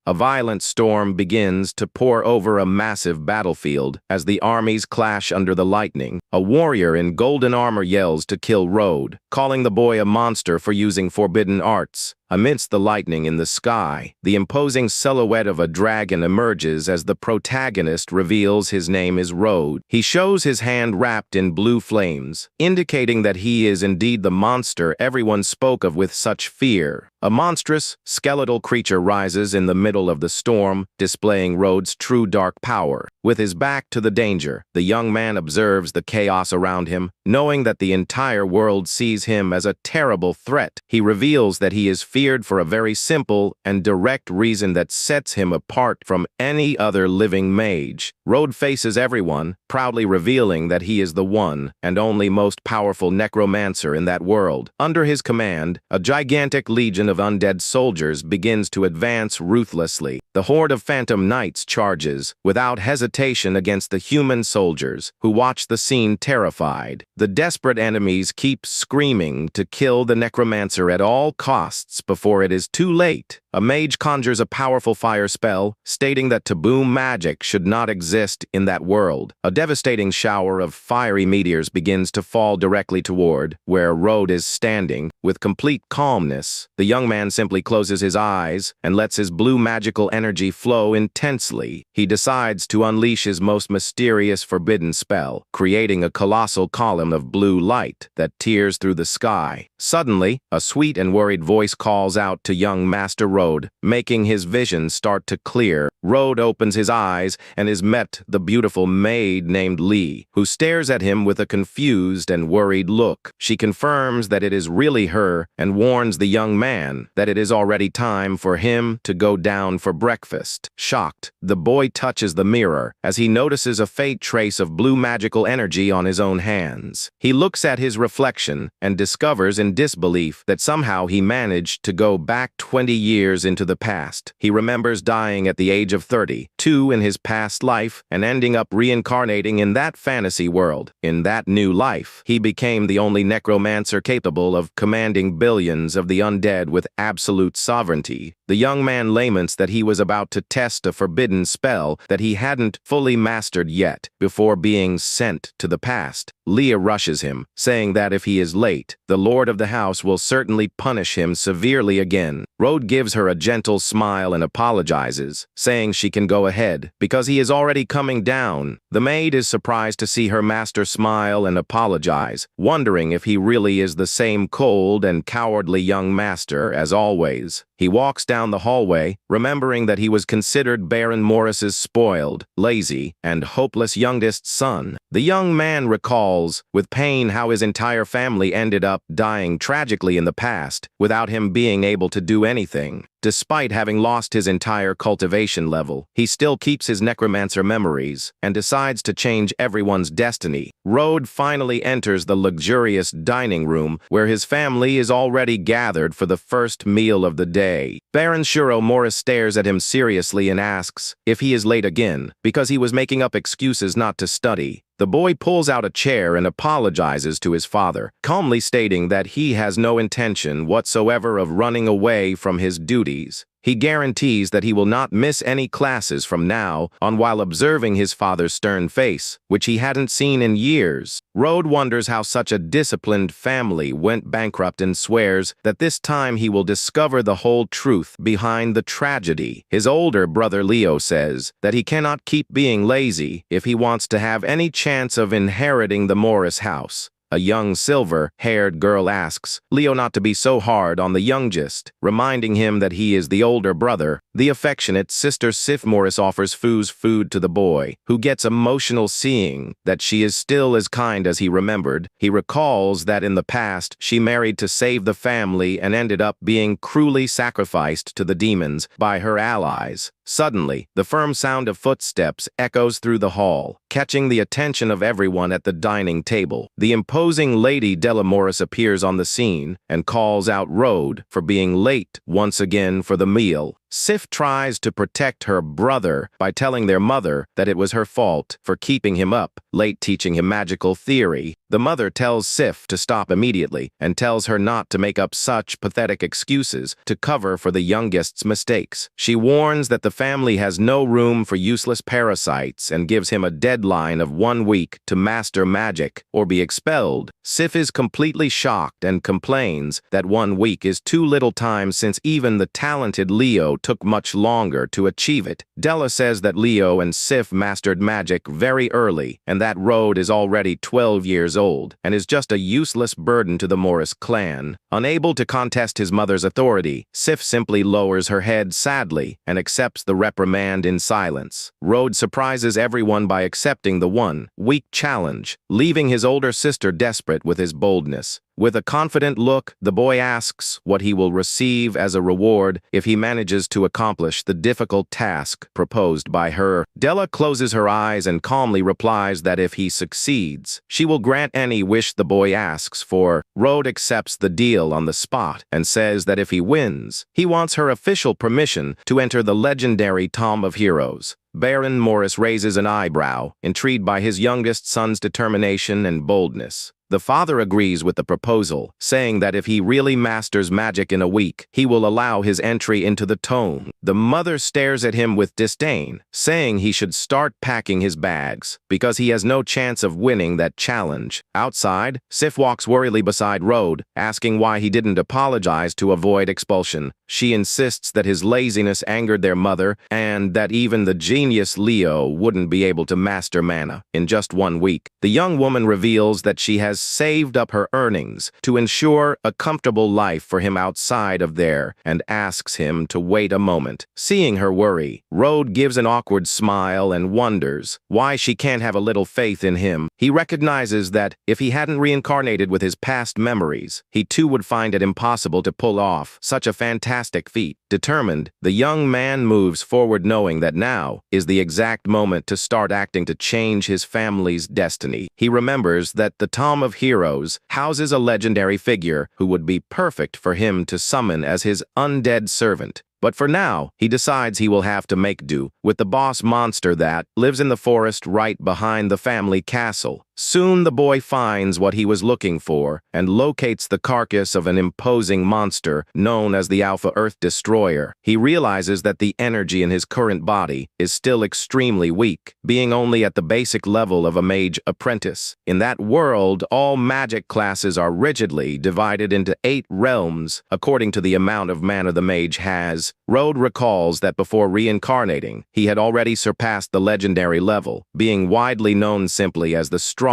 A violent storm begins to pour over a massive battlefield as the armies clash under the lightning. A warrior in golden armor yells to kill Road, calling the boy a monster for using forbidden arts. Amidst the lightning in the sky, the imposing silhouette of a dragon emerges as the protagonist reveals his name is Road. He shows his hand wrapped in blue flames, indicating that he is indeed the monster everyone spoke of with such fear. A monstrous, skeletal creature rises in the middle of the storm, displaying Road's true dark power. With his back to the danger, the young man observes the chaos around him, knowing that the entire world sees him as a terrible threat. He reveals that he is feared for a very simple and direct reason that sets him apart from any other living mage. Road faces everyone, proudly revealing that he is the one and only most powerful necromancer in that world. Under his command, a gigantic legion of undead soldiers begins to advance ruthlessly. The horde of phantom knights charges, without hesitation, against the human soldiers, who watch the scene terrified. The desperate enemies keep screaming to kill the necromancer at all costs before it is too late. A mage conjures a powerful fire spell, stating that taboo magic should not exist in that world. A devastating shower of fiery meteors begins to fall directly toward where Road is standing. With complete calmness, the young man simply closes his eyes and lets his blue magical energy flow intensely. He decides to unleash his most mysterious forbidden spell, creating a colossal column of blue light that tears through the sky. Suddenly, a sweet and worried voice calls out to young Master Road, making his vision start to clear. Road opens his eyes and is met the beautiful maid named Lee, who stares at him with a confused and worried look. She confirms that it is really her and warns the young man that it is already time for him to go down for breakfast. Shocked, the boy touches the mirror as he notices a faint trace of blue magical energy on his own hands. He looks at his reflection and discovers in disbelief that somehow he managed to go back 20 years into the past. He remembers dying at the age of 32 in his past life and ending up reincarnating in that fantasy world. In that new life, he became the only necromancer capable of commanding billions of the undead with absolute sovereignty. The young man laments that he was about to test a forbidden spell that he hadn't fully mastered yet before being sent to the past. Leah rushes him, saying that if he is late, the lord of the house will certainly punish him severely again. Road gives her a gentle smile and apologizes, saying she can go ahead because he is already coming down. The maid is surprised to see her master smile and apologize, wondering if he really is the same cold and cowardly young master as always. He walks down the hallway, remembering that he was considered Baron Morris's spoiled, lazy, and hopeless youngest son. The young man recalls with pain how his entire family ended up dying tragically in the past without him being able to do anything. Despite having lost his entire cultivation level, he still keeps his necromancer memories and decides to change everyone's destiny. Road finally enters the luxurious dining room where his family is already gathered for the first meal of the day. Baron Shuro Morris stares at him seriously and asks if he is late again because he was making up excuses not to study. The boy pulls out a chair and apologizes to his father, calmly stating that he has no intention whatsoever of running away from his duties. He guarantees that he will not miss any classes from now on while observing his father's stern face, which he hadn't seen in years. Road wonders how such a disciplined family went bankrupt and swears that this time he will discover the whole truth behind the tragedy. His older brother Leo says that he cannot keep being lazy if he wants to have any chance of inheriting the Morris house. A young silver-haired girl asks Leo not to be so hard on the youngest, reminding him that he is the older brother. The affectionate sister Sif Morris offers food to the boy, who gets emotional seeing that she is still as kind as he remembered. He recalls that in the past she married to save the family and ended up being cruelly sacrificed to the demons by her allies. Suddenly, the firm sound of footsteps echoes through the hall, catching the attention of everyone at the dining table. The imposing Lady Della Morris appears on the scene and calls out Road for being late once again for the meal. Sif tries to protect her brother by telling their mother that it was her fault for keeping him up late teaching him magical theory. The mother tells Sif to stop immediately and tells her not to make up such pathetic excuses to cover for the youngest's mistakes. She warns that the family has no room for useless parasites and gives him a deadline of 1 week to master magic or be expelled. Sif is completely shocked and complains that 1 week is too little time since even the talented Leo took much longer to achieve it. Della says that Leo and Sif mastered magic very early and that Rode is already 12 years old and is just a useless burden to the Morris clan. Unable to contest his mother's authority, Sif simply lowers her head sadly and accepts the reprimand in silence. Rode surprises everyone by accepting the 1 week challenge, leaving his older sister desperate with his boldness. With a confident look, the boy asks what he will receive as a reward if he manages to accomplish the difficult task proposed by her. Della closes her eyes and calmly replies that if he succeeds, she will grant any wish the boy asks for. Rode accepts the deal on the spot and says that if he wins, he wants her official permission to enter the legendary Tom of Heroes. Baron Morris raises an eyebrow, intrigued by his youngest son's determination and boldness. The father agrees with the proposal, saying that if he really masters magic in a week, he will allow his entry into the tome. The mother stares at him with disdain, saying he should start packing his bags, because he has no chance of winning that challenge. Outside, Sif walks worriedly beside Rode, asking why he didn't apologize to avoid expulsion. She insists that his laziness angered their mother, and that even the genius Leo wouldn't be able to master mana in just 1 week. The young woman reveals that she has saved up her earnings to ensure a comfortable life for him outside of there and asks him to wait a moment. Seeing her worry, Rode gives an awkward smile and wonders why she can't have a little faith in him. He recognizes that if he hadn't reincarnated with his past memories, he too would find it impossible to pull off such a fantastic feat. Determined, the young man moves forward knowing that now is the exact moment to start acting to change his family's destiny. He remembers that the Tom of Heroes houses a legendary figure who would be perfect for him to summon as his undead servant. But for now, he decides he will have to make do with the boss monster that lives in the forest right behind the family castle. Soon the boy finds what he was looking for and locates the carcass of an imposing monster known as the Alpha Earth Destroyer. He realizes that the energy in his current body is still extremely weak, being only at the basic level of a mage apprentice. In that world, all magic classes are rigidly divided into 8 realms according to the amount of mana the mage has. Rode recalls that before reincarnating, he had already surpassed the legendary level, being widely known simply as the strongest.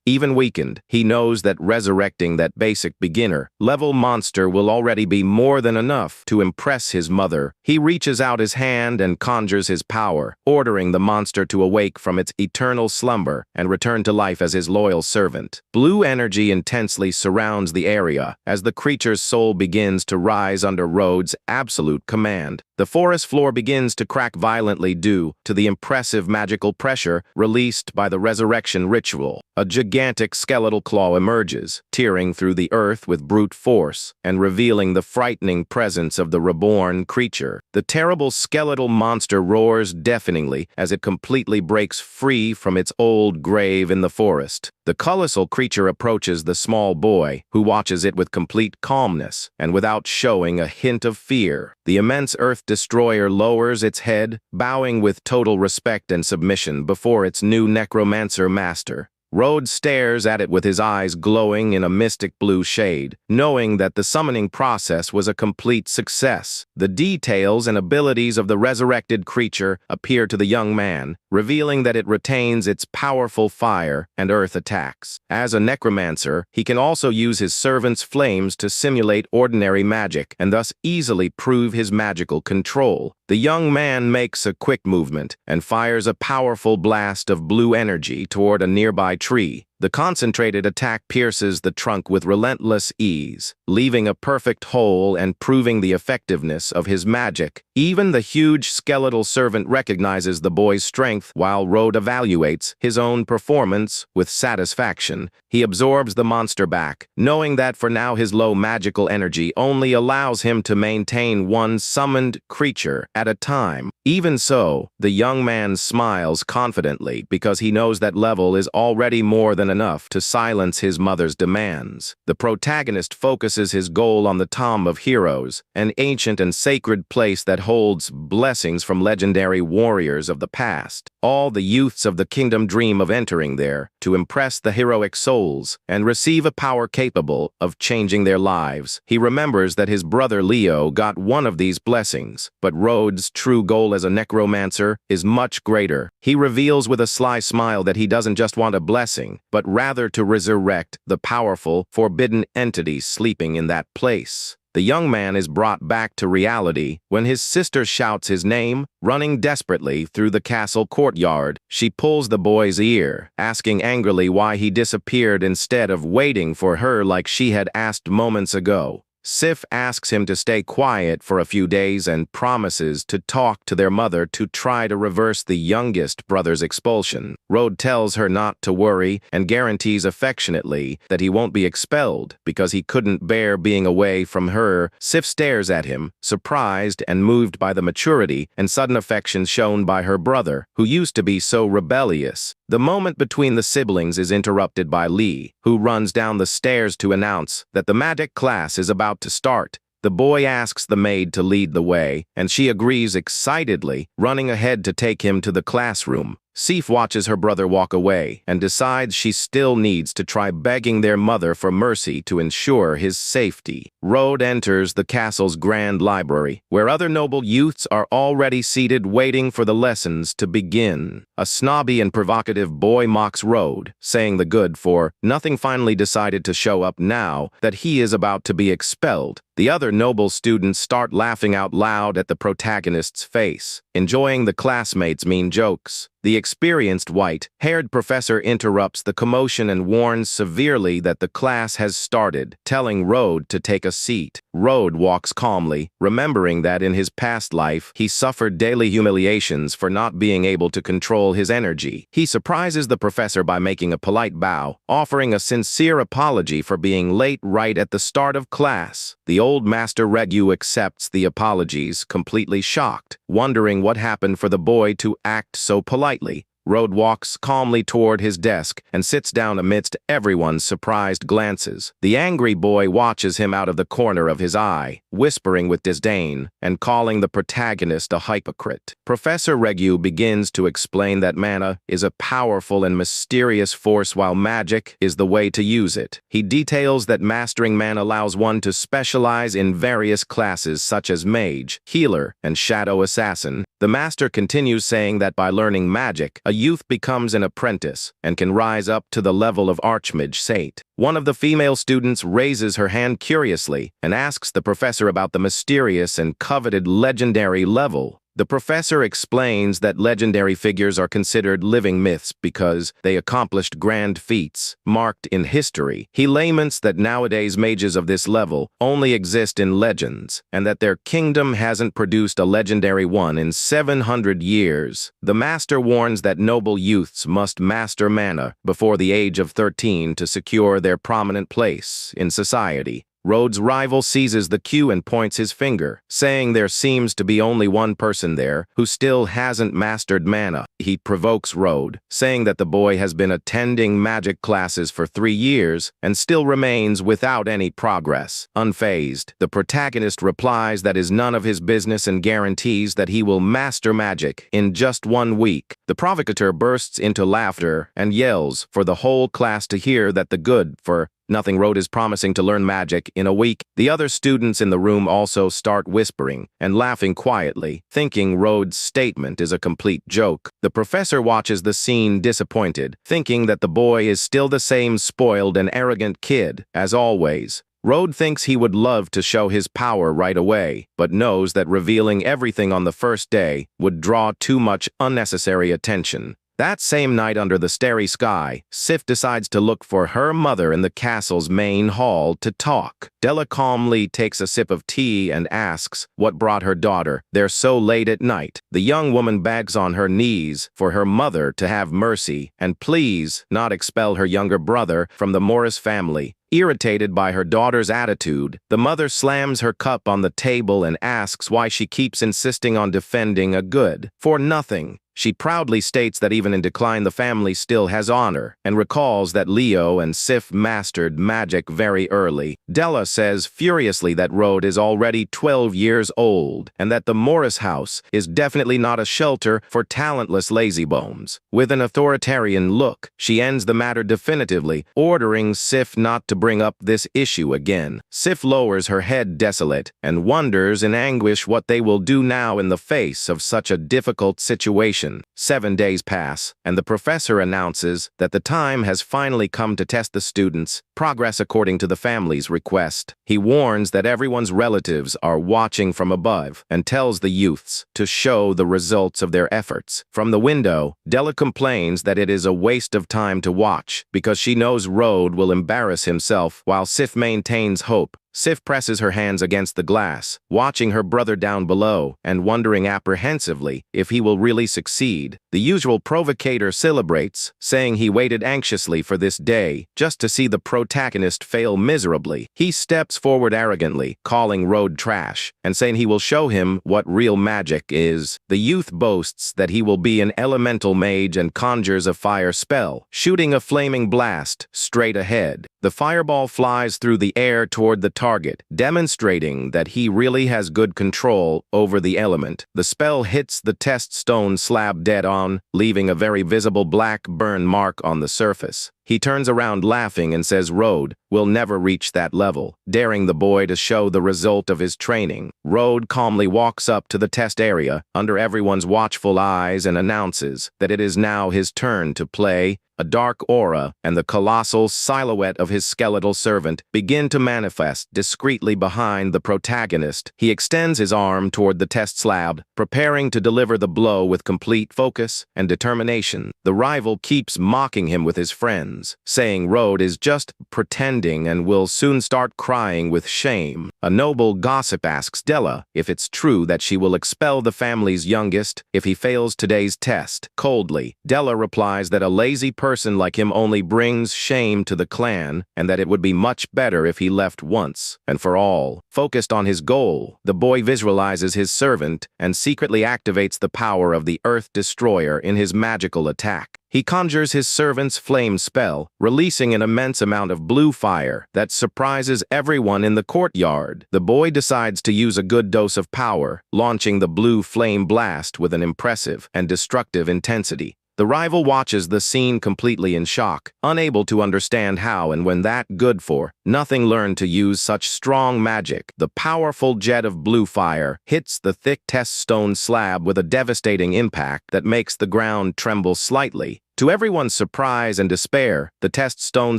Even weakened, he knows that resurrecting that basic beginner-level monster will already be more than enough to impress his mother. He reaches out his hand and conjures his power, ordering the monster to awake from its eternal slumber and return to life as his loyal servant. Blue energy intensely surrounds the area as the creature's soul begins to rise under Rode's absolute command. The forest floor begins to crack violently due to the impressive magical pressure released by the resurrection ritual. A gigantic skeletal claw emerges, tearing through the earth with brute force and revealing the frightening presence of the reborn creature. The terrible skeletal monster roars deafeningly as it completely breaks free from its old grave in the forest. The colossal creature approaches the small boy, who watches it with complete calmness and without showing a hint of fear. The immense Earth Destroyer lowers its head, bowing with total respect and submission before its new necromancer master. Rode stares at it with his eyes glowing in a mystic blue shade, knowing that the summoning process was a complete success. The details and abilities of the resurrected creature appear to the young man, revealing that it retains its powerful fire and earth attacks. As a necromancer, he can also use his servant's flames to simulate ordinary magic and thus easily prove his magical control. The young man makes a quick movement and fires a powerful blast of blue energy toward a nearby tree. The concentrated attack pierces the trunk with relentless ease, leaving a perfect hole and proving the effectiveness of his magic. Even the huge skeletal servant recognizes the boy's strength while Road evaluates his own performance with satisfaction. He absorbs the monster back, knowing that for now his low magical energy only allows him to maintain one summoned creature at a time. Even so, the young man smiles confidently because he knows that level is already more than enough to silence his mother's demands. The protagonist focuses his goal on the Tomb of Heroes, an ancient and sacred place that holds blessings from legendary warriors of the past. All the youths of the kingdom dream of entering there to impress the heroic souls and receive a power capable of changing their lives. He remembers that his brother Leo got one of these blessings, but Road's true goal as a necromancer is much greater. He reveals with a sly smile that he doesn't just want a blessing, but rather to resurrect the powerful, forbidden entities sleeping in that place. The young man is brought back to reality when his sister shouts his name, running desperately through the castle courtyard. She pulls the boy's ear, asking angrily why he disappeared instead of waiting for her like she had asked moments ago. Sif asks him to stay quiet for a few days and promises to talk to their mother to try to reverse the youngest brother's expulsion. Road tells her not to worry and guarantees affectionately that he won't be expelled because he couldn't bear being away from her. Sif stares at him, surprised and moved by the maturity and sudden affection shown by her brother, who used to be so rebellious. The moment between the siblings is interrupted by Lee, who runs down the stairs to announce that the magic class is about to start. The boy asks the maid to lead the way, and she agrees excitedly, running ahead to take him to the classroom. Sif watches her brother walk away and decides she still needs to try begging their mother for mercy to ensure his safety. Road enters the castle's grand library, where other noble youths are already seated waiting for the lessons to begin. A snobby and provocative boy mocks Road, saying the good for nothing finally decided to show up now that he is about to be expelled. The other noble students start laughing out loud at the protagonist's face, enjoying the classmates' mean jokes. The experienced white-haired professor interrupts the commotion and warns severely that the class has started, telling Road to take a seat. Road walks calmly, remembering that in his past life he suffered daily humiliations for not being able to control his energy. He surprises the professor by making a polite bow, offering a sincere apology for being late right at the start of class. The old master Regu accepts the apologies, completely shocked, wondering what happened for the boy to act so politely. Road walks calmly toward his desk and sits down amidst everyone's surprised glances. The angry boy watches him out of the corner of his eye, whispering with disdain and calling the protagonist a hypocrite. Professor Regu begins to explain that mana is a powerful and mysterious force while magic is the way to use it. He details that mastering mana allows one to specialize in various classes such as mage, healer, and shadow assassin. The master continues saying that by learning magic, a youth becomes an apprentice and can rise up to the level of Archmage Sate. One of the female students raises her hand curiously and asks the professor about the mysterious and coveted legendary level. The professor explains that legendary figures are considered living myths because they accomplished grand feats marked in history. He laments that nowadays mages of this level only exist in legends and that their kingdom hasn't produced a legendary one in 700 years. The master warns that noble youths must master mana before the age of 13 to secure their prominent place in society. Road's rival seizes the cue and points his finger, saying there seems to be only one person there who still hasn't mastered mana. He provokes Road, saying that the boy has been attending magic classes for 3 years and still remains without any progress. Unfazed, the protagonist replies that is none of his business and guarantees that he will master magic in just 1 week. The provocateur bursts into laughter and yells for the whole class to hear that the good for nothing Road is promising to learn magic in a week. The other students in the room also start whispering and laughing quietly, thinking Road's statement is a complete joke. The professor watches the scene disappointed, thinking that the boy is still the same spoiled and arrogant kid as always. Road thinks he would love to show his power right away, but knows that revealing everything on the first day would draw too much unnecessary attention. That same night under the starry sky, Sif decides to look for her mother in the castle's main hall to talk. Della calmly takes a sip of tea and asks what brought her daughter there so late at night. The young woman begs on her knees for her mother to have mercy and please not expel her younger brother from the Morris family. Irritated by her daughter's attitude, the mother slams her cup on the table and asks why she keeps insisting on defending a good for nothing. She proudly states that even in decline the family still has honor, and recalls that Leo and Sif mastered magic very early. Della says furiously that Rode is already 12 years old, and that the Morris house is definitely not a shelter for talentless lazybones. With an authoritarian look, she ends the matter definitively, ordering Sif not to bring up this issue again. Sif lowers her head desolate, and wonders in anguish what they will do now in the face of such a difficult situation. 7 days pass, and the professor announces that the time has finally come to test the students' progress according to the family's request. He warns that everyone's relatives are watching from above and tells the youths to show the results of their efforts. From the window, Della complains that it is a waste of time to watch because she knows Rode will embarrass himself, while Sif maintains hope. Sif presses her hands against the glass, watching her brother down below and wondering apprehensively if he will really succeed. The usual provocator celebrates, saying he waited anxiously for this day just to see the protagonist fail miserably. He steps forward arrogantly, calling Rode trash, and saying he will show him what real magic is. The youth boasts that he will be an elemental mage and conjures a fire spell, shooting a flaming blast straight ahead. The fireball flies through the air toward the target, demonstrating that he really has good control over the element. The spell hits the test stone slab dead on, leaving a very visible black burn mark on the surface. He turns around laughing and says Rode will never reach that level, daring the boy to show the result of his training. Rode calmly walks up to the test area under everyone's watchful eyes and announces that it is now his turn to play. A dark aura and the colossal silhouette of his skeletal servant begin to manifest discreetly behind the protagonist. He extends his arm toward the test slab, preparing to deliver the blow with complete focus and determination. The rival keeps mocking him with his friends, saying Rode is just pretending and will soon start crying with shame. A noble gossip asks Della if it's true that she will expel the family's youngest if he fails today's test. Coldly, Della replies that a lazy person like him only brings shame to the clan, and that it would be much better if he left once and for all. Focused on his goal, the boy visualizes his servant and secretly activates the power of the Earth Destroyer in his magical attack. He conjures his servant's flame spell, releasing an immense amount of blue fire that surprises everyone in the courtyard. The boy decides to use a good dose of power, launching the blue flame blast with an impressive and destructive intensity. The rival watches the scene completely in shock, unable to understand how and when that good for nothing learned to use such strong magic. The powerful jet of blue fire hits the thick test stone slab with a devastating impact that makes the ground tremble slightly. To everyone's surprise and despair, the test stone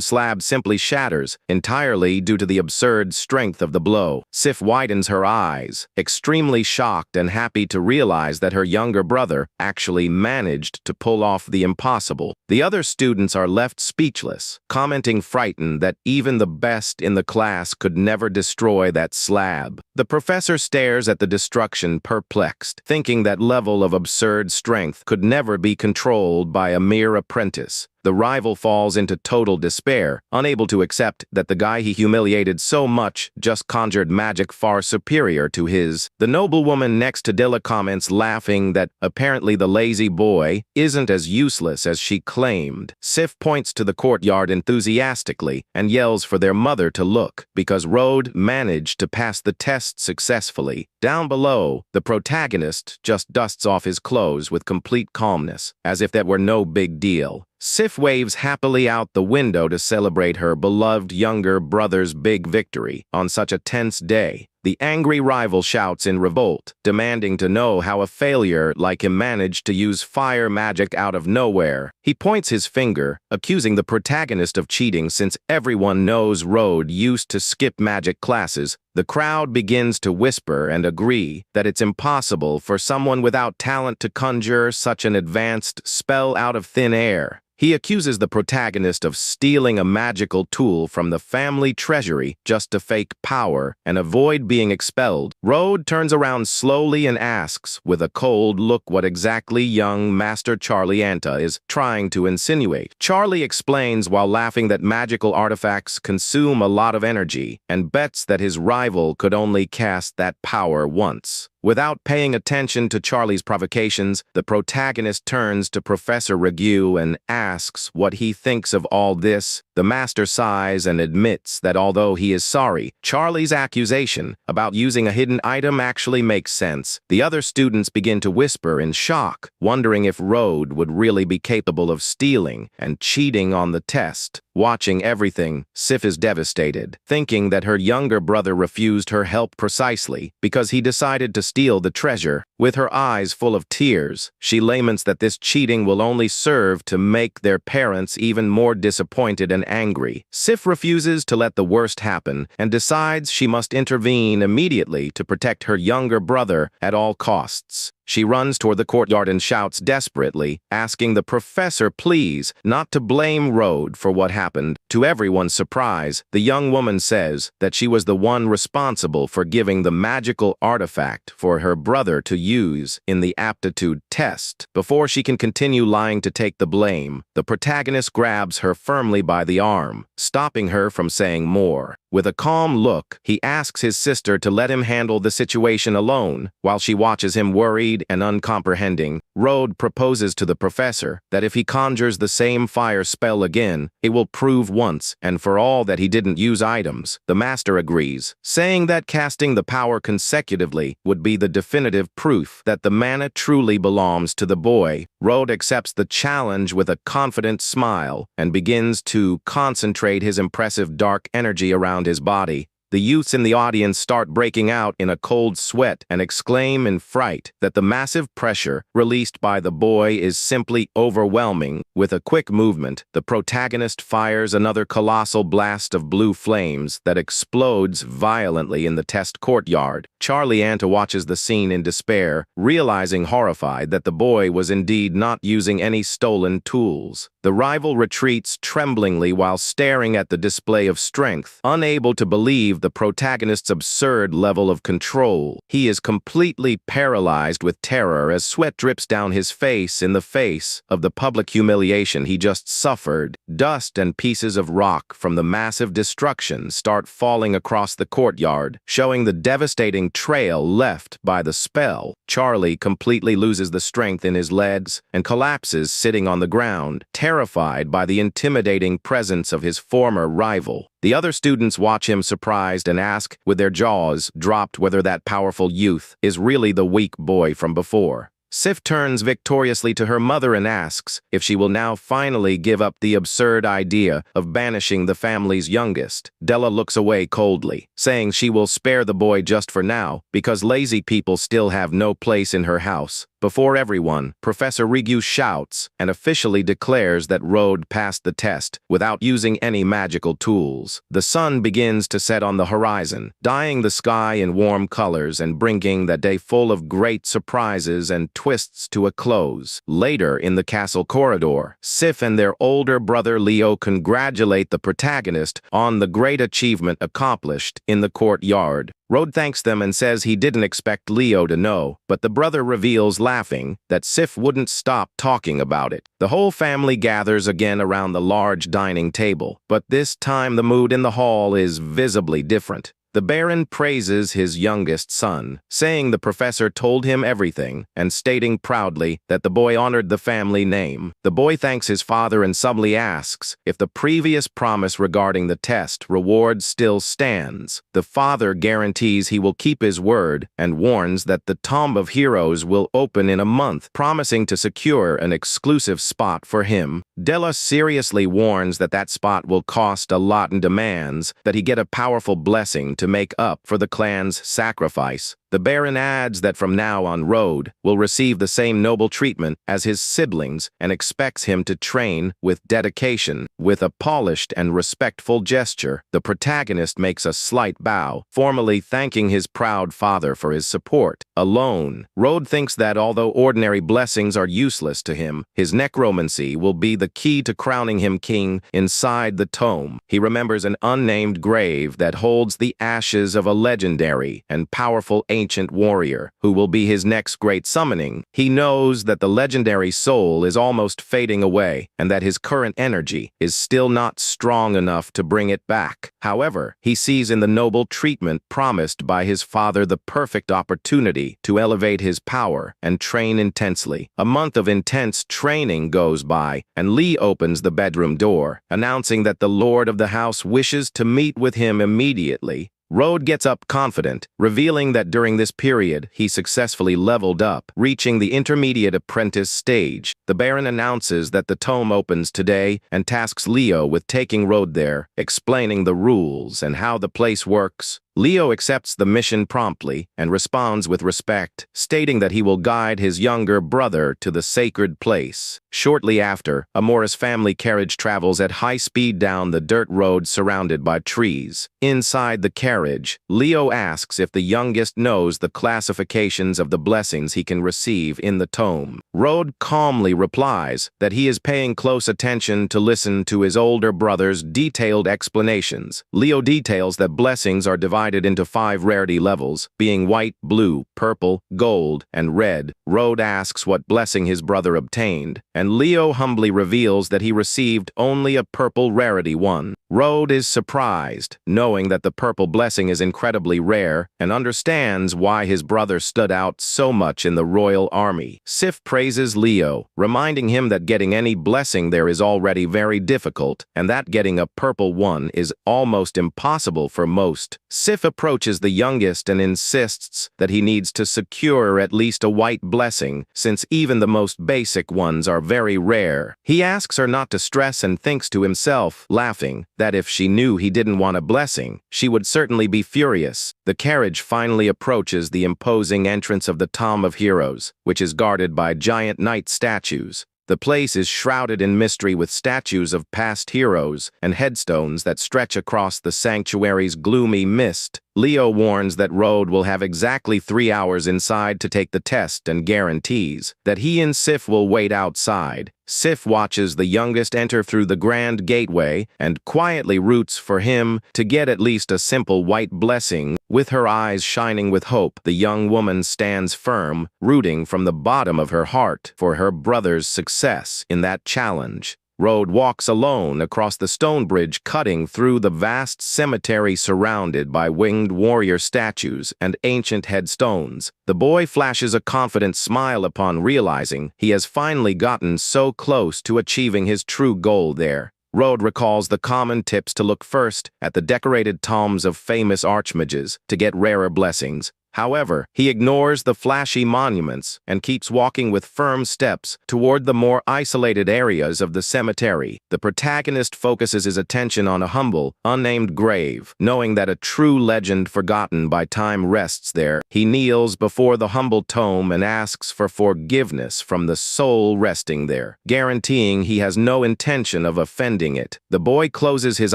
slab simply shatters, entirely due to the absurd strength of the blow. Sif widens her eyes, extremely shocked and happy to realize that her younger brother actually managed to pull off the impossible. The other students are left speechless, commenting frightened that even the best in the class could never destroy that slab. The professor stares at the destruction perplexed, thinking that level of absurd strength could never be controlled by a mere apprentice. The rival falls into total despair, unable to accept that the guy he humiliated so much just conjured magic far superior to his. The noblewoman next to Dilla comments, laughing, that apparently the lazy boy isn't as useless as she claimed. Sif points to the courtyard enthusiastically and yells for their mother to look, because Rode managed to pass the test successfully. Down below, the protagonist just dusts off his clothes with complete calmness, as if that were no big deal. Sif waves happily out the window to celebrate her beloved younger brother's big victory on such a tense day. The The angry rival shouts in revolt, demanding to know how a failure like him managed to use fire magic out of nowhere. He points his finger, accusing the protagonist of cheating since everyone knows Road used to skip magic classes. The crowd begins to whisper and agree that it's impossible for someone without talent to conjure such an advanced spell out of thin air. He accuses the protagonist of stealing a magical tool from the family treasury just to fake power and avoid being expelled. Road turns around slowly and asks, with a cold look, what exactly young Master Charlie Anta is trying to insinuate. Charlie explains while laughing that magical artifacts consume a lot of energy and bets that his rival could only cast that power once. Without paying attention to Charlie's provocations, the protagonist turns to Professor Ragu and asks what he thinks of all this. The master sighs and admits that although he is sorry, Charlie's accusation about using a hidden item actually makes sense. The other students begin to whisper in shock, wondering if Road would really be capable of stealing and cheating on the test. Watching everything, Sif is devastated, thinking that her younger brother refused her help precisely because he decided to steal the treasure. With her eyes full of tears, she laments that this cheating will only serve to make their parents even more disappointed and angry. Sif refuses to let the worst happen and decides she must intervene immediately to protect her younger brother at all costs. She runs toward the courtyard and shouts desperately, asking the professor please not to blame Road for what happened. To everyone's surprise, the young woman says that she was the one responsible for giving the magical artifact for her brother to use in the aptitude test. Before she can continue lying to take the blame, the protagonist grabs her firmly by the arm, stopping her from saying more. With a calm look, he asks his sister to let him handle the situation alone. While she watches him worried and uncomprehending, Road proposes to the professor that if he conjures the same fire spell again, it will prove once and for all that he didn't use items. The master agrees, saying that casting the power consecutively would be the definitive proof that the mana truly belongs to the boy. Road accepts the challenge with a confident smile and begins to concentrate his impressive dark energy around his body. The youths in the audience start breaking out in a cold sweat and exclaim in fright that the massive pressure released by the boy is simply overwhelming. With a quick movement, the protagonist fires another colossal blast of blue flames that explodes violently in the test courtyard. Charlie Anta watches the scene in despair, realizing horrified that the boy was indeed not using any stolen tools. The rival retreats tremblingly while staring at the display of strength, unable to believe the protagonist's absurd level of control. He is completely paralyzed with terror as sweat drips down his face in the face of the public humiliation he just suffered. Dust and pieces of rock from the massive destruction start falling across the courtyard, showing the devastating trail left by the spell. Charlie completely loses the strength in his legs and collapses sitting on the ground, terrified by the intimidating presence of his former rival. The other students watch him surprised and ask, with their jaws dropped, whether that powerful youth is really the weak boy from before. Sif turns victoriously to her mother and asks if she will now finally give up the absurd idea of banishing the family's youngest. Della looks away coldly, saying she will spare the boy just for now because lazy people still have no place in her house. Before everyone, Professor Rigu shouts and officially declares that Road passed the test without using any magical tools. The sun begins to set on the horizon, dyeing the sky in warm colors and bringing the day full of great surprises and twists to a close. Later in the castle corridor, Sif and their older brother Leo congratulate the protagonist on the great achievement accomplished in the courtyard. Road thanks them and says he didn't expect Leo to know, but the brother reveals, laughing, that Sif wouldn't stop talking about it. The whole family gathers again around the large dining table, but this time the mood in the hall is visibly different. The Baron praises his youngest son, saying the professor told him everything and stating proudly that the boy honored the family name. The boy thanks his father and subtly asks if the previous promise regarding the test reward still stands. The father guarantees he will keep his word and warns that the Tomb of Heroes will open in a month, promising to secure an exclusive spot for him. Della seriously warns that that spot will cost a lot and demands that he get a powerful blessing to make up for the clan's sacrifice. The Baron adds that from now on Rode will receive the same noble treatment as his siblings and expects him to train with dedication. With a polished and respectful gesture, the protagonist makes a slight bow, formally thanking his proud father for his support. Alone, Rode thinks that although ordinary blessings are useless to him, his necromancy will be the key to crowning him king inside the tome. He remembers an unnamed grave that holds the ashes of a legendary and powerful ancient warrior who will be his next great summoning. He knows that the legendary soul is almost fading away and that his current energy is still not strong enough to bring it back. However, he sees in the noble treatment promised by his father the perfect opportunity to elevate his power and train intensely. A month of intense training goes by, and Lee opens the bedroom door, announcing that the lord of the house wishes to meet with him immediately. Rode gets up confident, revealing that during this period he successfully leveled up, reaching the intermediate apprentice stage. The Baron announces that the tome opens today and tasks Leo with taking Rode there, explaining the rules and how the place works. Leo accepts the mission promptly and responds with respect, stating that he will guide his younger brother to the sacred place. Shortly after, a Morris family carriage travels at high speed down the dirt road surrounded by trees. Inside the carriage, Leo asks if the youngest knows the classifications of the blessings he can receive in the tome. Rode calmly replies that he is paying close attention to listen to his older brother's detailed explanations. Leo details that blessings are divided into 5 rarity levels, being white, blue, purple, gold, and red. Rode asks what blessing his brother obtained, and Leo humbly reveals that he received only a purple rarity 1. Rode is surprised, knowing that the purple blessing is incredibly rare, and understands why his brother stood out so much in the royal army. Sif praises Leo, reminding him that getting any blessing there is already very difficult, and that getting a purple one is almost impossible for most. Sif approaches the youngest and insists that he needs to secure at least a white blessing, since even the most basic ones are very rare. He asks her not to stress and thinks to himself, laughing, that if she knew he didn't want a blessing, she would certainly be furious. The carriage finally approaches the imposing entrance of the Tomb of Heroes, which is guarded by giant knight statues. The place is shrouded in mystery with statues of past heroes and headstones that stretch across the sanctuary's gloomy mist. Leo warns that Rode will have exactly 3 hours inside to take the test and guarantees that he and Sif will wait outside. Sif watches the youngest enter through the grand gateway and quietly roots for him to get at least a simple white blessing. With her eyes shining with hope, the young woman stands firm, rooting from the bottom of her heart for her brother's success in that challenge. Rode walks alone across the stone bridge, cutting through the vast cemetery surrounded by winged warrior statues and ancient headstones. The boy flashes a confident smile upon realizing he has finally gotten so close to achieving his true goal there. Rode recalls the common tips to look first at the decorated tombs of famous archmages to get rarer blessings. However, he ignores the flashy monuments and keeps walking with firm steps toward the more isolated areas of the cemetery. The protagonist focuses his attention on a humble, unnamed grave. Knowing that a true legend forgotten by time rests there, he kneels before the humble tomb and asks for forgiveness from the soul resting there, guaranteeing he has no intention of offending it. The boy closes his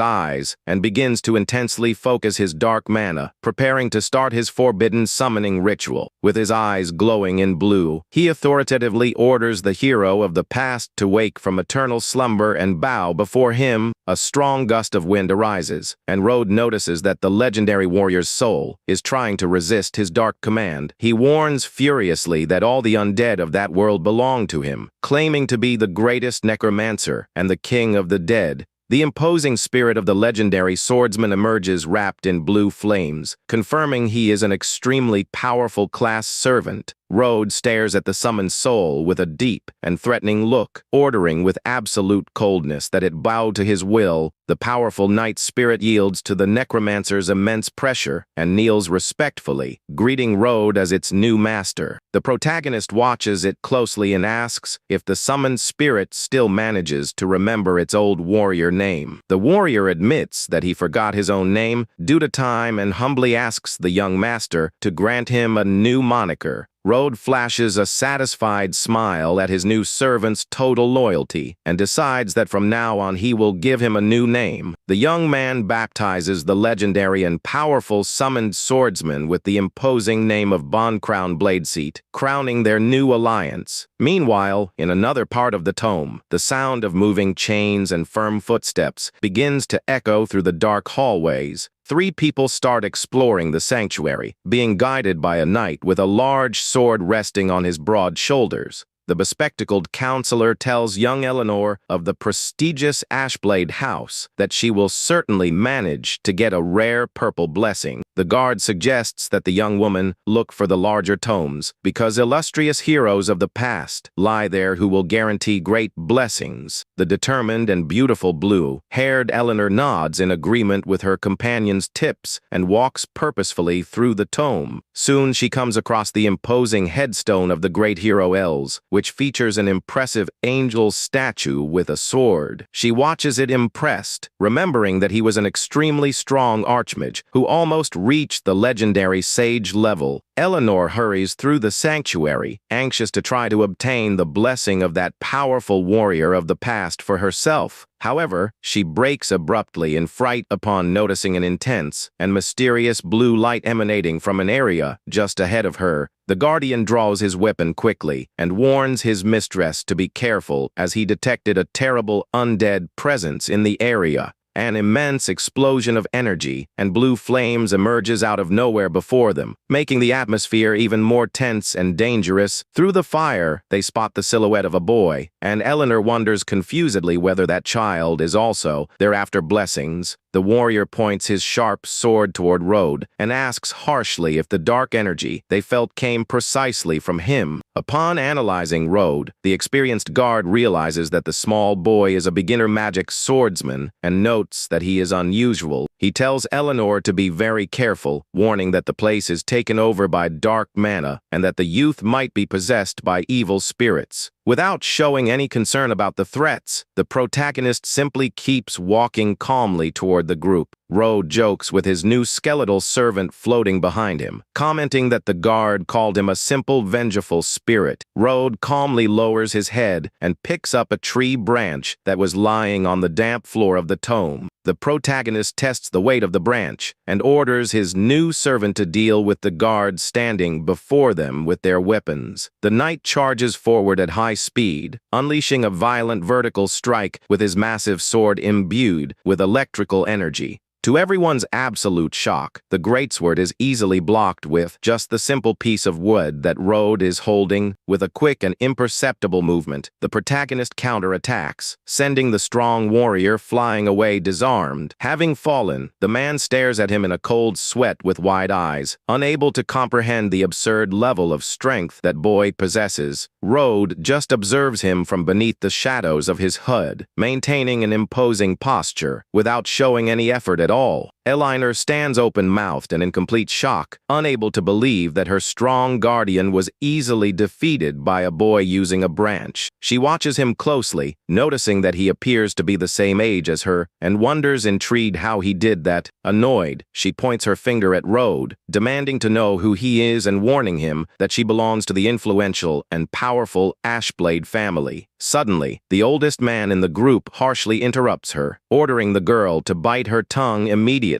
eyes and begins to intensely focus his dark mana, preparing to start his forbidden summoning ritual. With his eyes glowing in blue, he authoritatively orders the hero of the past to wake from eternal slumber and bow before him. A strong gust of wind arises, and Rode notices that the legendary warrior's soul is trying to resist his dark command. He warns furiously that all the undead of that world belong to him, claiming to be the greatest necromancer and the king of the dead. The imposing spirit of the legendary swordsman emerges wrapped in blue flames, confirming he is an extremely powerful class servant. Road stares at the summoned soul with a deep and threatening look, ordering with absolute coldness that it bow to his will. The powerful night spirit yields to the necromancer's immense pressure and kneels respectfully, greeting Road as its new master. The protagonist watches it closely and asks if the summoned spirit still manages to remember its old warrior name. The warrior admits that he forgot his own name due to time and humbly asks the young master to grant him a new moniker. Road flashes a satisfied smile at his new servant's total loyalty and decides that from now on he will give him a new name. The young man baptizes the legendary and powerful summoned swordsman with the imposing name of Bond Crown Bladeseat, crowning their new alliance. Meanwhile, in another part of the tome, the sound of moving chains and firm footsteps begins to echo through the dark hallways. Three people start exploring the sanctuary, being guided by a knight with a large sword resting on his broad shoulders. The bespectacled counselor tells young Eleanor of the prestigious Ashblade house that she will certainly manage to get a rare purple blessing. The guard suggests that the young woman look for the larger tomes because illustrious heroes of the past lie there who will guarantee great blessings. The determined and beautiful blue-haired Eleanor nods in agreement with her companion's tips and walks purposefully through the tome. Soon she comes across the imposing headstone of the great hero Els, which features an impressive angel statue with a sword. She watches it impressed, remembering that he was an extremely strong archmage who almost reached the legendary sage level. Eleanor hurries through the sanctuary, anxious to try to obtain the blessing of that powerful warrior of the past for herself. However, she breaks abruptly in fright upon noticing an intense and mysterious blue light emanating from an area just ahead of her. The guardian draws his weapon quickly and warns his mistress to be careful as he detected a terrible undead presence in the area. An immense explosion of energy and blue flames emerges out of nowhere before them, making the atmosphere even more tense and dangerous. Through the fire, they spot the silhouette of a boy, and Eleanor wonders confusedly whether that child is also thereafter blessings. The warrior points his sharp sword toward Road and asks harshly if the dark energy they felt came precisely from him. Upon analyzing Road, the experienced guard realizes that the small boy is a beginner magic swordsman and notes that he is unusual. He tells Eleanor to be very careful, warning that the place is taken over by dark mana and that the youth might be possessed by evil spirits. Without showing any concern about the threats, the protagonist simply keeps walking calmly toward the group. Road jokes with his new skeletal servant floating behind him, commenting that the guard called him a simple, vengeful spirit. Road calmly lowers his head and picks up a tree branch that was lying on the damp floor of the tome. The protagonist tests the weight of the branch and orders his new servant to deal with the guards standing before them with their weapons. The knight charges forward at high speed, unleashing a violent vertical strike with his massive sword imbued with electrical energy. To everyone's absolute shock, the greatsword is easily blocked with just the simple piece of wood that Road is holding. With a quick and imperceptible movement, the protagonist counterattacks, sending the strong warrior flying away disarmed. Having fallen, the man stares at him in a cold sweat with wide eyes, unable to comprehend the absurd level of strength that boy possesses. Road just observes him from beneath the shadows of his hood, maintaining an imposing posture without showing any effort at all. Eleanor stands open-mouthed and in complete shock, unable to believe that her strong guardian was easily defeated by a boy using a branch. She watches him closely, noticing that he appears to be the same age as her, and wonders intrigued how he did that. Annoyed, she points her finger at Road, demanding to know who he is and warning him that she belongs to the influential and powerful Ashblade family. Suddenly, the oldest man in the group harshly interrupts her, ordering the girl to bite her tongue immediately.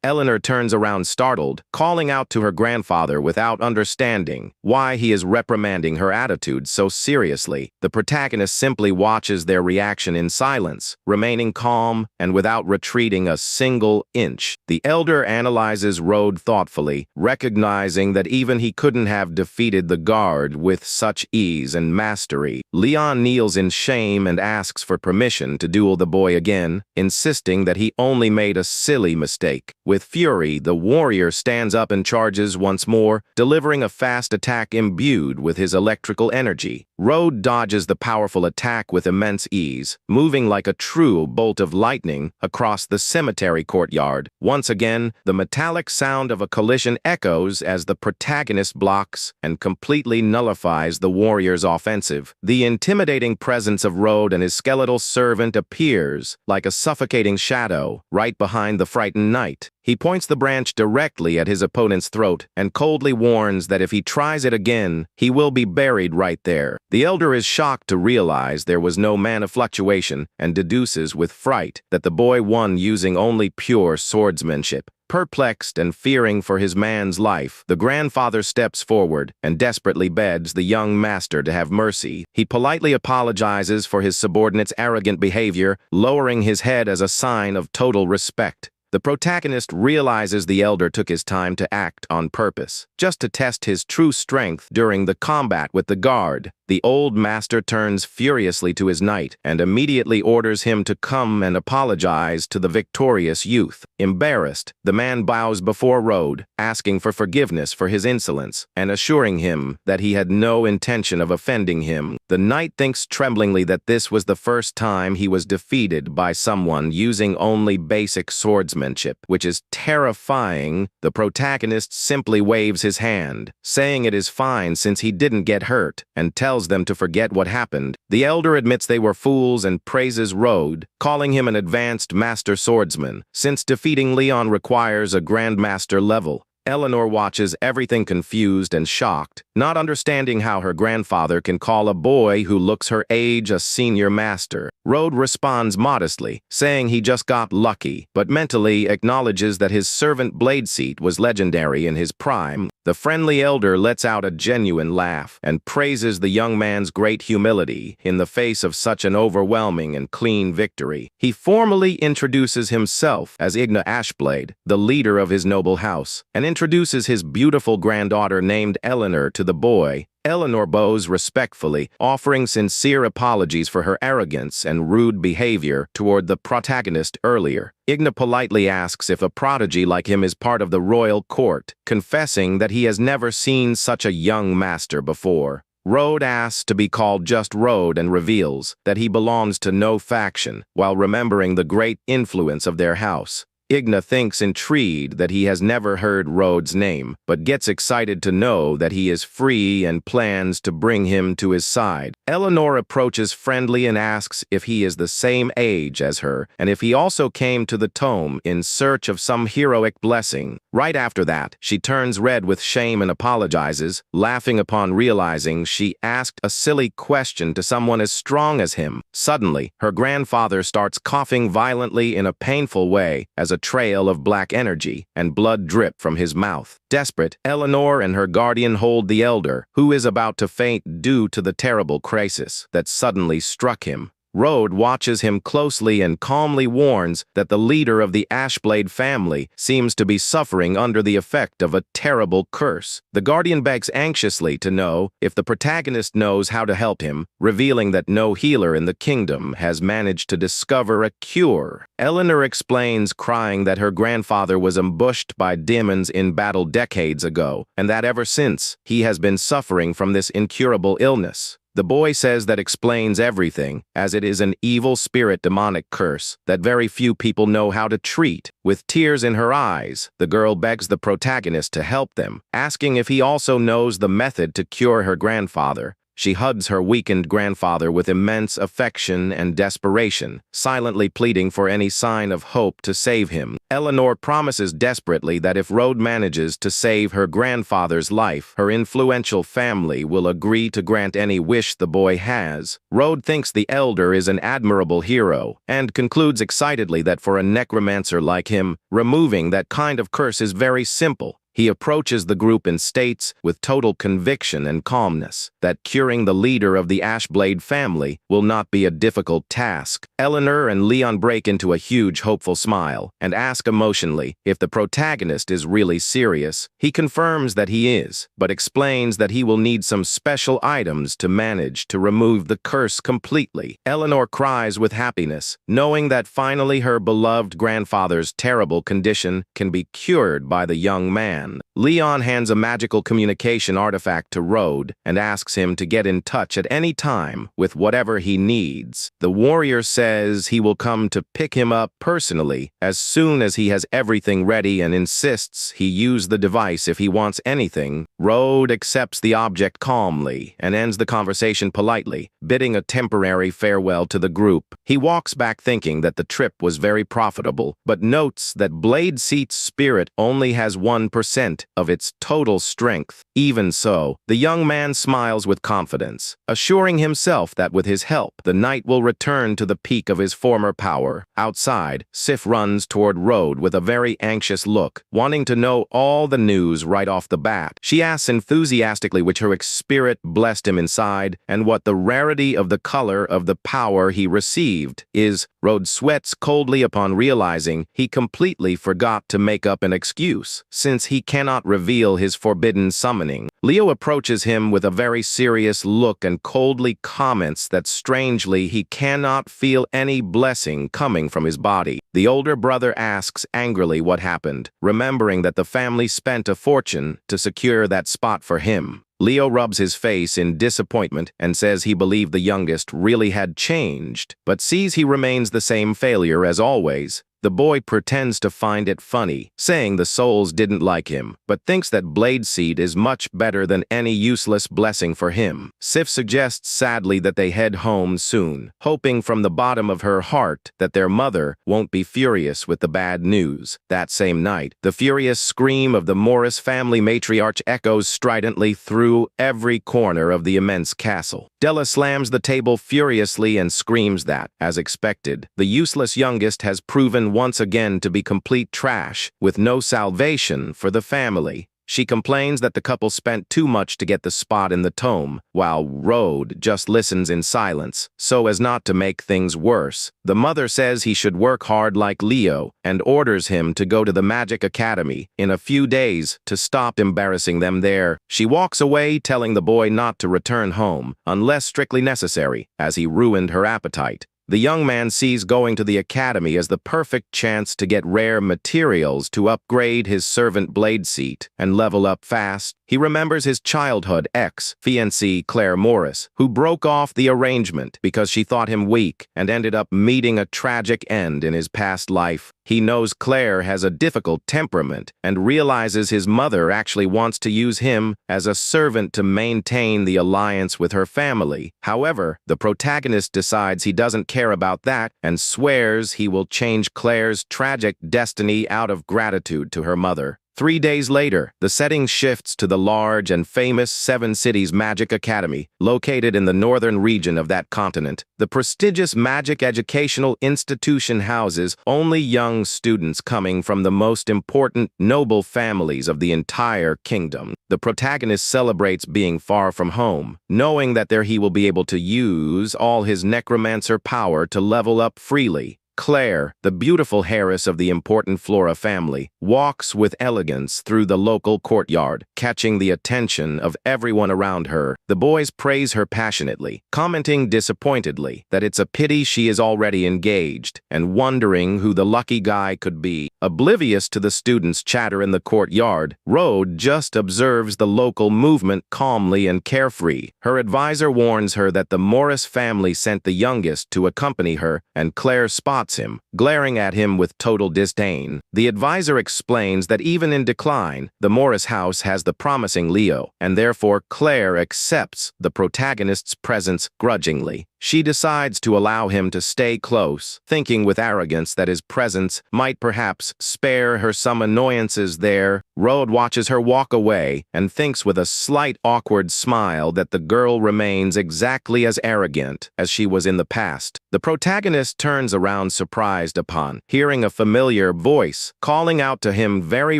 Eleanor turns around startled, calling out to her grandfather without understanding why he is reprimanding her attitude so seriously. The protagonist simply watches their reaction in silence, remaining calm and without retreating a single inch. The elder analyzes Road thoughtfully, recognizing that even he couldn't have defeated the guard with such ease and mastery. Leon kneels in shame and asks for permission to duel the boy again, insisting that he only made a silly mistake. With fury, the warrior stands up and charges once more, delivering a fast attack imbued with his electrical energy. Road dodges the powerful attack with immense ease, moving like a true bolt of lightning across the cemetery courtyard. Once again, the metallic sound of a collision echoes as the protagonist blocks and completely nullifies the warrior's offensive. The intimidating presence of Road and his skeletal servant appears like a suffocating shadow right behind the frightened knight. He points the branch directly at his opponent's throat and coldly warns that if he tries it again, he will be buried right there. The elder is shocked to realize there was no mana fluctuation and deduces with fright that the boy won using only pure swordsmanship. Perplexed and fearing for his man's life, the grandfather steps forward and desperately begs the young master to have mercy. He politely apologizes for his subordinate's arrogant behavior, lowering his head as a sign of total respect. The protagonist realizes the elder took his time to act on purpose, just to test his true strength during the combat with the guard. The old master turns furiously to his knight and immediately orders him to come and apologize to the victorious youth. Embarrassed, the man bows before Road, asking for forgiveness for his insolence and assuring him that he had no intention of offending him. The knight thinks tremblingly that this was the first time he was defeated by someone using only basic swordsmanship, which is terrifying. The protagonist simply waves his hand, saying it is fine since he didn't get hurt, and tells them to forget what happened. The elder admits they were fools and praises Road, calling him an advanced master swordsman, since defeating Leon requires a grandmaster level. Eleanor watches everything confused and shocked, not understanding how her grandfather can call a boy who looks her age a senior master. Road responds modestly, saying he just got lucky, but mentally acknowledges that his servant Bladeseat was legendary in his prime. The friendly elder lets out a genuine laugh and praises the young man's great humility in the face of such an overwhelming and clean victory. He formally introduces himself as Igna Ashblade, the leader of his noble house, and introduces his beautiful granddaughter named Eleanor to the boy. Eleanor bows respectfully, offering sincere apologies for her arrogance and rude behavior toward the protagonist earlier. Igna politely asks if a prodigy like him is part of the royal court, confessing that he has never seen such a young master before. Road asks to be called just Road and reveals that he belongs to no faction, while remembering the great influence of their house. Igna thinks intrigued that he has never heard Road's name, but gets excited to know that he is free and plans to bring him to his side. Eleanor approaches friendly and asks if he is the same age as her, and if he also came to the tome in search of some heroic blessing. Right after that, she turns red with shame and apologizes, laughing upon realizing she asked a silly question to someone as strong as him. Suddenly, her grandfather starts coughing violently in a painful way as a trail of black energy and blood drip from his mouth. Desperate, Eleanor and her guardian hold the elder, who is about to faint due to the terrible crisis that suddenly struck him. Road watches him closely and calmly warns that the leader of the Ashblade family seems to be suffering under the effect of a terrible curse. The guardian begs anxiously to know if the protagonist knows how to help him, revealing that no healer in the kingdom has managed to discover a cure. Eleanor explains, crying, that her grandfather was ambushed by demons in battle decades ago, and that ever since, he has been suffering from this incurable illness. The boy says that explains everything, as it is an evil spirit demonic curse that very few people know how to treat. With tears in her eyes, the girl begs the protagonist to help them, asking if he also knows the method to cure her grandfather. She hugs her weakened grandfather with immense affection and desperation, silently pleading for any sign of hope to save him. Eleanor promises desperately that if Road manages to save her grandfather's life, her influential family will agree to grant any wish the boy has. Road thinks the elder is an admirable hero, and concludes excitedly that for a necromancer like him, removing that kind of curse is very simple. He approaches the group and states, with total conviction and calmness, that curing the leader of the Ashblade family will not be a difficult task. Eleanor and Leon break into a huge, hopeful smile and ask emotionally if the protagonist is really serious. He confirms that he is, but explains that he will need some special items to manage to remove the curse completely. Eleanor cries with happiness, knowing that finally her beloved grandfather's terrible condition can be cured by the young man. Leon hands a magical communication artifact to Rode and asks him to get in touch at any time with whatever he needs. The warrior says he will come to pick him up personally as soon as he has everything ready and insists he use the device if he wants anything. Rode accepts the object calmly and ends the conversation politely, bidding a temporary farewell to the group. He walks back thinking that the trip was very profitable, but notes that Blade Seat's spirit only has 1% of its total strength. Even so, the young man smiles with confidence, assuring himself that with his help, the knight will return to the peak of his former power. Outside, Sif runs toward Rode with a very anxious look, wanting to know all the news right off the bat. She asks enthusiastically which her spirit blessed him inside and what the rarity of the color of the power he received is. Rode sweats coldly upon realizing he completely forgot to make up an excuse, since he cannot reveal his forbidden summoning. Leo approaches him with a very serious look and coldly comments that strangely he cannot feel any blessing coming from his body. The older brother asks angrily what happened, remembering that the family spent a fortune to secure that spot for him. Leo rubs his face in disappointment and says he believed the youngest really had changed, but sees he remains the same failure as always. The boy pretends to find it funny, saying the souls didn't like him, but thinks that Blade Seed is much better than any useless blessing for him. Sif suggests sadly that they head home soon, hoping from the bottom of her heart that their mother won't be furious with the bad news. That same night, the furious scream of the Morris family matriarch echoes stridently through every corner of the immense castle. Della slams the table furiously and screams that, as expected, the useless youngest has proven once again to be complete trash, with no salvation for the family. She complains that the couple spent too much to get the spot in the tome, while Rode just listens in silence, so as not to make things worse. The mother says he should work hard like Leo, and orders him to go to the Magic Academy in a few days to stop embarrassing them there. She walks away, telling the boy not to return home, unless strictly necessary, as he ruined her appetite. The young man sees going to the academy as the perfect chance to get rare materials to upgrade his servant Blade Seat and level up fast. He remembers his childhood ex-fiancée Claire Morris, who broke off the arrangement because she thought him weak and ended up meeting a tragic end in his past life. He knows Claire has a difficult temperament and realizes his mother actually wants to use him as a servant to maintain the alliance with her family. However, the protagonist decides he doesn't care about that and swears he will change Claire's tragic destiny out of gratitude to her mother. 3 days later, the setting shifts to the large and famous Seven Cities Magic Academy, located in the northern region of that continent. The prestigious magic educational institution houses only young students coming from the most important noble families of the entire kingdom. The protagonist celebrates being far from home, knowing that there he will be able to use all his necromancer power to level up freely. Claire, the beautiful heiress of the important Flora family, walks with elegance through the local courtyard, catching the attention of everyone around her. The boys praise her passionately, commenting disappointedly that it's a pity she is already engaged, and wondering who the lucky guy could be. Oblivious to the students' chatter in the courtyard, Rode just observes the local movement calmly and carefree. Her advisor warns her that the Morris family sent the youngest to accompany her, and Claire spots him, glaring at him with total disdain. The advisor explains that even in decline, the Morris house has the promising Leo, and therefore Claire accepts the protagonist's presence grudgingly. She decides to allow him to stay close, thinking with arrogance that his presence might perhaps spare her some annoyances there. Rode watches her walk away and thinks with a slight awkward smile that the girl remains exactly as arrogant as she was in the past. The protagonist turns around surprised upon hearing a familiar voice calling out to him very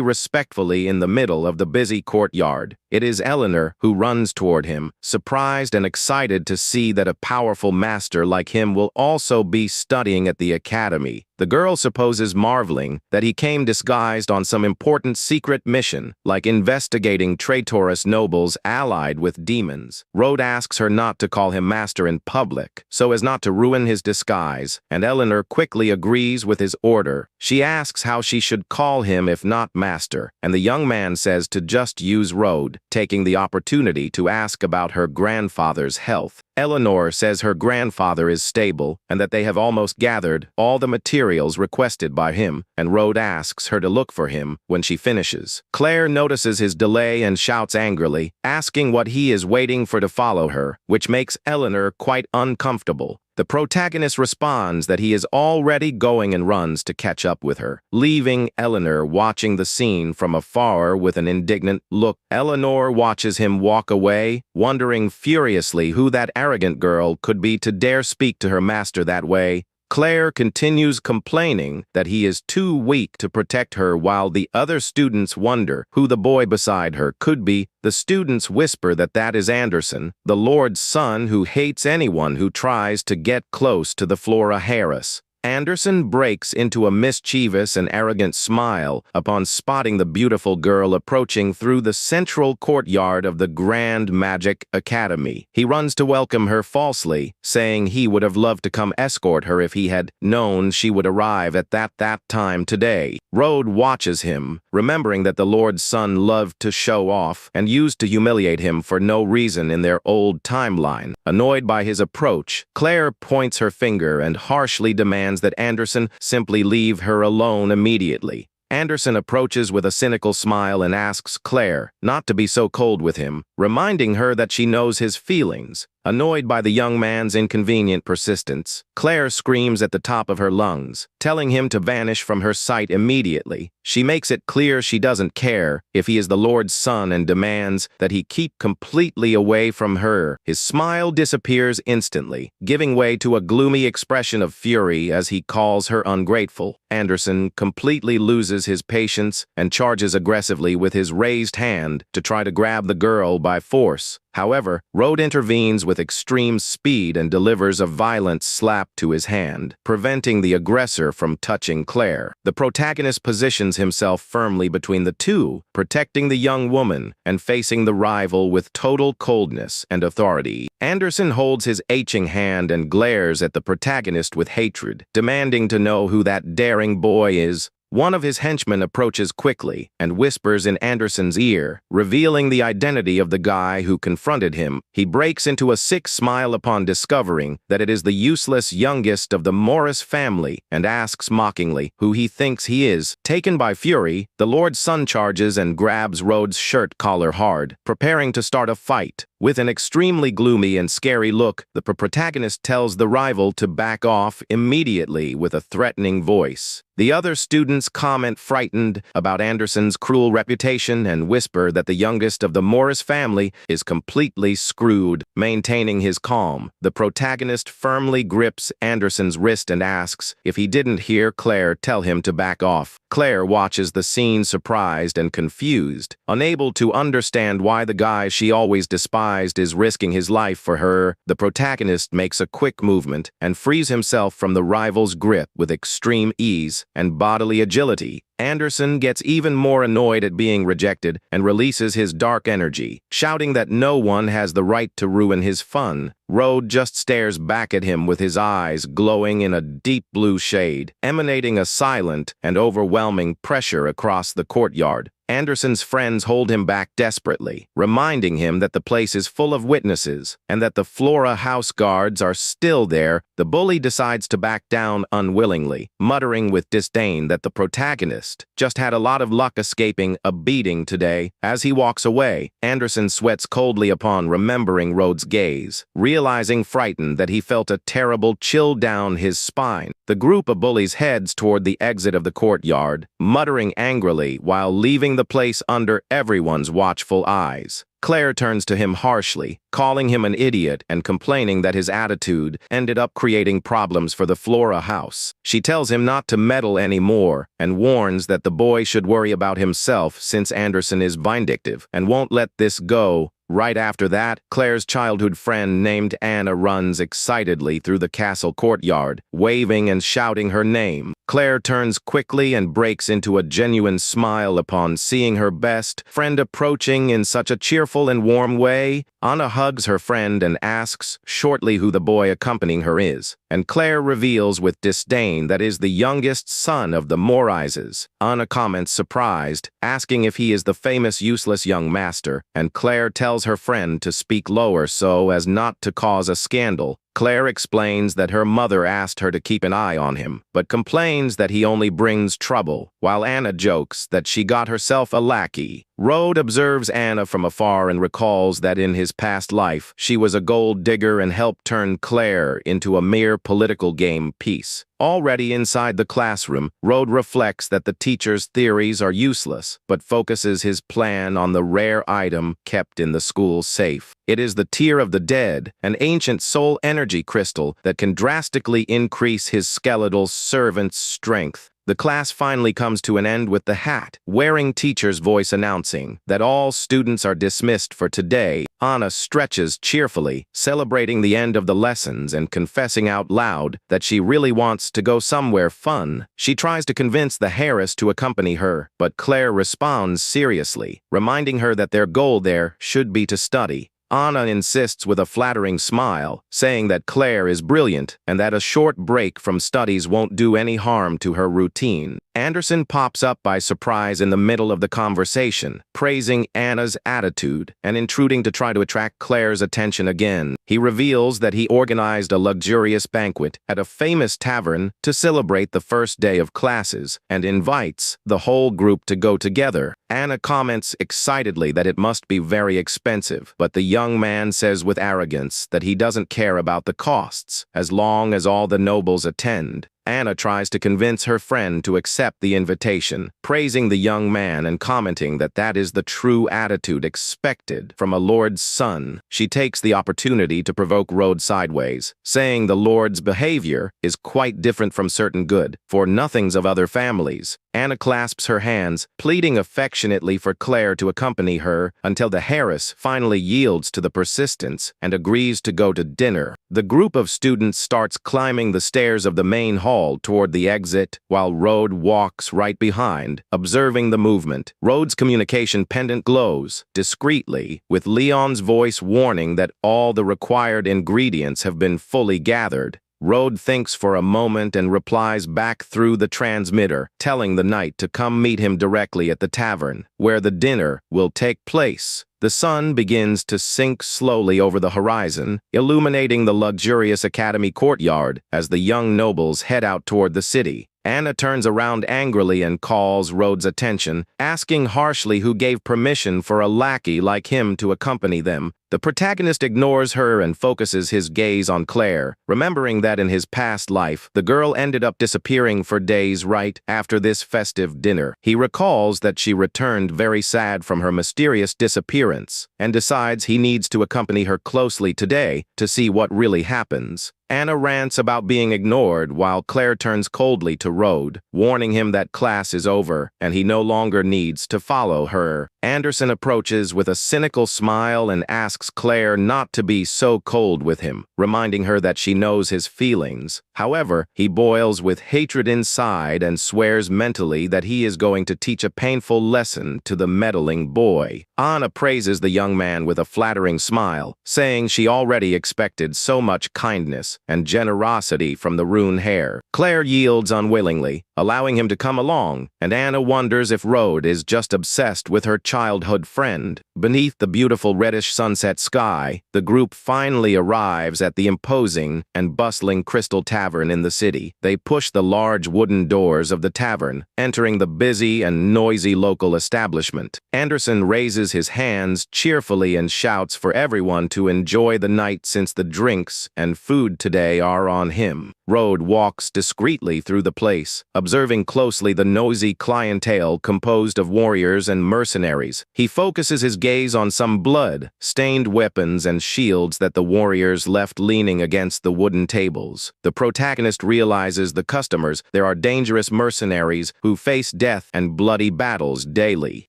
respectfully in the middle of the busy courtyard. It is Eleanor who runs toward him, surprised and excited to see that a powerful master like him will also be studying at the academy. The girl supposes, marveling, that he came disguised on some important secret mission, like investigating traitorous nobles allied with demons. Rode asks her not to call him master in public, so as not to ruin his disguise, and Eleanor quickly agrees with his order. She asks how she should call him if not master, and the young man says to just use Rode, taking the opportunity to ask about her grandfather's health. Eleanor says her grandfather is stable and that they have almost gathered all the materials requested by him, and Rode asks her to look for him when she finishes. Claire notices his delay and shouts angrily, asking what he is waiting for to follow her, which makes Eleanor quite uncomfortable. The protagonist responds that he is already going and runs to catch up with her, leaving Eleanor watching the scene from afar with an indignant look. Eleanor watches him walk away, wondering furiously who that arrogant girl could be to dare speak to her master that way. Claire continues complaining that he is too weak to protect her while the other students wonder who the boy beside her could be. The students whisper that that is Anderson, the Lord's son who hates anyone who tries to get close to the Flora Harris. Anderson breaks into a mischievous and arrogant smile upon spotting the beautiful girl approaching through the central courtyard of the Grand Magic Academy. He runs to welcome her falsely, saying he would have loved to come escort her if he had known she would arrive at that time today. Rode watches him, remembering that the Lord's son loved to show off and used to humiliate him for no reason in their old timeline. Annoyed by his approach, Claire points her finger and harshly demands that Anderson simply leave her alone immediately. Anderson approaches with a cynical smile and asks Claire not to be so cold with him, reminding her that she knows his feelings. Annoyed by the young man's inconvenient persistence, Claire screams at the top of her lungs, telling him to vanish from her sight immediately. She makes it clear she doesn't care if he is the Lord's son and demands that he keep completely away from her. His smile disappears instantly, giving way to a gloomy expression of fury as he calls her ungrateful. Anderson completely loses his patience and charges aggressively with his raised hand to try to grab the girl by force. However, Rode intervenes with extreme speed and delivers a violent slap to his hand, preventing the aggressor from touching Claire. The protagonist positions himself firmly between the two, protecting the young woman and facing the rival with total coldness and authority. Anderson holds his aching hand and glares at the protagonist with hatred, demanding to know who that daring boy is. One of his henchmen approaches quickly and whispers in Anderson's ear, revealing the identity of the guy who confronted him. He breaks into a sick smile upon discovering that it is the useless youngest of the Morris family and asks mockingly who he thinks he is. Taken by fury, the Lord's son charges and grabs Rode's shirt collar hard, preparing to start a fight. With an extremely gloomy and scary look, the protagonist tells the rival to back off immediately with a threatening voice. The other students comment frightened about Anderson's cruel reputation and whisper that the youngest of the Morris family is completely screwed. Maintaining his calm, the protagonist firmly grips Anderson's wrist and asks if he didn't hear Claire tell him to back off. Claire watches the scene surprised and confused, unable to understand why the guy she always despised is risking his life for her. The protagonist makes a quick movement and frees himself from the rival's grip with extreme ease and bodily agility. Anderson gets even more annoyed at being rejected and releases his dark energy, shouting that no one has the right to ruin his fun. Rode just stares back at him with his eyes glowing in a deep blue shade, emanating a silent and overwhelming pressure across the courtyard. Anderson's friends hold him back desperately, reminding him that the place is full of witnesses and that the Flora house guards are still there. The bully decides to back down unwillingly, muttering with disdain that the protagonist best. Just had a lot of luck escaping a beating today. As he walks away, Anderson sweats coldly upon remembering Rhodes' gaze, realizing frightened that he felt a terrible chill down his spine. The group of bullies heads toward the exit of the courtyard, muttering angrily while leaving the place under everyone's watchful eyes. Claire turns to him harshly, calling him an idiot and complaining that his attitude ended up creating problems for the Flora house. She tells him not to meddle anymore and warns that the boy should worry about himself since Anderson is vindictive and won't let this go. Right after that, Claire's childhood friend named Anna runs excitedly through the castle courtyard, waving and shouting her name. Claire turns quickly and breaks into a genuine smile upon seeing her best friend approaching in such a cheerful and warm way. Anna hugs her friend and asks shortly who the boy accompanying her is, and Claire reveals with disdain that is the youngest son of the Morises. Anna comments surprised, asking if he is the famous useless young master, and Claire tells her friend to speak lower so as not to cause a scandal. Claire explains that her mother asked her to keep an eye on him, but complains that he only brings trouble, while Anna jokes that she got herself a lackey. Rhodes observes Anna from afar and recalls that in his past life, she was a gold digger and helped turn Claire into a mere political game piece. Already inside the classroom, Rhodes reflects that the teacher's theories are useless, but focuses his plan on the rare item kept in the school safe. It is the Tear of the Dead, an ancient soul energy crystal that can drastically increase his skeletal servant's strength. The class finally comes to an end with the hat-wearing teacher's voice announcing that all students are dismissed for today. Anna stretches cheerfully, celebrating the end of the lessons and confessing out loud that she really wants to go somewhere fun. She tries to convince the Harris to accompany her, but Claire responds seriously, reminding her that their goal there should be to study. Anna insists with a flattering smile, saying that Claire is brilliant and that a short break from studies won't do any harm to her routine. Anderson pops up by surprise in the middle of the conversation, praising Anna's attitude and intruding to try to attract Claire's attention again. He reveals that he organized a luxurious banquet at a famous tavern to celebrate the first day of classes and invites the whole group to go together. Anna comments excitedly that it must be very expensive, but the young man says with arrogance that he doesn't care about the costs, as long as all the nobles attend. Anna tries to convince her friend to accept the invitation, praising the young man and commenting that that is the true attitude expected from a lord's son. She takes the opportunity to provoke Rhodes sideways, saying the lord's behavior is quite different from certain good, for nothings of other families. Anna clasps her hands, pleading affectionately for Claire to accompany her until the Harris finally yields to the persistence and agrees to go to dinner. The group of students starts climbing the stairs of the main hall toward the exit, while Rhodes walks right behind, observing the movement. Rhodes' communication pendant glows discreetly, with Leon's voice warning that all the required ingredients have been fully gathered. Rhodes thinks for a moment and replies back through the transmitter, telling the knight to come meet him directly at the tavern, where the dinner will take place. The sun begins to sink slowly over the horizon, illuminating the luxurious academy courtyard as the young nobles head out toward the city. Anna turns around angrily and calls Rhodes' attention, asking harshly who gave permission for a lackey like him to accompany them. The protagonist ignores her and focuses his gaze on Claire, remembering that in his past life, the girl ended up disappearing for days right after this festive dinner. He recalls that she returned very sad from her mysterious disappearance and decides he needs to accompany her closely today to see what really happens. Anna rants about being ignored while Claire turns coldly to Rhodes, warning him that class is over and he no longer needs to follow her. Anderson approaches with a cynical smile and asks Claire not to be so cold with him, reminding her that she knows his feelings. However, he boils with hatred inside and swears mentally that he is going to teach a painful lesson to the meddling boy. Anna praises the young man with a flattering smile, saying she already expected so much kindness and generosity from the Rune Hair. Claire yields unwillingly, allowing him to come along, and Anna wonders if Rhodes is just obsessed with her childhood friend. Beneath the beautiful reddish sunset sky, the group finally arrives at the imposing and bustling Crystal Tavern in the city. They push the large wooden doors of the tavern, entering the busy and noisy local establishment. Anderson raises his hands cheerfully and shouts for everyone to enjoy the night since the drinks and food today are on him. Rode walks discreetly through the place, observing closely the noisy clientele composed of warriors and mercenaries. He focuses his gaze on some blood-stained weapons and shields that the warriors left leaning against the wooden tables. The protagonist realizes the customers there are dangerous mercenaries who face death and bloody battles daily.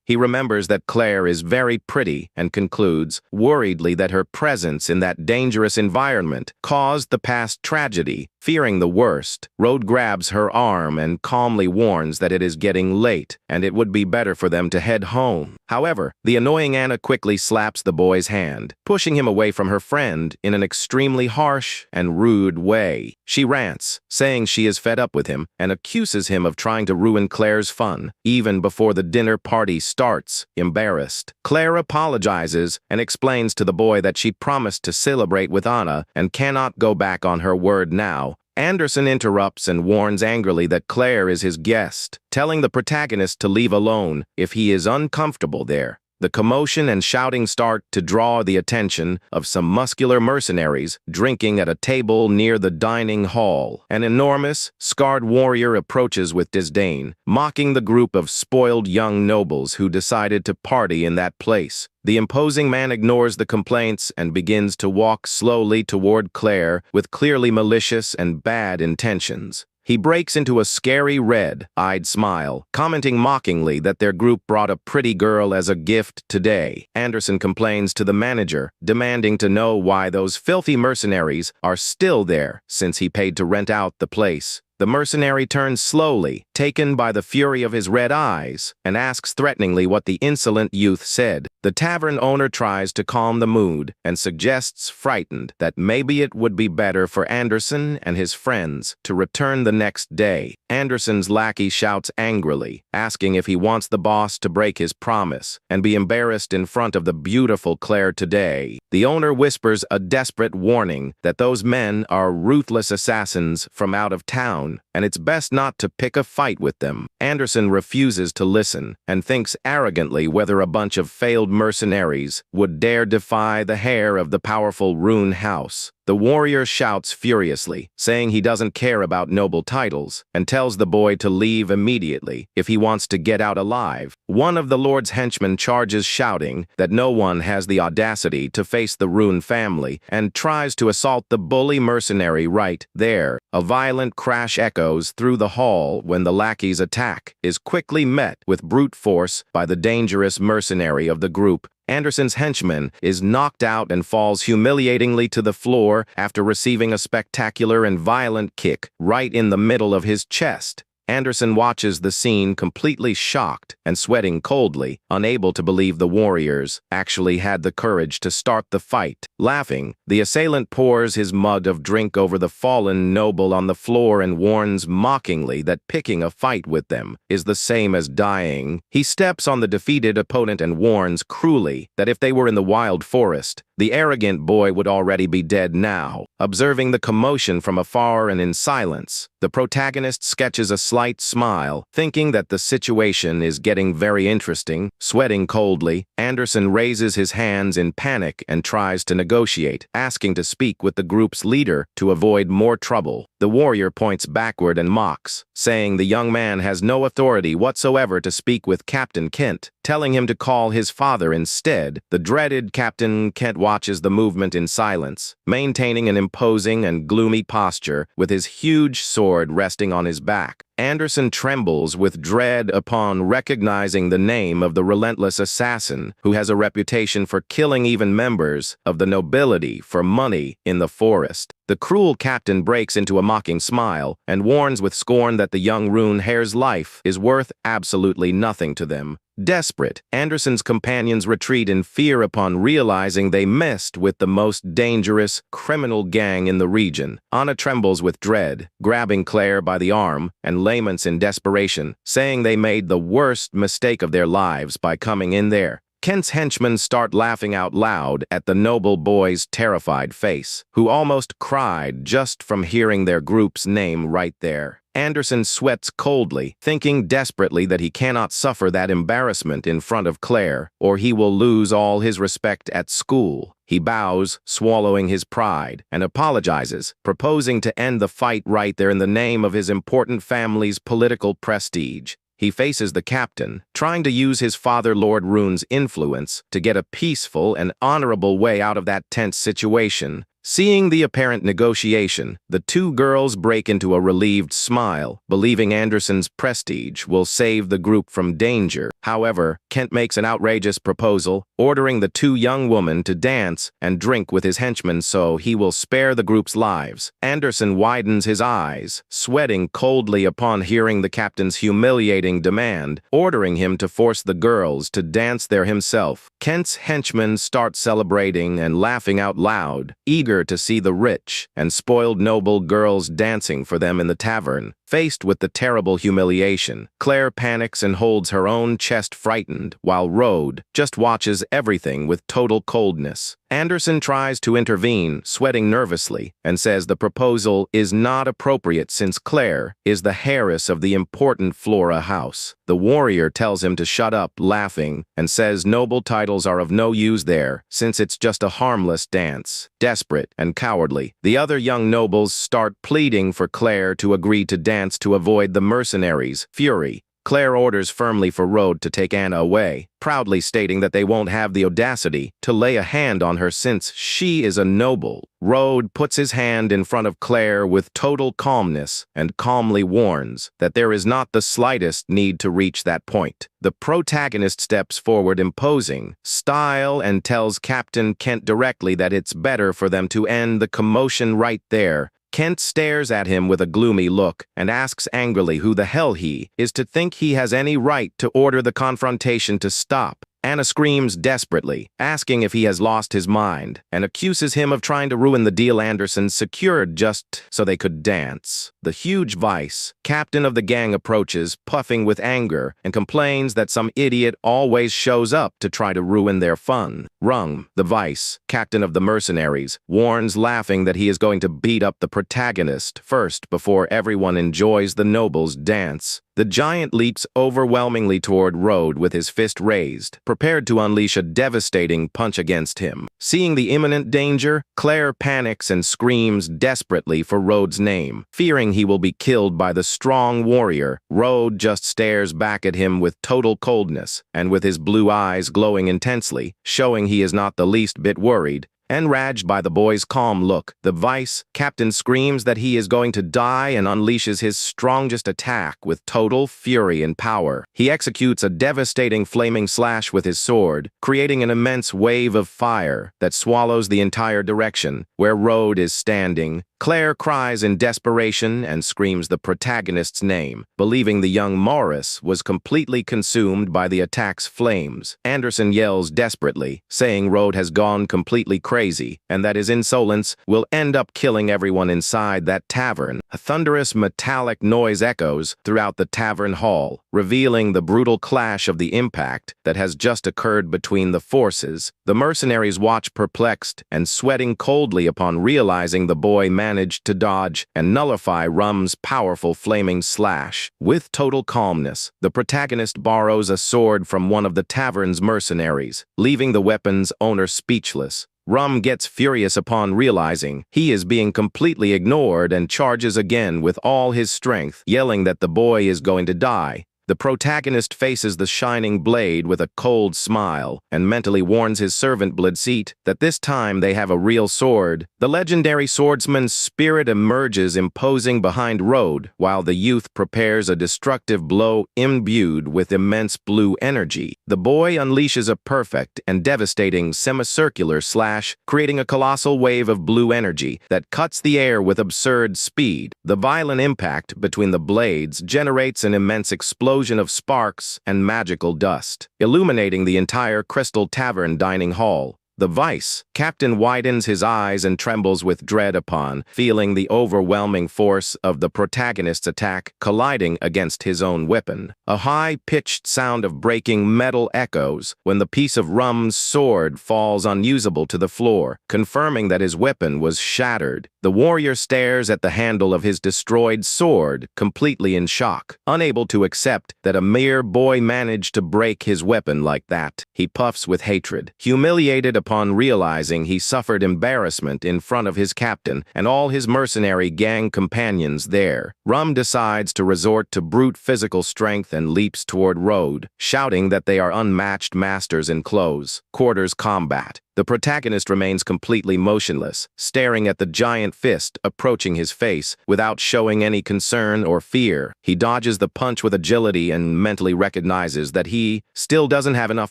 He remembers that Claire is very pretty and concludes, worriedly, that her presence in that dangerous environment caused the past tragedy. Fearing the worst, Rode grabs her arm and calmly warns that it is getting late and it would be better for them to head home. However, the annoying Anna quickly slaps the boy's hand, pushing him away from her friend in an extremely harsh and rude way. She rants, saying she is fed up with him and accuses him of trying to ruin Claire's fun, even before the dinner party starts. Embarrassed, Claire apologizes and explains to the boy that she promised to celebrate with Anna and cannot go back on her word now. Anderson interrupts and warns angrily that Claire is his guest, telling the protagonist to leave alone if he is uncomfortable there. The commotion and shouting start to draw the attention of some muscular mercenaries drinking at a table near the dining hall. An enormous, scarred warrior approaches with disdain, mocking the group of spoiled young nobles who decided to party in that place. The imposing man ignores the complaints and begins to walk slowly toward Claire with clearly malicious and bad intentions. He breaks into a scary red-eyed smile, commenting mockingly that their group brought a pretty girl as a gift today. Anderson complains to the manager, demanding to know why those filthy mercenaries are still there since he paid to rent out the place. The mercenary turns slowly, taken by the fury of his red eyes, and asks threateningly what the insolent youth said. The tavern owner tries to calm the mood and suggests, frightened, that maybe it would be better for Anderson and his friends to return the next day. Anderson's lackey shouts angrily, asking if he wants the boss to break his promise and be embarrassed in front of the beautiful Claire today. The owner whispers a desperate warning that those men are ruthless assassins from out of town, and it's best not to pick a fight with them. Anderson refuses to listen and thinks arrogantly whether a bunch of failed mercenaries would dare defy the heir of the powerful Rune house. The warrior shouts furiously, saying he doesn't care about noble titles, and tells the boy to leave immediately if he wants to get out alive. One of the Lord's henchmen charges, shouting that no one has the audacity to face the Rune family, and tries to assault the bully mercenary right there. A violent crash echoes through the hall when the lackey's attack is quickly met with brute force by the dangerous mercenary of the group. Anderson's henchman is knocked out and falls humiliatingly to the floor after receiving a spectacular and violent kick right in the middle of his chest. Anderson watches the scene completely shocked and sweating coldly, unable to believe the warriors actually had the courage to start the fight. Laughing, the assailant pours his mug of drink over the fallen noble on the floor and warns mockingly that picking a fight with them is the same as dying. He steps on the defeated opponent and warns cruelly that if they were in the wild forest, the arrogant boy would already be dead now. Observing the commotion from afar and in silence, the protagonist sketches a slight smile, thinking that the situation is getting very interesting. Sweating coldly, Anderson raises his hands in panic and tries to negotiate, asking to speak with the group's leader to avoid more trouble. The warrior points backward and mocks, saying the young man has no authority whatsoever to speak with Captain Kent, telling him to call his father instead. The dreaded Captain Kent watches the movement in silence, maintaining an imposing and gloomy posture with his huge sword resting on his back. Anderson trembles with dread upon recognizing the name of the relentless assassin who has a reputation for killing even members of the nobility for money in the forest. The cruel captain breaks into a mocking smile and warns with scorn that the young Rune heir's life is worth absolutely nothing to them. Desperate, Anderson's companions retreat in fear upon realizing they messed with the most dangerous criminal gang in the region. Anna trembles with dread, grabbing Claire by the arm, and laments in desperation, saying they made the worst mistake of their lives by coming in there. Kent's henchmen start laughing out loud at the noble boy's terrified face, who almost cried just from hearing their group's name right there. Anderson sweats coldly, thinking desperately that he cannot suffer that embarrassment in front of Claire, or he will lose all his respect at school. He bows, swallowing his pride, and apologizes, proposing to end the fight right there in the name of his important family's political prestige. He faces the captain, trying to use his father Lord Rune's influence to get a peaceful and honorable way out of that tense situation. Seeing the apparent negotiation, the two girls break into a relieved smile, believing Anderson's prestige will save the group from danger. However, Kent makes an outrageous proposal, ordering the two young women to dance and drink with his henchmen so he will spare the group's lives. Anderson widens his eyes, sweating coldly upon hearing the captain's humiliating demand, ordering him to force the girls to dance there himself. Kent's henchmen start celebrating and laughing out loud, eager to see the rich and spoiled noble girls dancing for them in the tavern. Faced with the terrible humiliation, Claire panics and holds her own chest frightened, while Rode just watches everything with total coldness. Anderson tries to intervene, sweating nervously, and says the proposal is not appropriate since Claire is the heiress of the important Flora house. The warrior tells him to shut up, laughing, and says noble titles are of no use there, since it's just a harmless dance. Desperate and cowardly, the other young nobles start pleading for Claire to agree to dance to avoid the mercenaries' fury. Claire orders firmly for Rode to take Anna away, proudly stating that they won't have the audacity to lay a hand on her since she is a noble. Rode puts his hand in front of Claire with total calmness and calmly warns that there is not the slightest need to reach that point. The protagonist steps forward imposing style and tells Captain Kent directly that it's better for them to end the commotion right there. Kent stares at him with a gloomy look and asks angrily who the hell he is to think he has any right to order the confrontation to stop. Anna screams desperately, asking if he has lost his mind, and accuses him of trying to ruin the deal Anderson secured just so they could dance. The huge Vice, captain of the gang, approaches, puffing with anger, and complains that some idiot always shows up to try to ruin their fun. Rung, the Vice, captain of the mercenaries, warns, laughing, that he is going to beat up the protagonist first before everyone enjoys the nobles' dance. The giant leaps overwhelmingly toward Rode with his fist raised, prepared to unleash a devastating punch against him. Seeing the imminent danger, Claire panics and screams desperately for Rode's name. Fearing he will be killed by the strong warrior, Rode just stares back at him with total coldness, and with his blue eyes glowing intensely, showing he is not the least bit worried. Enraged by the boy's calm look, the Vice captain screams that he is going to die and unleashes his strongest attack with total fury and power. He executes a devastating flaming slash with his sword, creating an immense wave of fire that swallows the entire direction where Rode is standing. Claire cries in desperation and screams the protagonist's name, believing the young Morris was completely consumed by the attack's flames. Anderson yells desperately, saying Rode has gone completely crazy, and that his insolence will end up killing everyone inside that tavern. A thunderous metallic noise echoes throughout the tavern hall, revealing the brutal clash of the impact that has just occurred between the forces. The mercenaries watch perplexed and sweating coldly upon realizing the boy managed to dodge and nullify Rum's powerful flaming slash. With total calmness, the protagonist borrows a sword from one of the tavern's mercenaries, leaving the weapon's owner speechless. Rum gets furious upon realizing he is being completely ignored and charges again with all his strength, yelling that the boy is going to die. The protagonist faces the shining blade with a cold smile and mentally warns his servant Bloodseat that this time they have a real sword. The legendary swordsman's spirit emerges imposing behind Rode, while the youth prepares a destructive blow imbued with immense blue energy. The boy unleashes a perfect and devastating semicircular slash, creating a colossal wave of blue energy that cuts the air with absurd speed. The violent impact between the blades generates an immense explosion explosion of sparks and magical dust, illuminating the entire Crystal Tavern dining hall. The vice captain widens his eyes and trembles with dread upon feeling the overwhelming force of the protagonist's attack colliding against his own weapon. A high-pitched sound of breaking metal echoes when the piece of Rum's sword falls unusable to the floor, confirming that his weapon was shattered. The warrior stares at the handle of his destroyed sword, completely in shock, unable to accept that a mere boy managed to break his weapon like that. He puffs with hatred, humiliated upon realizing he suffered embarrassment in front of his captain and all his mercenary gang companions there. Rum decides to resort to brute physical strength and leaps toward Road, shouting that they are unmatched masters in close quarters combat. The protagonist remains completely motionless, staring at the giant fist approaching his face without showing any concern or fear. He dodges the punch with agility and mentally recognizes that he still doesn't have enough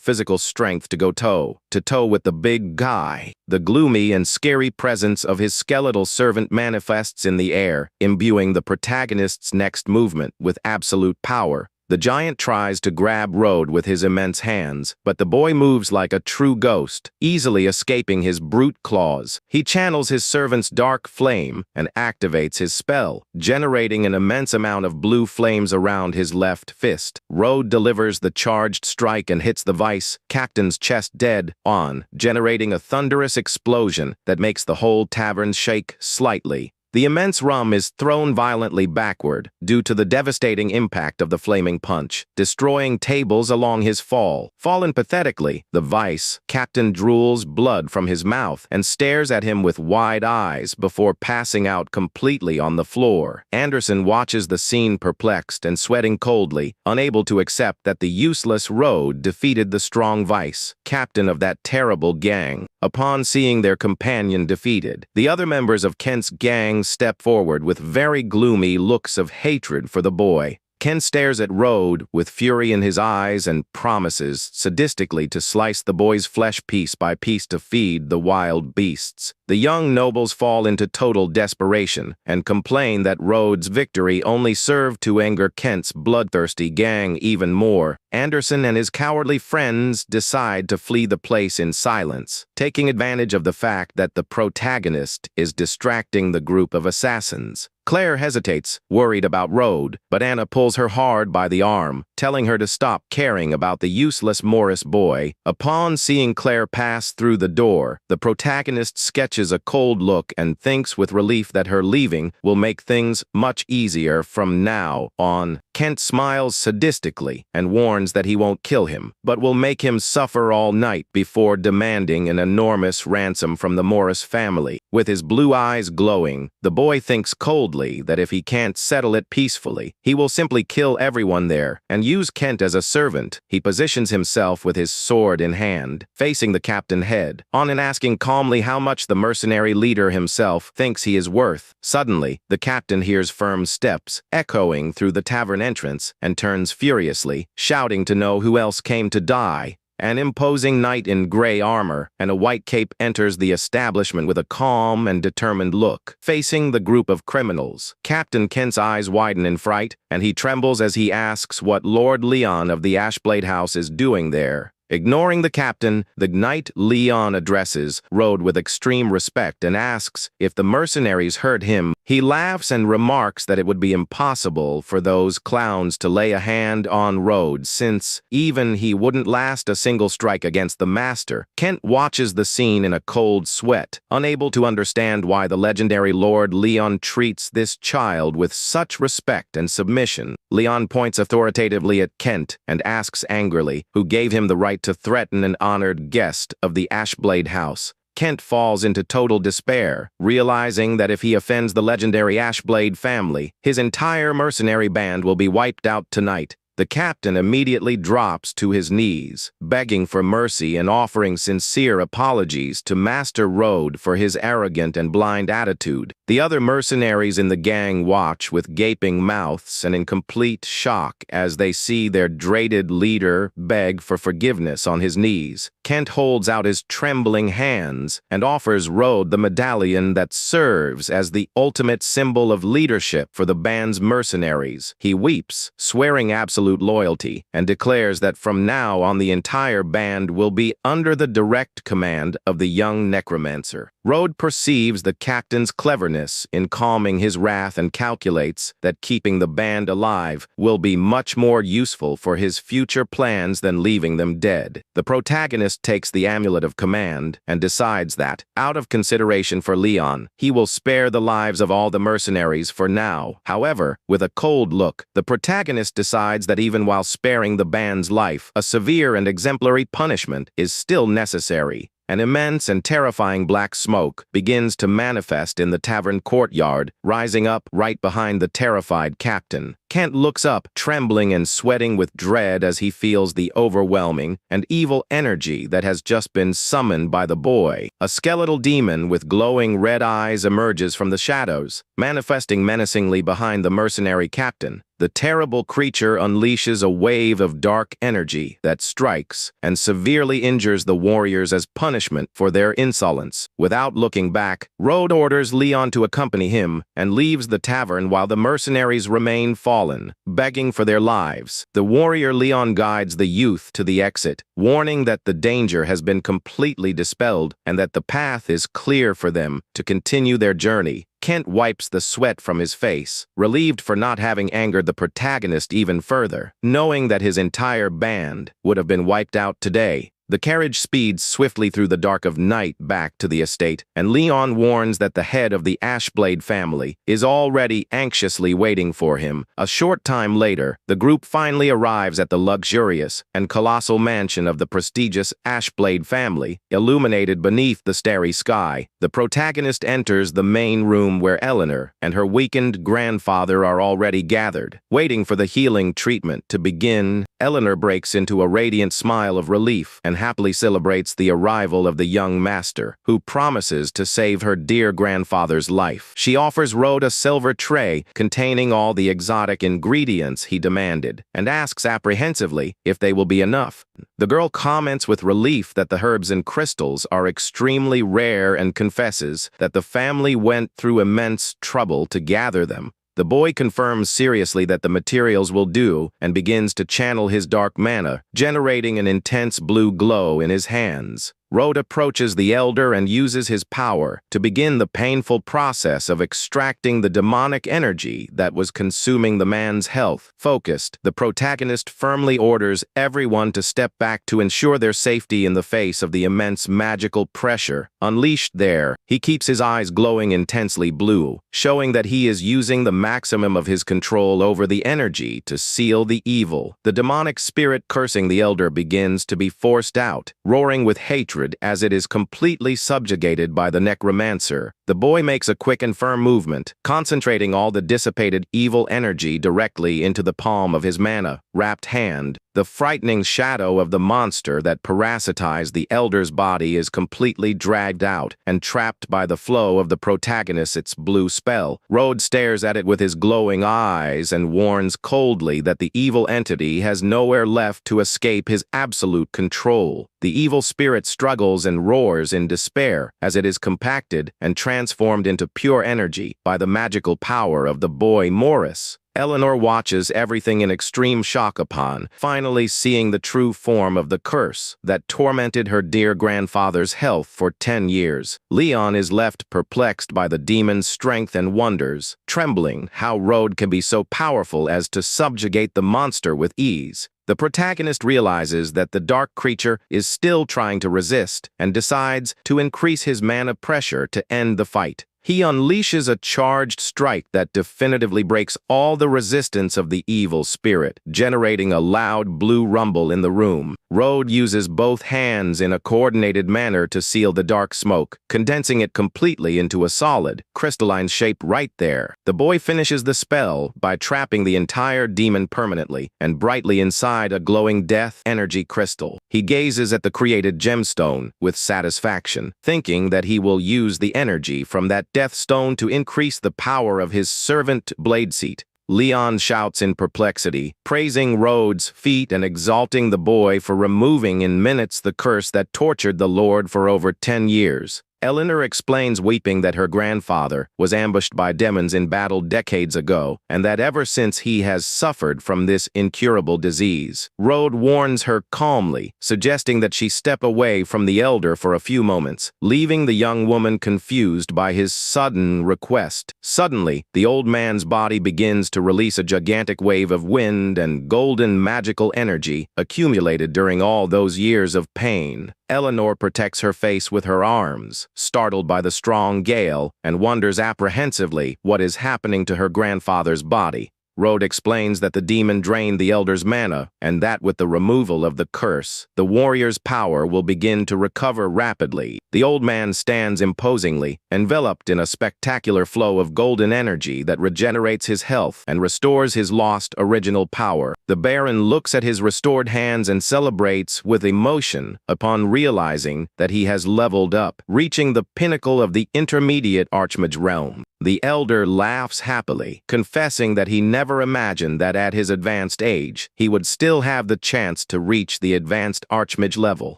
physical strength to go toe-to-toe with the big guy. The gloomy and scary presence of his skeletal servant manifests in the air, imbuing the protagonist's next movement with absolute power. The giant tries to grab Road with his immense hands, but the boy moves like a true ghost, easily escaping his brute claws. He channels his servant's dark flame and activates his spell, generating an immense amount of blue flames around his left fist. Road delivers the charged strike and hits the vice captain's chest dead on, generating a thunderous explosion that makes the whole tavern shake slightly. The immense Rum is thrown violently backward due to the devastating impact of the flaming punch, destroying tables along his fall. Fallen pathetically, the vice captain drools blood from his mouth and stares at him with wide eyes before passing out completely on the floor. Anderson watches the scene perplexed and sweating coldly, unable to accept that the useless Road defeated the strong vice captain of that terrible gang. Upon seeing their companion defeated, the other members of Kent's gang step forward with very gloomy looks of hatred for the boy. Ken stares at Road with fury in his eyes and promises sadistically to slice the boy's flesh piece by piece to feed the wild beasts. The young nobles fall into total desperation and complain that Road's victory only served to anger Kent's bloodthirsty gang even more. Anderson and his cowardly friends decide to flee the place in silence, taking advantage of the fact that the protagonist is distracting the group of assassins. Claire hesitates, worried about Road, but Anna pulls her hard by the arm, telling her to stop caring about the useless Morris boy. Upon seeing Claire pass through the door, the protagonist sketches a cold look and thinks with relief that her leaving will make things much easier from now on. Kent smiles sadistically and warns that he won't kill him, but will make him suffer all night before demanding an enormous ransom from the Morris family. With his blue eyes glowing, the boy thinks coldly that if he can't settle it peacefully, he will simply kill everyone there and use Kent as a servant. He positions himself with his sword in hand, facing the captain head on and asking calmly how much the mercenary leader himself thinks he is worth. Suddenly, the captain hears firm steps echoing through the tavern entrance and turns furiously, shouting to know who else came to die. An imposing knight in gray armor and a white cape enters the establishment with a calm and determined look, facing the group of criminals. Captain Kent's eyes widen in fright, and he trembles as he asks what Lord Leon of the Ashblade House is doing there. Ignoring the captain, the knight Leon addresses Road with extreme respect and asks if the mercenaries hurt him. He laughs and remarks that it would be impossible for those clowns to lay a hand on Road since even he wouldn't last a single strike against the master. Kent watches the scene in a cold sweat, unable to understand why the legendary Lord Leon treats this child with such respect and submission. Leon points authoritatively at Kent and asks angrily who gave him the right to threaten an honored guest of the Ashblade House. Kent falls into total despair, realizing that if he offends the legendary Ashblade family, his entire mercenary band will be wiped out tonight. The captain immediately drops to his knees, begging for mercy and offering sincere apologies to Master Road for his arrogant and blind attitude. The other mercenaries in the gang watch with gaping mouths and in complete shock as they see their dreaded leader beg for forgiveness on his knees. Kent holds out his trembling hands and offers Road the medallion that serves as the ultimate symbol of leadership for the band's mercenaries. He weeps, swearing absolute loyalty, and declares that from now on the entire band will be under the direct command of the young necromancer. Road perceives the captain's cleverness in calming his wrath and calculates that keeping the band alive will be much more useful for his future plans than leaving them dead. The protagonist takes the amulet of command and decides that, out of consideration for Leon, he will spare the lives of all the mercenaries for now. However, with a cold look, the protagonist decides that even while sparing the band's life, a severe and exemplary punishment is still necessary. An immense and terrifying black smoke begins to manifest in the tavern courtyard, rising up right behind the terrified captain. Kent looks up, trembling and sweating with dread as he feels the overwhelming and evil energy that has just been summoned by the boy. A skeletal demon with glowing red eyes emerges from the shadows, manifesting menacingly behind the mercenary captain. The terrible creature unleashes a wave of dark energy that strikes and severely injures the warriors as punishment for their insolence. Without looking back, Road orders Leon to accompany him and leaves the tavern while the mercenaries remain fallen, begging for their lives. The warrior Leon guides the youth to the exit, warning that the danger has been completely dispelled and that the path is clear for them to continue their journey. Kent wipes the sweat from his face, relieved for not having angered the protagonist even further, knowing that his entire band would have been wiped out today. The carriage speeds swiftly through the dark of night back to the estate, and Leon warns that the head of the Ashblade family is already anxiously waiting for him. A short time later, the group finally arrives at the luxurious and colossal mansion of the prestigious Ashblade family, illuminated beneath the starry sky. The protagonist enters the main room where Eleanor and her weakened grandfather are already gathered. Waiting for the healing treatment to begin, Eleanor breaks into a radiant smile of relief and happily celebrates the arrival of the young master, who promises to save her dear grandfather's life. She offers Road a silver tray containing all the exotic ingredients he demanded, and asks apprehensively if they will be enough. The girl comments with relief that the herbs and crystals are extremely rare and confesses that the family went through immense trouble to gather them. The boy confirms seriously that the materials will do and begins to channel his dark mana, generating an intense blue glow in his hands. Road approaches the elder and uses his power to begin the painful process of extracting the demonic energy that was consuming the man's health. Focused, the protagonist firmly orders everyone to step back to ensure their safety in the face of the immense magical pressure unleashed there. He keeps his eyes glowing intensely blue, showing that he is using the maximum of his control over the energy to seal the evil. The demonic spirit cursing the elder begins to be forced out, roaring with hatred as it is completely subjugated by the necromancer. The boy makes a quick and firm movement, concentrating all the dissipated evil energy directly into the palm of his mana-wrapped hand. The frightening shadow of the monster that parasitized the elder's body is completely dragged out and trapped by the flow of the protagonist's blue spell. Road stares at it with his glowing eyes and warns coldly that the evil entity has nowhere left to escape his absolute control. The evil spirit struggles and roars in despair as it is compacted and transformed into pure energy by the magical power of the boy Morris. Eleanor watches everything in extreme shock upon finally seeing the true form of the curse that tormented her dear grandfather's health for 10 years. Leon is left perplexed by the demon's strength and wonders, trembling how Road can be so powerful as to subjugate the monster with ease. The protagonist realizes that the dark creature is still trying to resist and decides to increase his mana pressure to end the fight. He unleashes a charged strike that definitively breaks all the resistance of the evil spirit, generating a loud blue rumble in the room. Road uses both hands in a coordinated manner to seal the dark smoke, condensing it completely into a solid, crystalline shape right there. The boy finishes the spell by trapping the entire demon permanently and brightly inside a glowing death energy crystal. He gazes at the created gemstone with satisfaction, thinking that he will use the energy from that death stone to increase the power of his servant blade seat. Leon shouts in perplexity, praising Rhodes' feat and exalting the boy for removing in minutes the curse that tortured the Lord for over 10 years. Eleanor explains weeping that her grandfather was ambushed by demons in battle decades ago, and that ever since he has suffered from this incurable disease. Rhodes warns her calmly, suggesting that she step away from the elder for a few moments, leaving the young woman confused by his sudden request. Suddenly, the old man's body begins to release a gigantic wave of wind and golden magical energy accumulated during all those years of pain. Eleanor protects her face with her arms, startled by the strong gale, and wonders apprehensively what is happening to her grandfather's body. Rhodes explains that the demon drained the elder's mana, and that with the removal of the curse, the warrior's power will begin to recover rapidly. The old man stands imposingly, enveloped in a spectacular flow of golden energy that regenerates his health and restores his lost original power. The Baron looks at his restored hands and celebrates with emotion upon realizing that he has leveled up, reaching the pinnacle of the intermediate Archmage realm. The elder laughs happily, confessing that he never imagined that at his advanced age, he would still have the chance to reach the advanced Archmage level.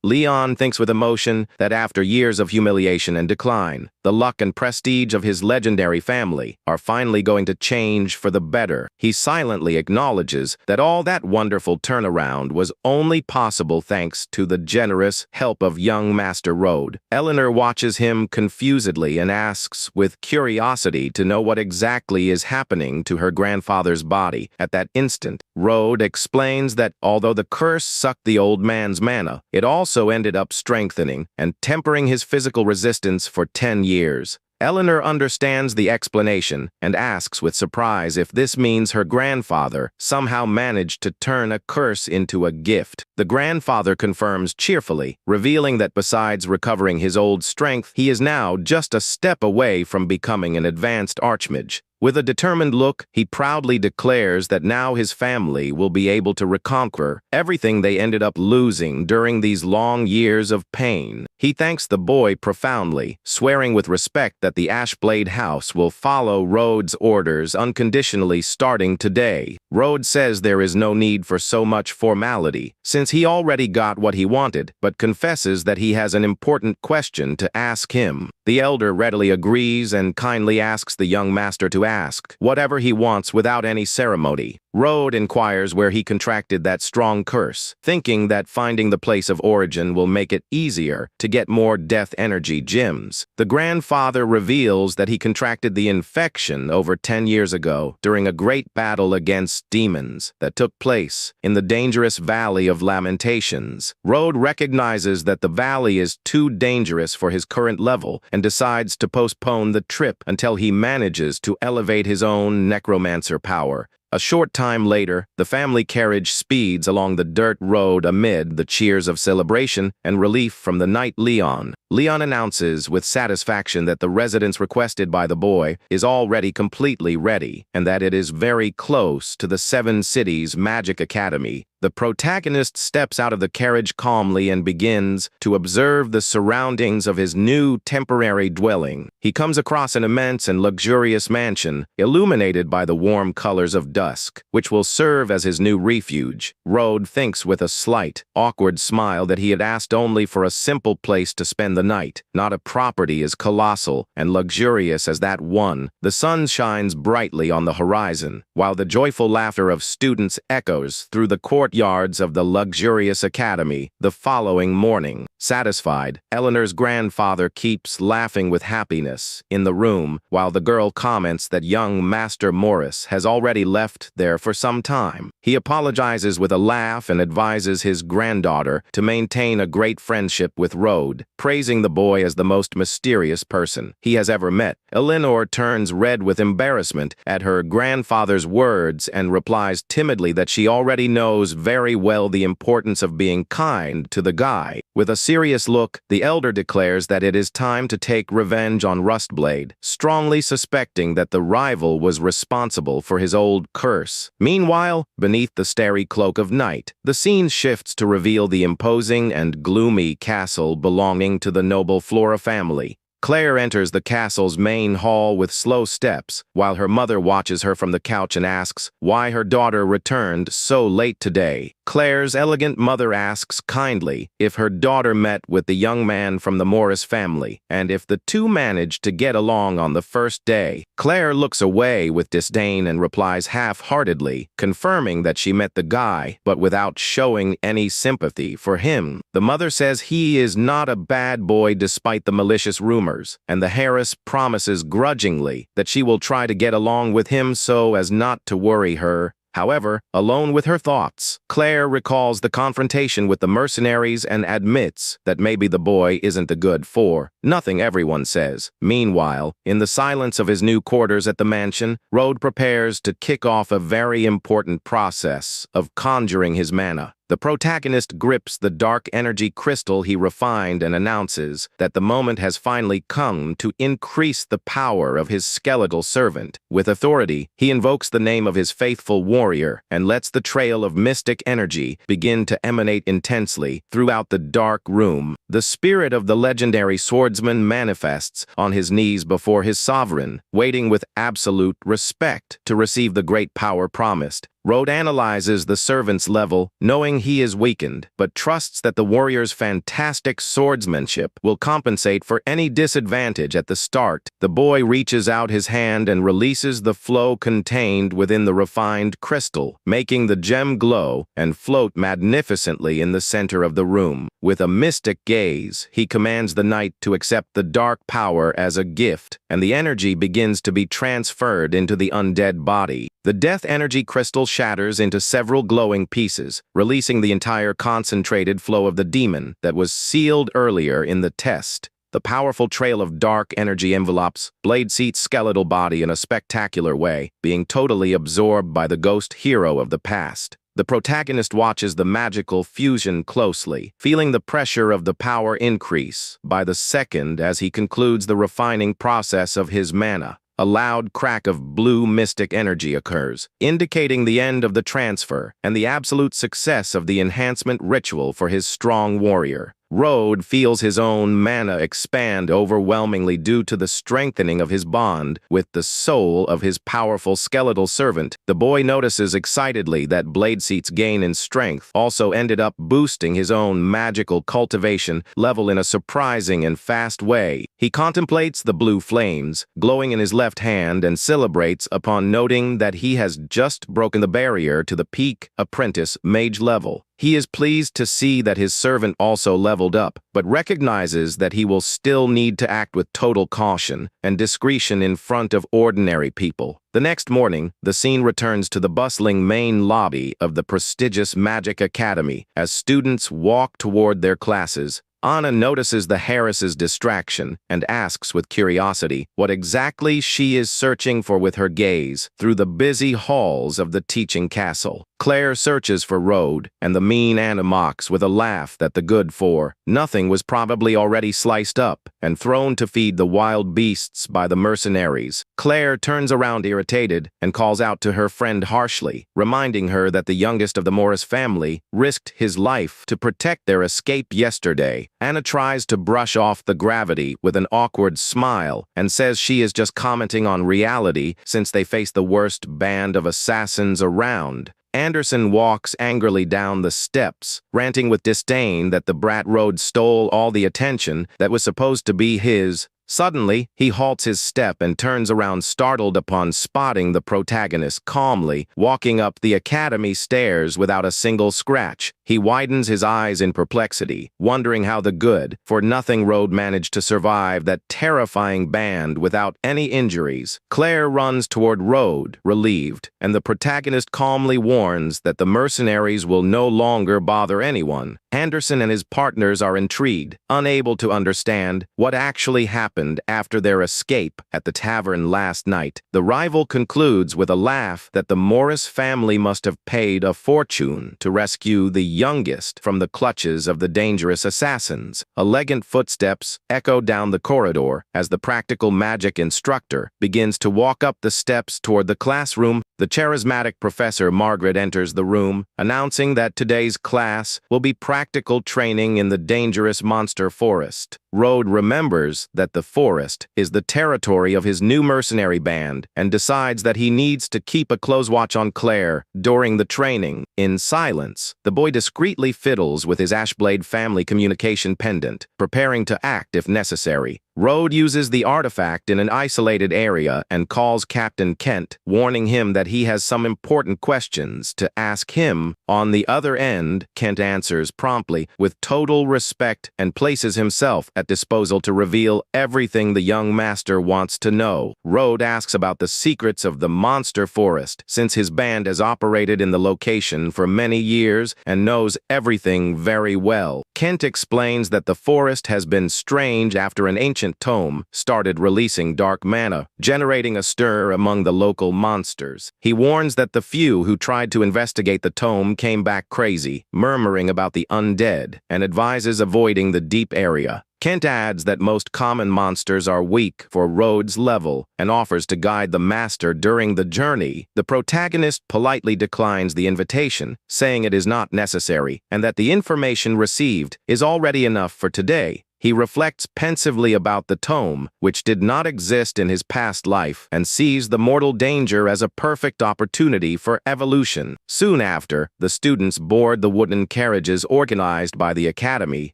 Leon thinks with emotion that after years of humiliation and decline, the luck and prestige of his legendary family are finally going to change for the better. He silently acknowledges that all that wonderful turnaround was only possible thanks to the generous help of young Master Rhodes. Eleanor watches him confusedly and asks with curiosity to know what exactly is happening to her grandfather's body. At that instant, Rhodes explains that although the curse sucked the old man's mana, it also ended up strengthening and tempering his physical resistance for 10 years. Eleanor understands the explanation and asks with surprise if this means her grandfather somehow managed to turn a curse into a gift. The grandfather confirms cheerfully, revealing that besides recovering his old strength, he is now just a step away from becoming an advanced Archmage. With a determined look, he proudly declares that now his family will be able to reconquer everything they ended up losing during these long years of pain. He thanks the boy profoundly, swearing with respect that the Ashblade House will follow Rhodes' orders unconditionally starting today. Rhodes says there is no need for so much formality, since he already got what he wanted, but confesses that he has an important question to ask him. The elder readily agrees and kindly asks the young master to ask whatever he wants without any ceremony. Rhodes inquires where he contracted that strong curse, thinking that finding the place of origin will make it easier to get more death energy gems. The grandfather reveals that he contracted the infection over 10 years ago during a great battle against demons that took place in the dangerous Valley of Lamentations. Rhodes recognizes that the valley is too dangerous for his current level and decides to postpone the trip until he manages to elevate his own necromancer power. A short time later, the family carriage speeds along the dirt road amid the cheers of celebration and relief from the knight Leon. Leon announces with satisfaction that the residence requested by the boy is already completely ready, and that it is very close to the Seven Cities Magic Academy. The protagonist steps out of the carriage calmly and begins to observe the surroundings of his new temporary dwelling. He comes across an immense and luxurious mansion, illuminated by the warm colors of dusk, which will serve as his new refuge. Rhodes thinks with a slight, awkward smile that he had asked only for a simple place to spend the night, not a property as colossal and luxurious as that one. The sun shines brightly on the horizon, while the joyful laughter of students echoes through the courtyards of the luxurious academy. The following morning, satisfied, Eleanor's grandfather keeps laughing with happiness in the room, while the girl comments that young Master Morris has already left there for some time. He apologizes with a laugh and advises his granddaughter to maintain a great friendship with Rhodes, praising the boy as the most mysterious person he has ever met. Eleanor turns red with embarrassment at her grandfather's words and replies timidly that she already knows very well the importance of being kind to the guy. With a serious look, the elder declares that it is time to take revenge on Rustblade, strongly suspecting that the rival was responsible for his old curse. Meanwhile, beneath the starry cloak of night, the scene shifts to reveal the imposing and gloomy castle belonging to the noble Flora family. Claire enters the castle's main hall with slow steps, while her mother watches her from the couch and asks why her daughter returned so late today. Claire's elegant mother asks kindly if her daughter met with the young man from the Morris family, and if the two managed to get along on the first day. Claire looks away with disdain and replies half-heartedly, confirming that she met the guy, but without showing any sympathy for him. The mother says he is not a bad boy despite the malicious rumors, and the heiress promises grudgingly that she will try to get along with him so as not to worry her. However, alone with her thoughts, Claire recalls the confrontation with the mercenaries and admits that maybe the boy isn't the good for nothing everyone says. Meanwhile, in the silence of his new quarters at the mansion, Rode prepares to kick off a very important process of conjuring his mana. The protagonist grips the dark energy crystal he refined and announces that the moment has finally come to increase the power of his skeletal servant. With authority, he invokes the name of his faithful warrior and lets the trail of mystic energy begin to emanate intensely throughout the dark room. The spirit of the legendary swordsman manifests on his knees before his sovereign, waiting with absolute respect to receive the great power promised. Rode analyzes the servant's level, knowing he is weakened, but trusts that the warrior's fantastic swordsmanship will compensate for any disadvantage at the start. The boy reaches out his hand and releases the flow contained within the refined crystal, making the gem glow and float magnificently in the center of the room. With a mystic gaze, he commands the knight to accept the dark power as a gift, and the energy begins to be transferred into the undead body. The death energy crystal shatters into several glowing pieces, releasing the entire concentrated flow of the demon that was sealed earlier in the test. The powerful trail of dark energy envelopes Blade Seat's skeletal body in a spectacular way, being totally absorbed by the ghost hero of the past. The protagonist watches the magical fusion closely, feeling the pressure of the power increase by the second as he concludes the refining process of his mana. A loud crack of blue mystic energy occurs, indicating the end of the transfer and the absolute success of the enhancement ritual for his strong warrior. Rode feels his own mana expand overwhelmingly due to the strengthening of his bond with the soul of his powerful skeletal servant. The boy notices excitedly that Blade Seat's gain in strength also ended up boosting his own magical cultivation level in a surprising and fast way. He contemplates the blue flames glowing in his left hand and celebrates upon noting that he has just broken the barrier to the peak apprentice mage level. He is pleased to see that his servant also leveled up, but recognizes that he will still need to act with total caution and discretion in front of ordinary people. The next morning, the scene returns to the bustling main lobby of the prestigious Magic Academy as students walk toward their classes. Anna notices the heiress's distraction and asks with curiosity what exactly she is searching for with her gaze through the busy halls of the teaching castle. Claire searches for Rode, and the mean Anna mocks with a laugh that the good for nothing was probably already sliced up and thrown to feed the wild beasts by the mercenaries. Claire turns around irritated and calls out to her friend harshly, reminding her that the youngest of the Morris family risked his life to protect their escape yesterday. Anna tries to brush off the gravity with an awkward smile and says she is just commenting on reality since they face the worst band of assassins around. Anderson walks angrily down the steps, ranting with disdain that the brat Rode stole all the attention that was supposed to be his. Suddenly, he halts his step and turns around startled upon spotting the protagonist calmly walking up the academy stairs without a single scratch. He widens his eyes in perplexity, wondering how the good-for-nothing Rode managed to survive that terrifying band without any injuries. Claire runs toward Rode, relieved, and the protagonist calmly warns that the mercenaries will no longer bother anyone. Anderson and his partners are intrigued, unable to understand what actually happened after their escape at the tavern last night. The rival concludes with a laugh that the Morris family must have paid a fortune to rescue the youngest from the clutches of the dangerous assassins. Elegant footsteps echo down the corridor as the practical magic instructor begins to walk up the steps toward the classroom. The charismatic Professor Margaret enters the room, announcing that today's class will be practical training in the dangerous monster forest. Road remembers that the forest is the territory of his new mercenary band and decides that he needs to keep a close watch on Claire during the training. In silence, the boy discreetly fiddles with his Ashblade family communication pendant, preparing to act if necessary. Road uses the artifact in an isolated area and calls Captain Kent, warning him that he has some important questions to ask him. On the other end, Kent answers promptly with total respect and places himself at disposal to reveal everything the young master wants to know. Road asks about the secrets of the monster forest, since his band has operated in the location for many years and knows everything very well. Kent explains that the forest has been strange after an ancient tome started releasing dark mana, generating a stir among the local monsters. He warns that the few who tried to investigate the tome came back crazy, murmuring about the undead, and advises avoiding the deep area. Kent adds that most common monsters are weak for Road's level and offers to guide the master during the journey. The protagonist politely declines the invitation, saying it is not necessary and that the information received is already enough for today. He reflects pensively about the tome, which did not exist in his past life, and sees the mortal danger as a perfect opportunity for evolution. Soon after, the students board the wooden carriages organized by the academy,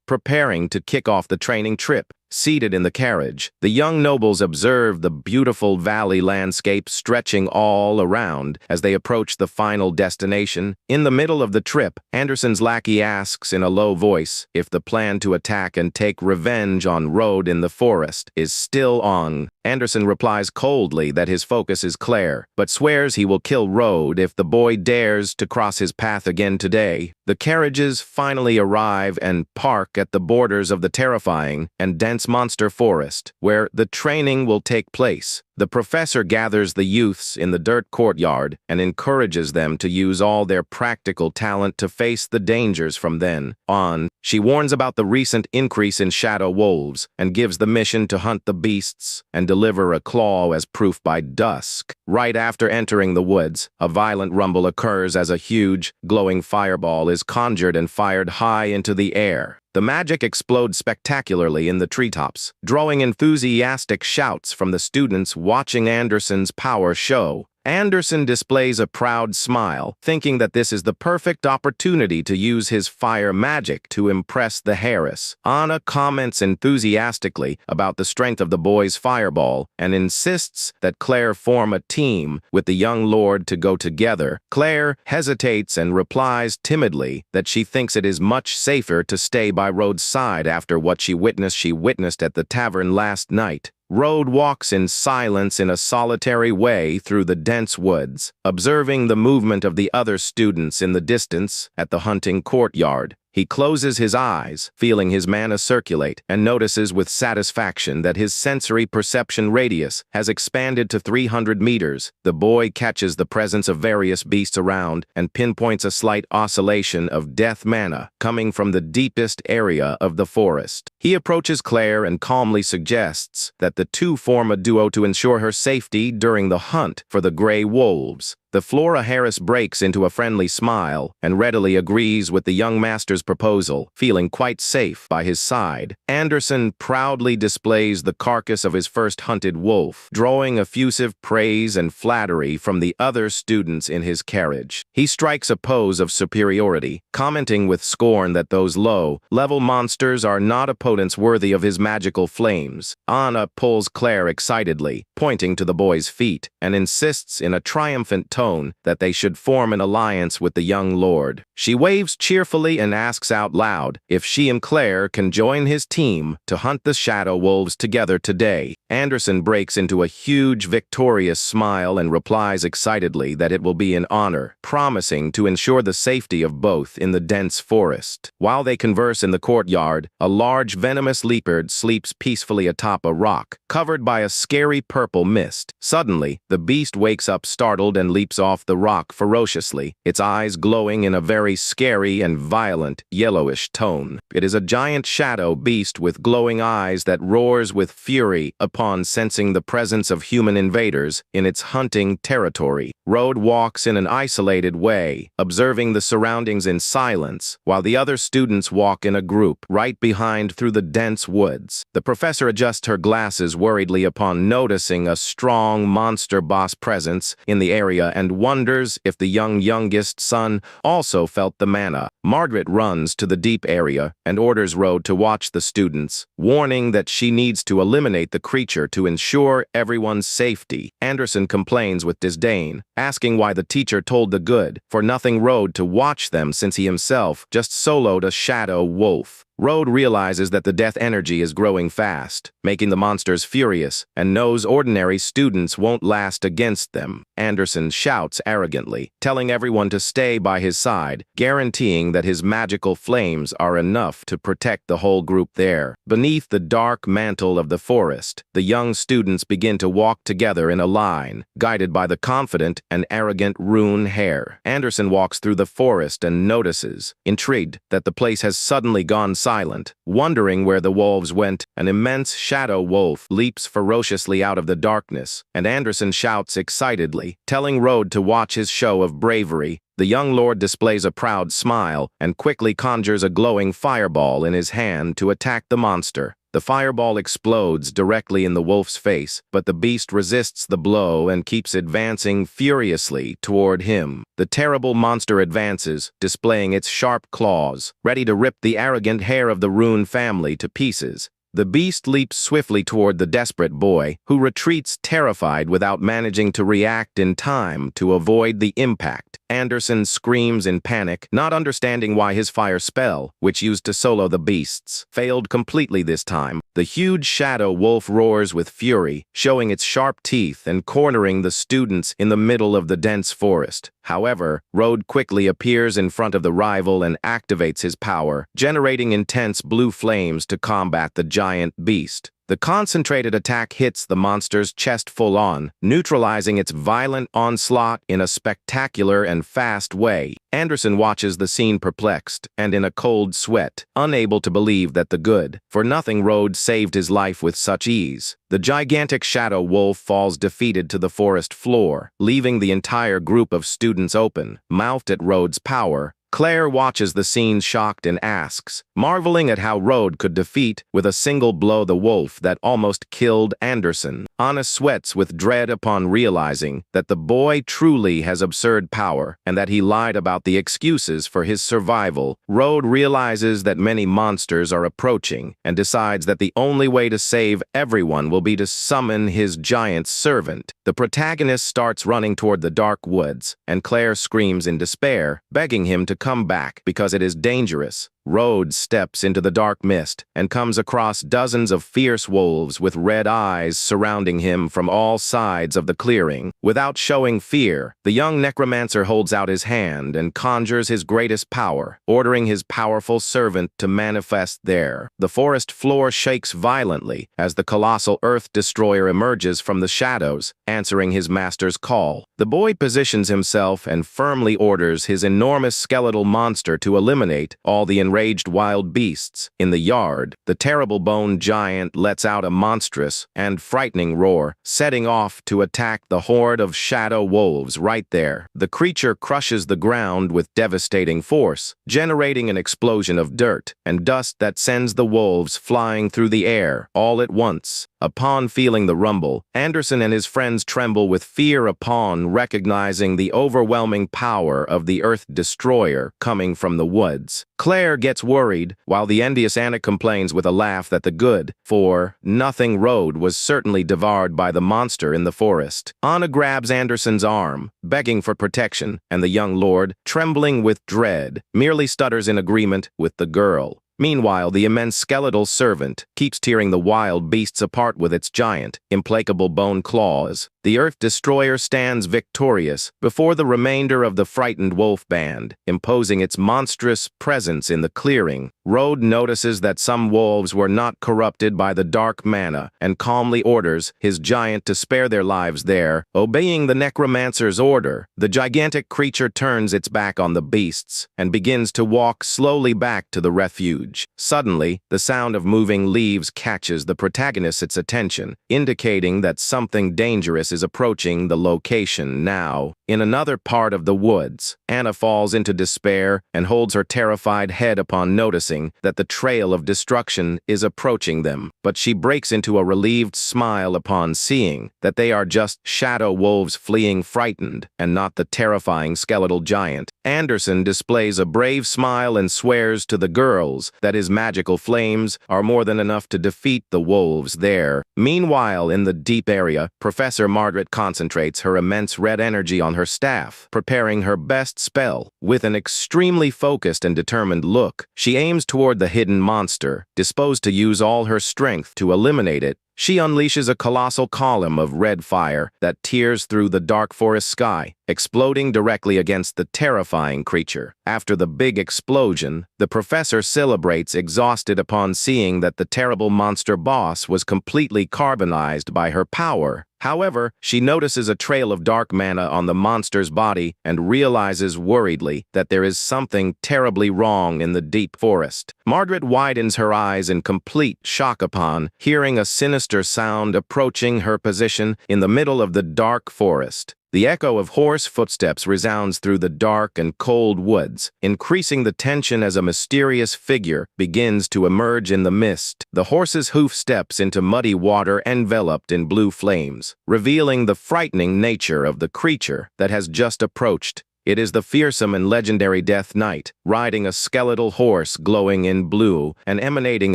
preparing to kick off the training trip. Seated in the carriage, the young nobles observe the beautiful valley landscape stretching all around as they approach the final destination. In the middle of the trip, Anderson's lackey asks in a low voice if the plan to attack and take revenge on Road in the forest is still on. Anderson replies coldly that his focus is Claire, but swears he will kill Road if the boy dares to cross his path again today. The carriages finally arrive and park at the borders of the terrifying and dense monster forest, where the training will take place. The professor gathers the youths in the dirt courtyard and encourages them to use all their practical talent to face the dangers from then on. She warns about the recent increase in shadow wolves and gives the mission to hunt the beasts and deliver a claw as proof by dusk. Right after entering the woods, a violent rumble occurs as a huge, glowing fireball is conjured and fired high into the air. The magic explodes spectacularly in the treetops, drawing enthusiastic shouts from the students watching Anderson's power show. Anderson displays a proud smile, thinking that this is the perfect opportunity to use his fire magic to impress the Harris. Anna comments enthusiastically about the strength of the boy's fireball and insists that Claire form a team with the young lord to go together. Claire hesitates and replies timidly that she thinks it is much safer to stay by Road's side after what she witnessed at the tavern last night. Road walks in silence in a solitary way through the dense woods, observing the movement of the other students in the distance at the hunting courtyard. He closes his eyes, feeling his mana circulate, and notices with satisfaction that his sensory perception radius has expanded to 300 meters. The boy catches the presence of various beasts around and pinpoints a slight oscillation of death mana coming from the deepest area of the forest. He approaches Claire and calmly suggests that the two form a duo to ensure her safety during the hunt for the gray wolves. The Flora Harris breaks into a friendly smile and readily agrees with the young master's proposal, feeling quite safe by his side. Anderson proudly displays the carcass of his first hunted wolf, drawing effusive praise and flattery from the other students in his carriage. He strikes a pose of superiority, commenting with scorn that those low-level monsters are not opponents worthy of his magical flames. Anna pulls Claire excitedly, pointing to the boy's feet, and insists in a triumphant tone that they should form an alliance with the young lord. She waves cheerfully and asks out loud if she and Claire can join his team to hunt the shadow wolves together today. Anderson breaks into a huge, victorious smile and replies excitedly that it will be an honor, promising to ensure the safety of both in the dense forest. While they converse in the courtyard, a large venomous leopard sleeps peacefully atop a rock, covered by a scary purple mist. Suddenly, the beast wakes up startled and leaps off the rock ferociously, its eyes glowing in a very scary and violent yellowish tone. It is a giant shadow beast with glowing eyes that roars with fury upon sensing the presence of human invaders in its hunting territory. Road walks in an isolated way, observing the surroundings in silence, while the other students walk in a group right behind through through the dense woods. The professor adjusts her glasses worriedly upon noticing a strong monster boss presence in the area and wonders if the youngest son also felt the mana. Margaret runs to the deep area and orders Rode to watch the students, warning that she needs to eliminate the creature to ensure everyone's safety. Anderson complains with disdain, asking why the teacher told the good for nothing Rode to watch them since he himself just soloed a shadow wolf. Rode realizes that the death energy is growing fast, making the monsters furious, and knows ordinary students won't last against them. Anderson shouts arrogantly, telling everyone to stay by his side, guaranteeing that his magical flames are enough to protect the whole group there. Beneath the dark mantle of the forest, the young students begin to walk together in a line, guided by the confident and arrogant Rune Hare. Anderson walks through the forest and notices, intrigued, that the place has suddenly gone silent. Wondering where the wolves went, an immense shadow wolf leaps ferociously out of the darkness, and Anderson shouts excitedly, telling Rode to watch his show of bravery. The young lord displays a proud smile and quickly conjures a glowing fireball in his hand to attack the monster. The fireball explodes directly in the wolf's face, but the beast resists the blow and keeps advancing furiously toward him. The terrible monster advances, displaying its sharp claws, ready to rip the arrogant hair of the Rune family to pieces. The beast leaps swiftly toward the desperate boy, who retreats terrified without managing to react in time to avoid the impact. Anderson screams in panic, not understanding why his fire spell, which used to solo the beasts, failed completely this time. The huge shadow wolf roars with fury, showing its sharp teeth and cornering the students in the middle of the dense forest. However, Rode quickly appears in front of the rival and activates his power, generating intense blue flames to combat the giant beast. The concentrated attack hits the monster's chest full-on, neutralizing its violent onslaught in a spectacular and fast way. Anderson watches the scene perplexed and in a cold sweat, unable to believe that the good-for-nothing Rode saved his life with such ease. The gigantic shadow wolf falls defeated to the forest floor, leaving the entire group of students open-mouthed at Rode's power. Claire watches the scene shocked and asks, marveling at how Rode could defeat with a single blow the wolf that almost killed Anderson. Anna sweats with dread upon realizing that the boy truly has absurd power and that he lied about the excuses for his survival. Rode realizes that many monsters are approaching and decides that the only way to save everyone will be to summon his giant servant. The protagonist starts running toward the dark woods, and Claire screams in despair, begging him to come back because it is dangerous. Rode steps into the dark mist and comes across dozens of fierce wolves with red eyes surrounding him from all sides of the clearing. Without showing fear, the young necromancer holds out his hand and conjures his greatest power, ordering his powerful servant to manifest there. The forest floor shakes violently as the colossal earth destroyer emerges from the shadows, answering his master's call. The boy positions himself and firmly orders his enormous skeletal monster to eliminate all the enraged wild beasts. In the yard, the terrible bone giant lets out a monstrous and frightening roar, setting off to attack the horde of shadow wolves right there. The creature crushes the ground with devastating force, generating an explosion of dirt and dust that sends the wolves flying through the air all at once. Upon feeling the rumble, Anderson and his friends tremble with fear upon recognizing the overwhelming power of the Earth Destroyer coming from the woods. Claire gets worried, while the envious Anna complains with a laugh that the good-for-nothing Rode was certainly devoured by the monster in the forest. Anna grabs Anderson's arm, begging for protection, and the young lord, trembling with dread, merely stutters in agreement with the girl. Meanwhile, the immense skeletal servant keeps tearing the wild beasts apart with its giant, implacable bone claws. The Earth Destroyer stands victorious before the remainder of the frightened wolf band, imposing its monstrous presence in the clearing. Rode notices that some wolves were not corrupted by the dark mana and calmly orders his giant to spare their lives there. Obeying the necromancer's order, the gigantic creature turns its back on the beasts and begins to walk slowly back to the refuge. Suddenly, the sound of moving leaves catches the protagonist's attention, indicating that something dangerous is approaching the location now. In another part of the woods, Anna falls into despair and holds her terrified head upon noticing that the trail of destruction is approaching them. But she breaks into a relieved smile upon seeing that they are just shadow wolves fleeing frightened and not the terrifying skeletal giant. Anderson displays a brave smile and swears to the girls that his magical flames are more than enough to defeat the wolves there. Meanwhile, in the deep area, Professor Margaret concentrates her immense red energy on her staff, preparing her best spell. With an extremely focused and determined look, she aims toward the hidden monster, disposed to use all her strength to eliminate it. She unleashes a colossal column of red fire that tears through the dark forest sky, exploding directly against the terrifying creature. After the big explosion, the professor celebrates, exhausted upon seeing that the terrible monster boss was completely carbonized by her power. However, she notices a trail of dark mana on the monster's body and realizes worriedly that there is something terribly wrong in the deep forest. Margaret widens her eyes in complete shock upon hearing a sinister sound approaching her position in the middle of the dark forest. The echo of horse footsteps resounds through the dark and cold woods, increasing the tension as a mysterious figure begins to emerge in the mist. The horse's hoof steps into muddy water enveloped in blue flames, revealing the frightening nature of the creature that has just approached. It is the fearsome and legendary Death Knight, riding a skeletal horse glowing in blue and emanating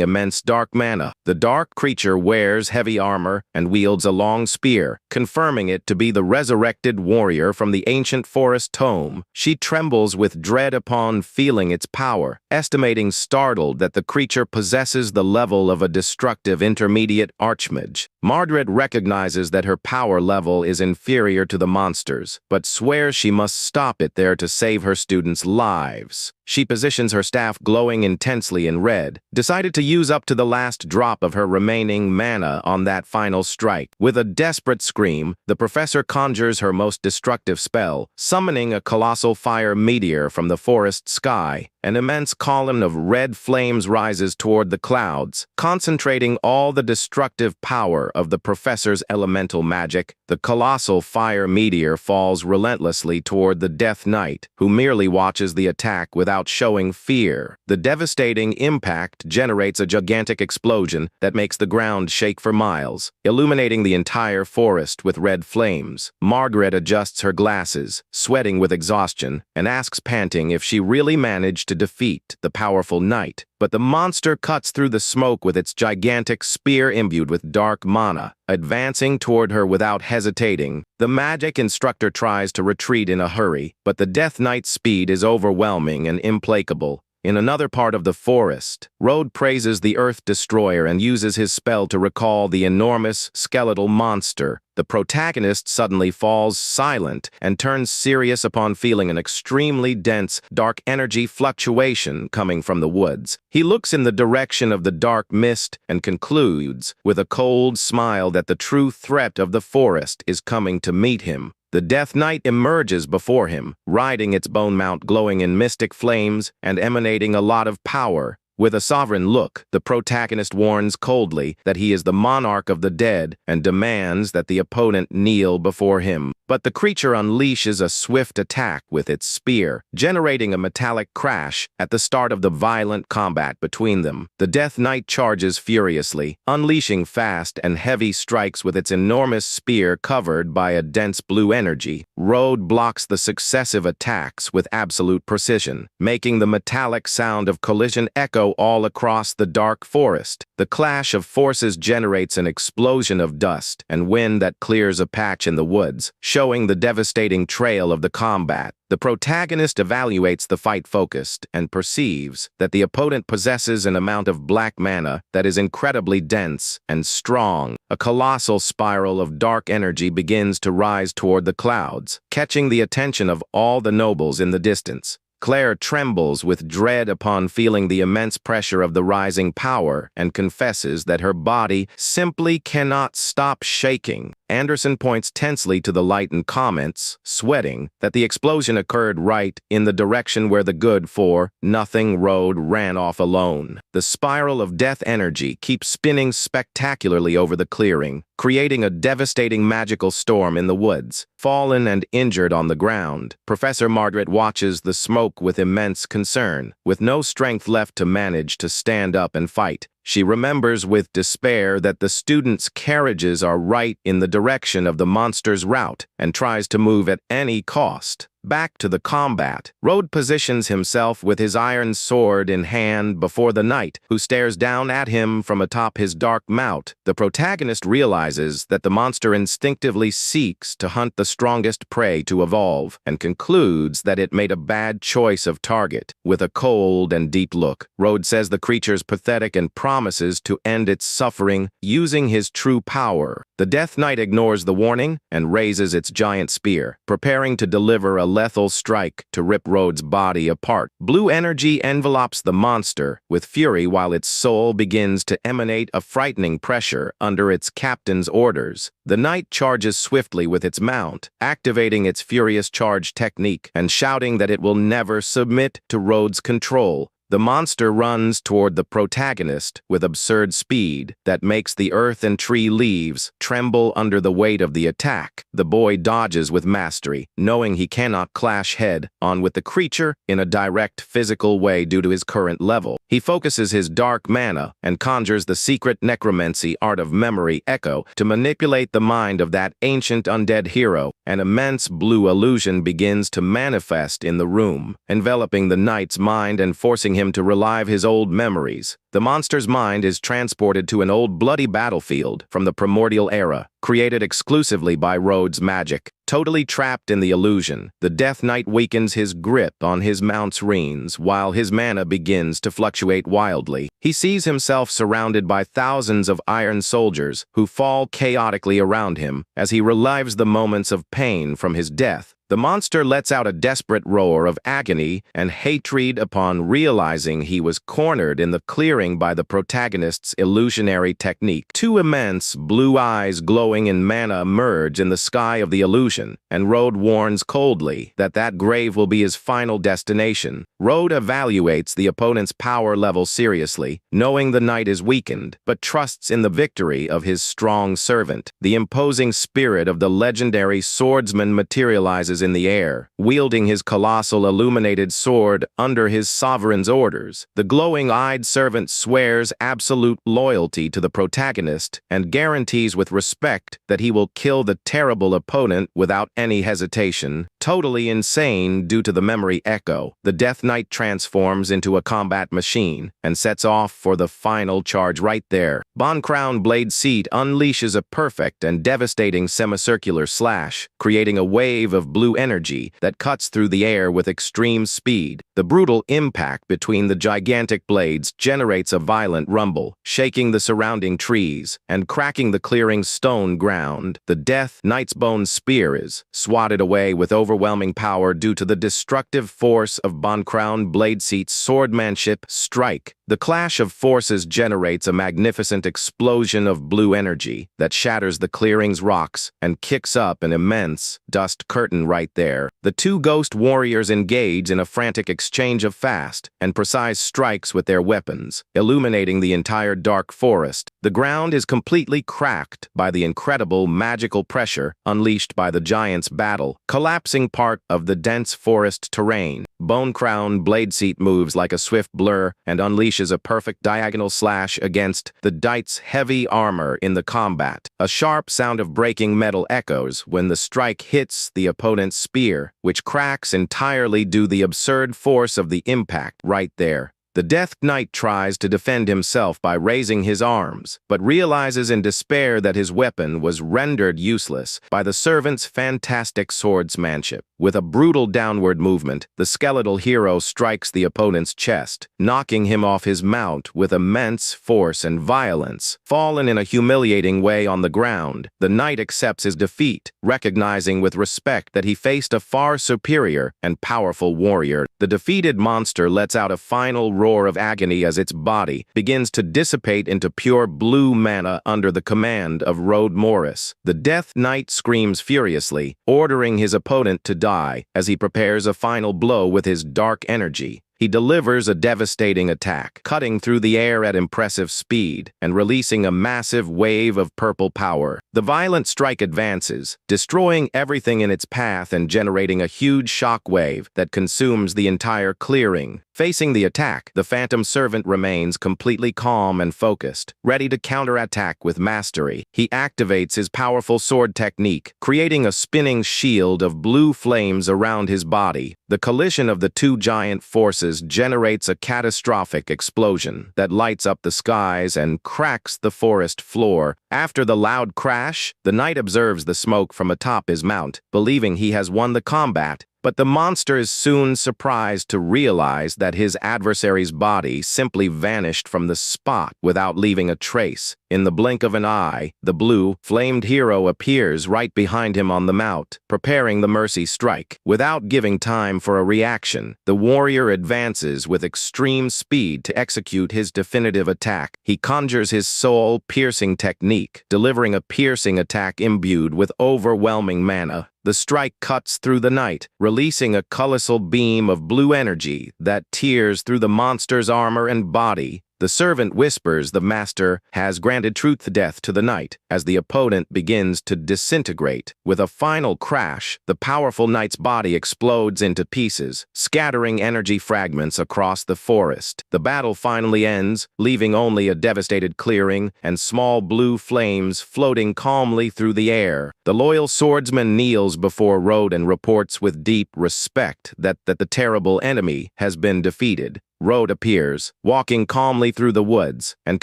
immense dark mana. The dark creature wears heavy armor and wields a long spear, confirming it to be the resurrected warrior from the ancient forest tome. She trembles with dread upon feeling its power, estimating startled that the creature possesses the level of a destructive intermediate archmage. Margaret recognizes that her power level is inferior to the monster's, but swears she must stop it there to save her students' lives. She positions her staff glowing intensely in red, decided to use up to the last drop of her remaining mana on that final strike. With a desperate scream, the professor conjures her most destructive spell, summoning a colossal fire meteor from the forest sky. An immense column of red flames rises toward the clouds, concentrating all the destructive power of the professor's elemental magic. The colossal fire meteor falls relentlessly toward the Death Knight, who merely watches the attack without showing fear. The devastating impact generates a gigantic explosion that makes the ground shake for miles, illuminating the entire forest with red flames. Margaret adjusts her glasses, sweating with exhaustion, and asks panting if she really managed to defeat the powerful knight. But the monster cuts through the smoke with its gigantic spear imbued with dark mana, advancing toward her without hesitating. The magic instructor tries to retreat in a hurry, but the Death Knight's speed is overwhelming and implacable. In another part of the forest, Road praises the Earth Destroyer and uses his spell to recall the enormous skeletal monster. The protagonist suddenly falls silent and turns serious upon feeling an extremely dense, dark energy fluctuation coming from the woods. He looks in the direction of the dark mist and concludes, with a cold smile, that the true threat of the forest is coming to meet him. The Death Knight emerges before him, riding its bone mount glowing in mystic flames and emanating a lot of power. With a sovereign look, the protagonist warns coldly that he is the monarch of the dead and demands that the opponent kneel before him. But the creature unleashes a swift attack with its spear, generating a metallic crash at the start of the violent combat between them. The Death Knight charges furiously, unleashing fast and heavy strikes with its enormous spear covered by a dense blue energy. Road blocks the successive attacks with absolute precision, making the metallic sound of collision echo all across the dark forest. The clash of forces generates an explosion of dust and wind that clears a patch in the woods, showing the devastating trail of the combat. The protagonist evaluates the fight focused and perceives that the opponent possesses an amount of black mana that is incredibly dense and strong. A colossal spiral of dark energy begins to rise toward the clouds, catching the attention of all the nobles in the distance. Claire trembles with dread upon feeling the immense pressure of the rising power and confesses that her body simply cannot stop shaking. Anderson points tensely to the light and comments, sweating, that the explosion occurred right in the direction where the good-for-nothing road ran off alone. The spiral of death energy keeps spinning spectacularly over the clearing, creating a devastating magical storm in the woods. Fallen and injured on the ground, Professor Margaret watches the smoke with immense concern, with no strength left to manage to stand up and fight. She remembers with despair that the students' carriages are right in the direction of the monster's route and tries to move at any cost. Back to the combat, Road positions himself with his iron sword in hand before the knight, who stares down at him from atop his dark mount. The protagonist realizes that the monster instinctively seeks to hunt the strongest prey to evolve, and concludes that it made a bad choice of target. With a cold and deep look, Road says the creature's pathetic and promises to end its suffering using his true power. The Death Knight ignores the warning and raises its giant spear, preparing to deliver a lethal strike to rip Road's body apart. Blue energy envelopes the monster with fury while its soul begins to emanate a frightening pressure under its captain's orders. The knight charges swiftly with its mount, activating its furious charge technique and shouting that it will never submit to Road's control. The monster runs toward the protagonist with absurd speed that makes the earth and tree leaves tremble under the weight of the attack. The boy dodges with mastery, knowing he cannot clash head-on with the creature in a direct physical way due to his current level. He focuses his dark mana and conjures the secret necromancy art of memory echo to manipulate the mind of that ancient undead hero. An immense blue illusion begins to manifest in the room, enveloping the knight's mind and forcing him to relive his old memories. The monster's mind is transported to an old bloody battlefield from the primordial era, created exclusively by Road's magic. Totally trapped in the illusion, the Death Knight weakens his grip on his mount's reins while his mana begins to fluctuate wildly. He sees himself surrounded by thousands of iron soldiers who fall chaotically around him as he relives the moments of pain from his death. The monster lets out a desperate roar of agony and hatred upon realizing he was cornered in the clearing by the protagonist's illusionary technique. Two immense blue eyes glowing in mana emerge in the sky of the illusion, and Road warns coldly that that grave will be his final destination. Road evaluates the opponent's power level seriously, knowing the knight is weakened, but trusts in the victory of his strong servant. The imposing spirit of the legendary swordsman materializes in the air, wielding his colossal illuminated sword under his sovereign's orders. The glowing-eyed servant swears absolute loyalty to the protagonist and guarantees with respect that he will kill the terrible opponent without any hesitation. Totally insane due to the memory echo, the Death Knight transforms into a combat machine and sets off for the final charge right there. Bon Crown Blade Seat unleashes a perfect and devastating semicircular slash, creating a wave of blue energy that cuts through the air with extreme speed. The brutal impact between the gigantic blades generates a violent rumble, shaking the surrounding trees and cracking the clearing's stone ground. The Death Knight's bone spear is swatted away with overwhelming power due to the destructive force of Bon Crown Blade Seat's swordsmanship strike. The clash of forces generates a magnificent explosion of blue energy that shatters the clearing's rocks and kicks up an immense dust curtain right there. The two ghost warriors engage in a frantic exchange of fast and precise strikes with their weapons, illuminating the entire dark forest. The ground is completely cracked by the incredible magical pressure unleashed by the giant's battle, collapsing part of the dense forest terrain. Bone Crown Blade Seat moves like a swift blur and unleashes a perfect diagonal slash against the knight's heavy armor in the combat. A sharp sound of breaking metal echoes when the strike hits the opponent's spear, which cracks entirely due to the absurd force of the impact right there. The Death Knight tries to defend himself by raising his arms, but realizes in despair that his weapon was rendered useless by the servant's fantastic swordsmanship. With a brutal downward movement, the skeletal hero strikes the opponent's chest, knocking him off his mount with immense force and violence. Fallen in a humiliating way on the ground, the knight accepts his defeat, recognizing with respect that he faced a far superior and powerful warrior. The defeated monster lets out a final roar of agony as its body begins to dissipate into pure blue mana under the command of Road Morris. The Death Knight screams furiously, ordering his opponent to die as he prepares a final blow with his dark energy. He delivers a devastating attack, cutting through the air at impressive speed and releasing a massive wave of purple power. The violent strike advances, destroying everything in its path and generating a huge shock wave that consumes the entire clearing. Facing the attack, the Phantom Servant remains completely calm and focused, ready to counterattack with mastery. He activates his powerful sword technique, creating a spinning shield of blue flames around his body. The collision of the two giant forces generates a catastrophic explosion that lights up the skies and cracks the forest floor. After the loud crash, the knight observes the smoke from atop his mount, believing he has won the combat. But the monster is soon surprised to realize that his adversary's body simply vanished from the spot without leaving a trace. In the blink of an eye, the blue, flamed hero appears right behind him on the mount, preparing the mercy strike. Without giving time for a reaction, the warrior advances with extreme speed to execute his definitive attack. He conjures his soul-piercing technique, delivering a piercing attack imbued with overwhelming mana. The strike cuts through the night, releasing a colossal beam of blue energy that tears through the monster's armor and body. The servant whispers the master has granted truth-death to the knight as the opponent begins to disintegrate. With a final crash, the powerful knight's body explodes into pieces, scattering energy fragments across the forest. The battle finally ends, leaving only a devastated clearing and small blue flames floating calmly through the air. The loyal swordsman kneels before Road and reports with deep respect that the terrible enemy has been defeated. Road appears, walking calmly through the woods, and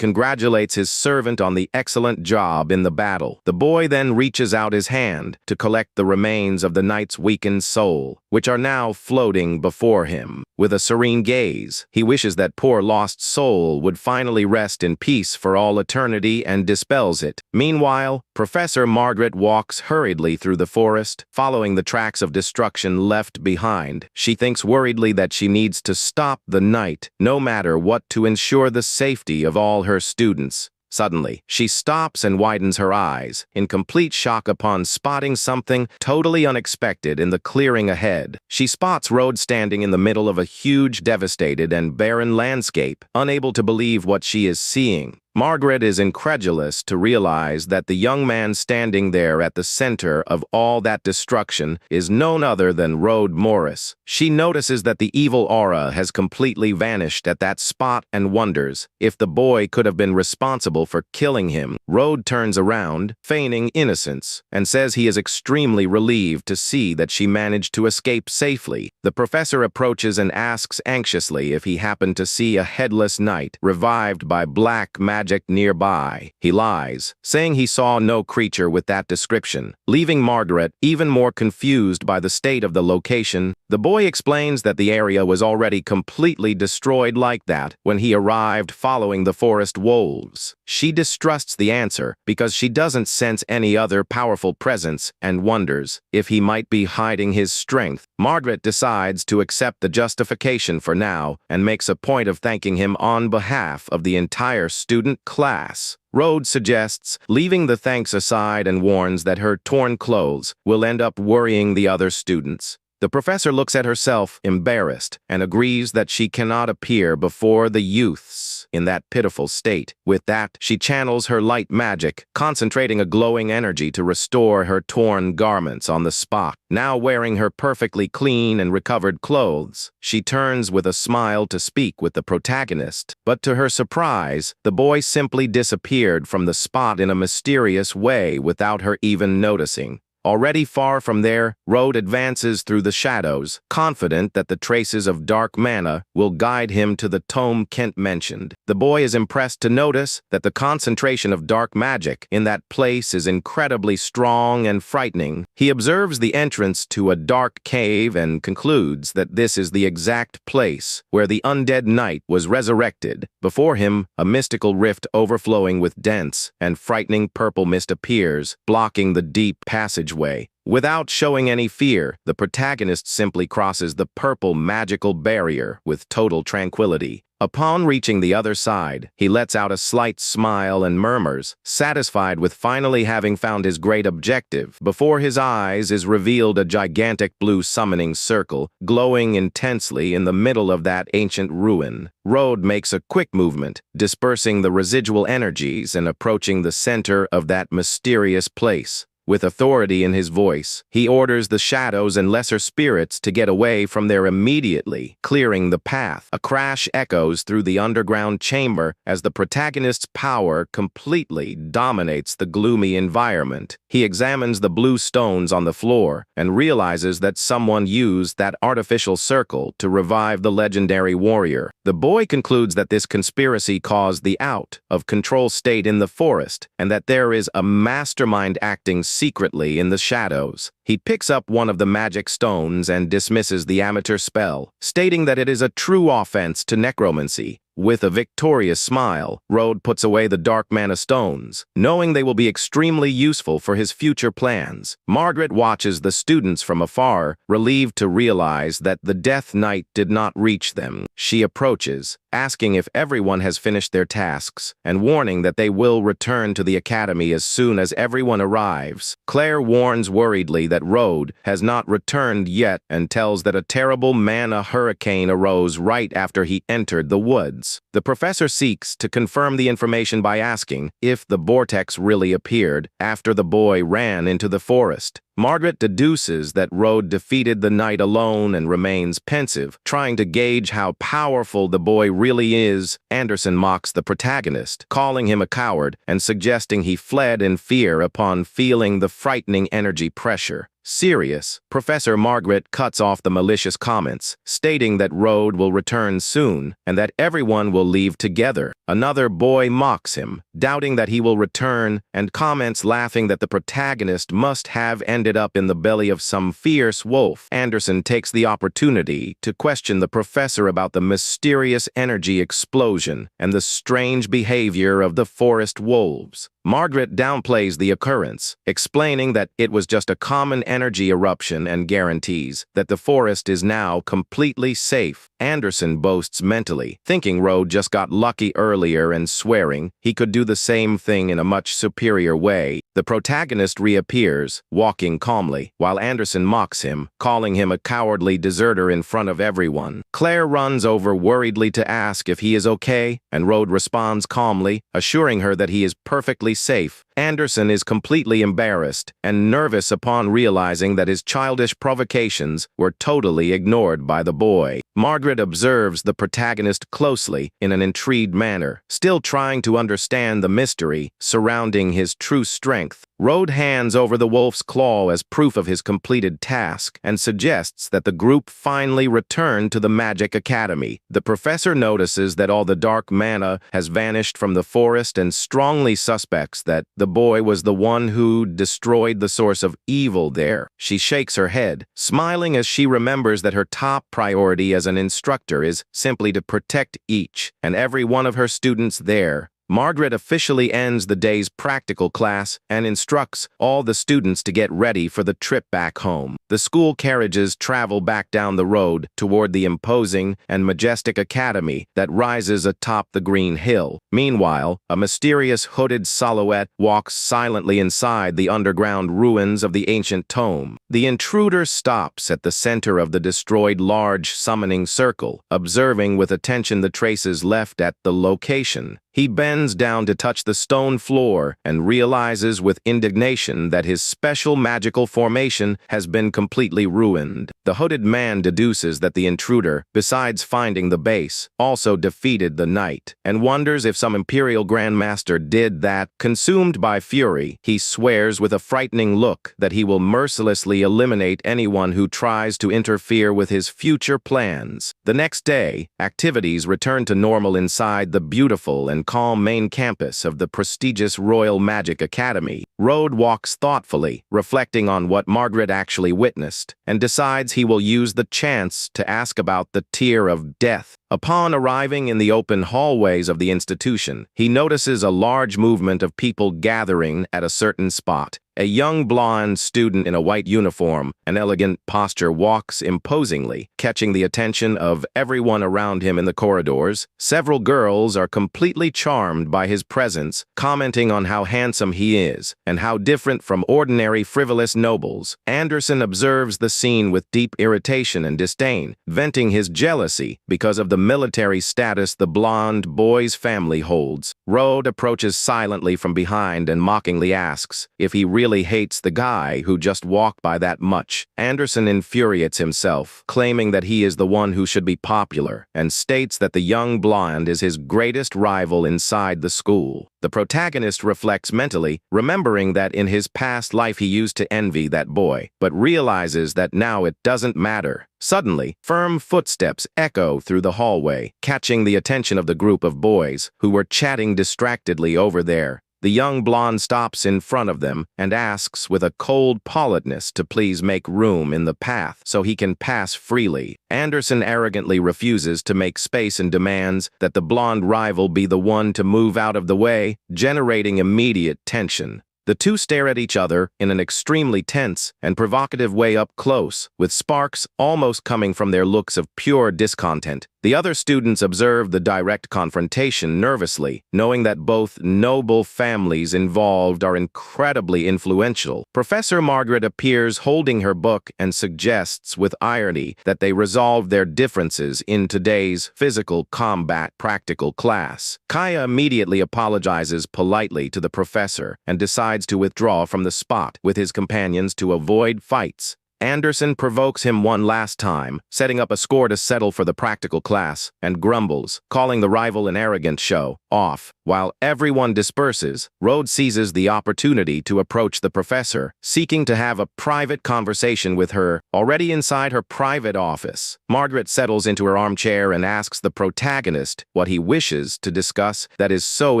congratulates his servant on the excellent job in the battle. The boy then reaches out his hand to collect the remains of the knight's weakened soul, which are now floating before him. With a serene gaze, he wishes that poor lost soul would finally rest in peace for all eternity and dispels it. Meanwhile, Professor Margaret walks hurriedly through the forest, following the tracks of destruction left behind. She thinks worriedly that she needs to stop the knight, no matter what, to ensure the safety of all her students. Suddenly, she stops and widens her eyes, in complete shock upon spotting something totally unexpected in the clearing ahead. She spots Road standing in the middle of a huge, devastated, and barren landscape, unable to believe what she is seeing. Margaret is incredulous to realize that the young man standing there at the center of all that destruction is none other than Road Morris. She notices that the evil aura has completely vanished at that spot and wonders if the boy could have been responsible for killing him. Road turns around, feigning innocence, and says he is extremely relieved to see that she managed to escape safely. The professor approaches and asks anxiously if he happened to see a headless knight revived by black magic nearby. He lies, saying he saw no creature with that description, leaving Margaret even more confused by the state of the location. The boy explains that the area was already completely destroyed like that when he arrived following the forest wolves. She distrusts the answer because she doesn't sense any other powerful presence and wonders if he might be hiding his strength. Margaret decides to accept the justification for now and makes a point of thanking him on behalf of the entire student class. Road suggests leaving the thanks aside and warns that her torn clothes will end up worrying the other students. The professor looks at herself, embarrassed, and agrees that she cannot appear before the youths in that pitiful state. With that, she channels her light magic, concentrating a glowing energy to restore her torn garments on the spot. Now wearing her perfectly clean and recovered clothes, she turns with a smile to speak with the protagonist. But to her surprise, the boy simply disappeared from the spot in a mysterious way without her even noticing. Already far from there, Road advances through the shadows, confident that the traces of dark mana will guide him to the tome Kent mentioned. The boy is impressed to notice that the concentration of dark magic in that place is incredibly strong and frightening. He observes the entrance to a dark cave and concludes that this is the exact place where the undead knight was resurrected. Before him, a mystical rift overflowing with dense and frightening purple mist appears, blocking the deep passageway. Without showing any fear, the protagonist simply crosses the purple magical barrier with total tranquility. Upon reaching the other side, he lets out a slight smile and murmurs, satisfied with finally having found his great objective. Before his eyes is revealed a gigantic blue summoning circle, glowing intensely in the middle of that ancient ruin. Road makes a quick movement, dispersing the residual energies and approaching the center of that mysterious place. With authority in his voice, he orders the shadows and lesser spirits to get away from there immediately, clearing the path. A crash echoes through the underground chamber as the protagonist's power completely dominates the gloomy environment. He examines the blue stones on the floor and realizes that someone used that artificial circle to revive the legendary warrior. The boy concludes that this conspiracy caused the out-of-control state in the forest and that there is a mastermind acting secretly in the shadows. He picks up one of the magic stones and dismisses the amateur spell, stating that it is a true offense to necromancy. With a victorious smile, Road puts away the dark mana stones, knowing they will be extremely useful for his future plans. Margaret watches the students from afar, relieved to realize that the Death Knight did not reach them. She approaches, asking if everyone has finished their tasks, and warning that they will return to the academy as soon as everyone arrives. Claire warns worriedly that Road has not returned yet and tells that a terrible mana hurricane arose right after he entered the woods. The professor seeks to confirm the information by asking if the vortex really appeared after the boy ran into the forest. Margaret deduces that Road defeated the knight alone and remains pensive, trying to gauge how powerful the boy really is. Anderson mocks the protagonist, calling him a coward and suggesting he fled in fear upon feeling the frightening energy pressure. Serious, Professor Margaret cuts off the malicious comments, stating that Road will return soon and that everyone will leave together. Another boy mocks him, doubting that he will return, and comments laughing that the protagonist must have ended up in the belly of some fierce wolf. Anderson takes the opportunity to question the professor about the mysterious energy explosion and the strange behavior of the forest wolves. Margaret downplays the occurrence, explaining that it was just a common energy eruption and guarantees that the forest is now completely safe. Anderson boasts mentally, thinking Road just got lucky earlier and swearing he could do the same thing in a much superior way. The protagonist reappears, walking calmly, while Anderson mocks him, calling him a cowardly deserter in front of everyone. Claire runs over worriedly to ask if he is okay, and Road responds calmly, assuring her that he is perfectly safe. Anderson is completely embarrassed and nervous upon realizing that his childish provocations were totally ignored by the boy. Margaret observes the protagonist closely in an intrigued manner, still trying to understand the mystery surrounding his true strength. Road hands over the wolf's claw as proof of his completed task and suggests that the group finally return to the Magic Academy. The professor notices that all the dark mana has vanished from the forest and strongly suspects that the boy was the one who destroyed the source of evil there. She shakes her head, smiling as she remembers that her top priority as an instructor is simply to protect each and every one of her students there. Margaret officially ends the day's practical class and instructs all the students to get ready for the trip back home. The school carriages travel back down the road toward the imposing and majestic academy that rises atop the green hill. Meanwhile, a mysterious hooded silhouette walks silently inside the underground ruins of the ancient tome. The intruder stops at the center of the destroyed large summoning circle, observing with attention the traces left at the location. He bends down to touch the stone floor and realizes with indignation that his special magical formation has been completely ruined. The hooded man deduces that the intruder, besides finding the base, also defeated the knight, and wonders if some Imperial Grandmaster did that. Consumed by fury, he swears with a frightening look that he will mercilessly eliminate anyone who tries to interfere with his future plans. The next day, activities return to normal inside the beautiful and calm main campus of the prestigious Royal Magic Academy. Rode walks thoughtfully, reflecting on what Margaret actually witnessed, and decides he will use the chance to ask about the tier of death. Upon arriving in the open hallways of the institution, he notices a large movement of people gathering at a certain spot. A young blonde student in a white uniform and elegant posture walks imposingly, catching the attention of everyone around him in the corridors. Several girls are completely charmed by his presence, commenting on how handsome he is and how different from ordinary frivolous nobles. Anderson observes the scene with deep irritation and disdain, venting his jealousy because of the military status the blonde boy's family holds. Rode approaches silently from behind and mockingly asks if he really hates the guy who just walked by that much. Anderson infuriates himself, claiming that he is the one who should be popular, and states that the young blonde is his greatest rival inside the school. The protagonist reflects mentally, remembering that in his past life he used to envy that boy, but realizes that now it doesn't matter. Suddenly, firm footsteps echo through the hallway, catching the attention of the group of boys who were chatting distractedly over there. The young blonde stops in front of them and asks with a cold politeness to please make room in the path so he can pass freely. Anderson arrogantly refuses to make space and demands that the blonde rival be the one to move out of the way, generating immediate tension. The two stare at each other in an extremely tense and provocative way up close, with sparks almost coming from their looks of pure discontent. The other students observe the direct confrontation nervously, knowing that both noble families involved are incredibly influential. Professor Margaret appears holding her book and suggests with irony that they resolve their differences in today's physical combat practical class. Kaya immediately apologizes politely to the professor and decides to withdraw from the spot with his companions to avoid fights. Anderson provokes him one last time, setting up a score to settle for the practical class, and grumbles, calling the rival an arrogant show off. While everyone disperses, Rhodes seizes the opportunity to approach the professor, seeking to have a private conversation with her, already inside her private office. Margaret settles into her armchair and asks the protagonist what he wishes to discuss that is so